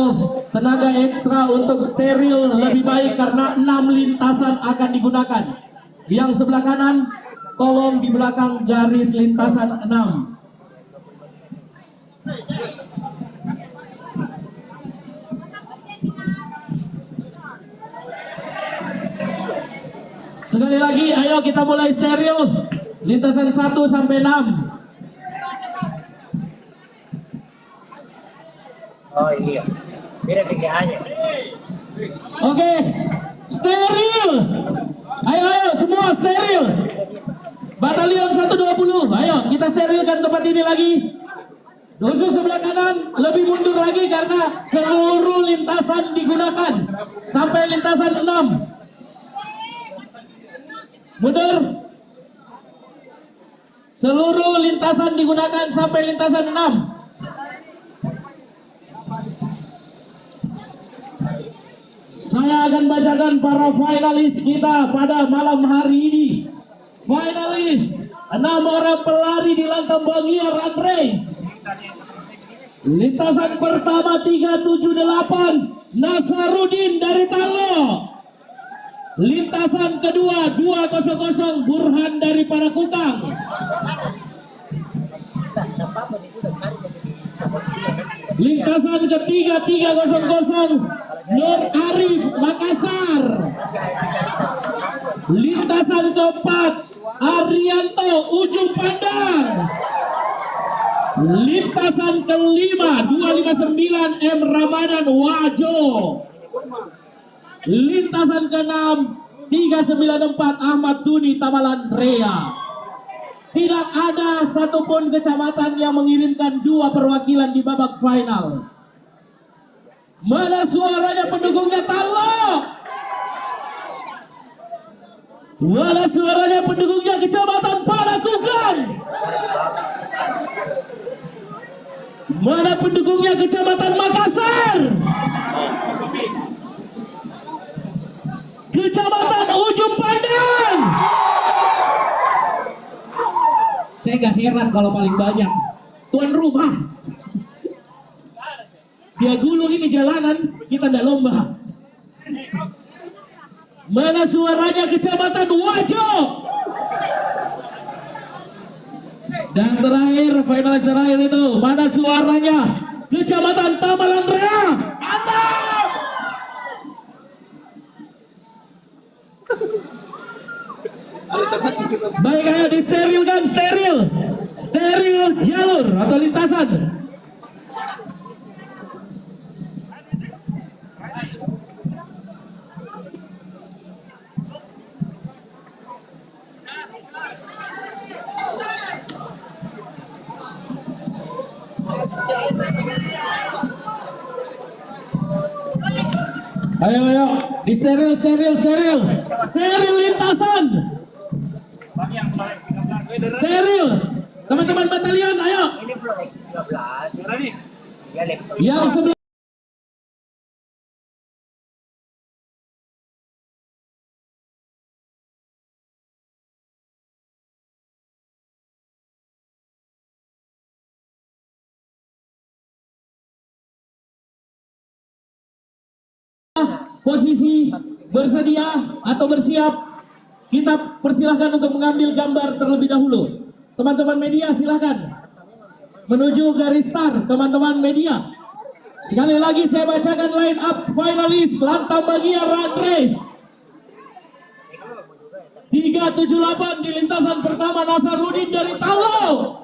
tenaga ekstra untuk steril lebih baik karena 6 lintasan akan digunakan. Yang sebelah kanan tolong di belakang garis lintasan 6. Sekali lagi, ayo kita mulai steril lintasan 1 sampai 6. Oh iya. Beda pikirannya. Oke, steril. Ayo semua steril. Batalion 120, ayo kita sterilkan tempat ini lagi. Khusus sebelah kanan lebih mundur lagi karena seluruh lintasan digunakan sampai lintasan 6. Mundur. Seluruh lintasan digunakan sampai lintasan 6. Saya akan bacakan para finalis kita pada malam hari ini. Finalis 6 orang pelari di Lantang Bangia Run Race. Lintasan pertama 378 Nasarudin dari Talo. Lintasan kedua 200 Burhan dari Parakukang. Lintasan ketiga 300 Nur Arif Makassar. Lintasan keempat Arianto Ujung Pandang. Lintasan kelima 259 M Ramadan Wajo. Lintasan keenam 394 Ahmad Duni Tamalan Rea. Tidak ada satupun kecamatan yang mengirimkan 2 perwakilan di babak final. Mana suaranya pendukungnya Talo? Mana suaranya pendukungnya Kecamatan Parakukang? Mana pendukungnya Kecamatan Makassar? Kecamatan Ujung Pandang? Saya gak heran kalau paling banyak tuan rumah. Dia gulung ini jalanan, kita ndak lomba. Mana suaranya Kecamatan Wajo? Dan terakhir, finalis terakhir itu, mana suaranya Kecamatan Tamalan Rea? Mantap! Baik, ayo disterilkan, steril jalur atau lintasan. Ayo, di steril lintasan, steril, teman-teman batalion, ayo. Ini Flow X13. Yang sebelah posisi bersedia atau bersiap. Kita persilahkan untuk mengambil gambar terlebih dahulu. Teman-teman media silahkan menuju garis start. Teman-teman media, sekali lagi saya bacakan line up finalis Lantam Bagia Run Race 378 di lintasan pertama Nasarudin dari Talo.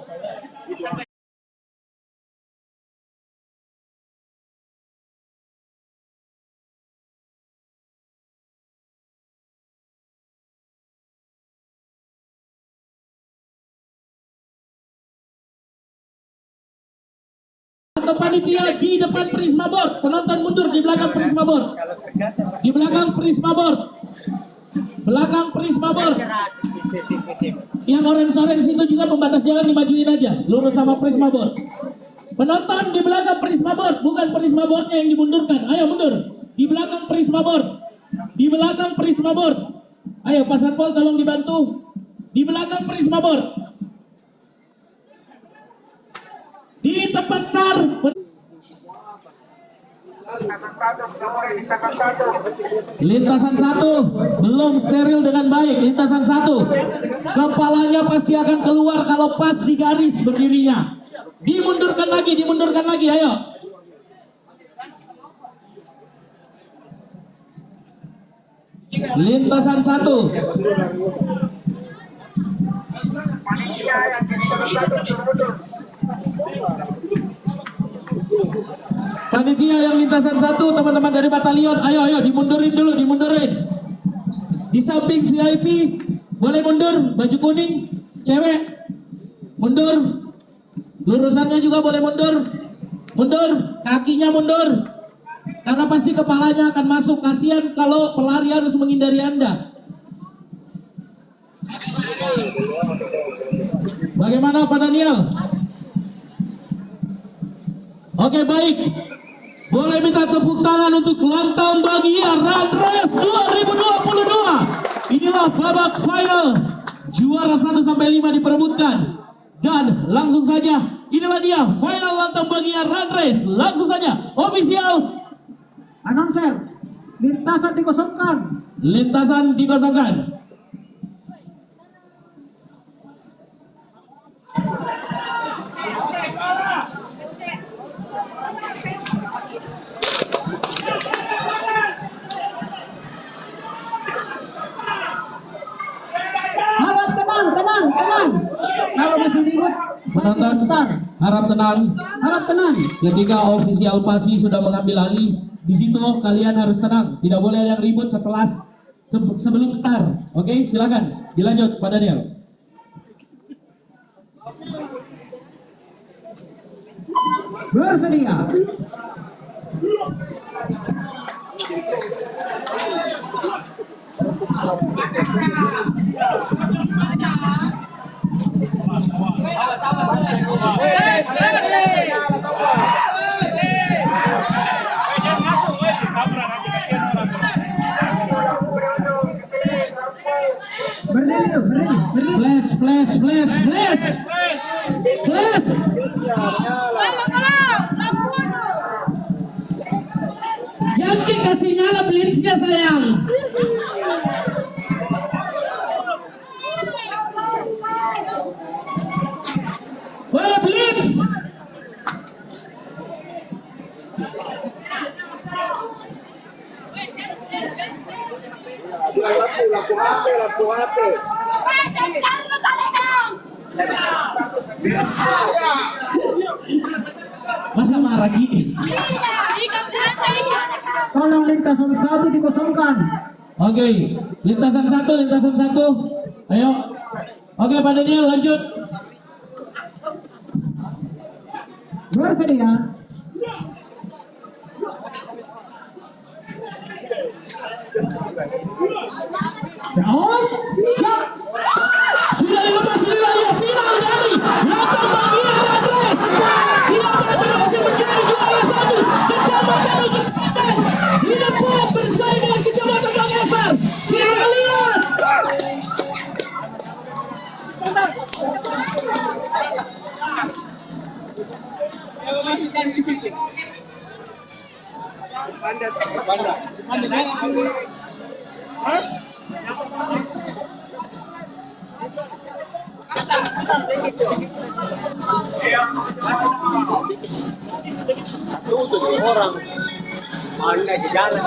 Panitia di depan Prisma Board, penonton mundur di belakang Prisma Board, di belakang Prisma Board, belakang Prisma Board. Yang orange itu juga pembatas jalan dimajuin aja, lurus sama Prisma Board. Penonton di belakang Prisma Board, bukan Prisma Boardnya yang dimundurkan. Ayo mundur di belakang Prisma Board, di belakang Prisma Board. Ayo Pak Satpol tolong dibantu di belakang Prisma Board. Di tempat start lintasan 1 belum steril dengan baik. Lintasan 1 kepalanya pasti akan keluar kalau pas di garis berdirinya. Dimundurkan lagi, ayo. Lintasan 1 panitia yang lintasan 1, teman-teman dari batalion, ayo dimundurin dulu, di samping VIP boleh mundur, baju kuning cewek mundur, lurusannya juga boleh mundur, kakinya mundur, karena pasti kepalanya akan masuk. Kasihan kalau pelari harus menghindari Anda. Bagaimana Pak Daniel? Oke, baik. Boleh minta tepuk tangan untuk Lantam Bagia Run Race 2022. Inilah babak final. Juara 1 sampai 5 diperebutkan. Dan langsung saja, inilah dia final Lantam Bagia Run Race. Langsung saja, official Announcer, lintasan dikosongkan. Lintasan dikosongkan. Harap tenang. Kalau masih ribut, Penonton harap tenang. Ketika official pasi sudah mengambil alih, di situ kalian harus tenang. Tidak boleh ada yang ribut setelah sebelum start. Oke, silakan dilanjut Pak Daniel. Bersedia. Flash. Jangan kasih nyala blitznya sayang. Boleh blitz. Masa marah Ki? Tolong lintasan 1 dikosongkan. Oke, lintasan satu. Ayo. Oke, Pak Daniel lanjut. Bersedia. Sudah dilepas inilah dia final dari Lantam Bagia Run Race. Siapa yang berhasil menjadi juara 1 Kecamatan Ujung Pandang di depan bersaing dengan Kecamatan Makassar. Kita lihat. Tuh, orang. Anda di jalan.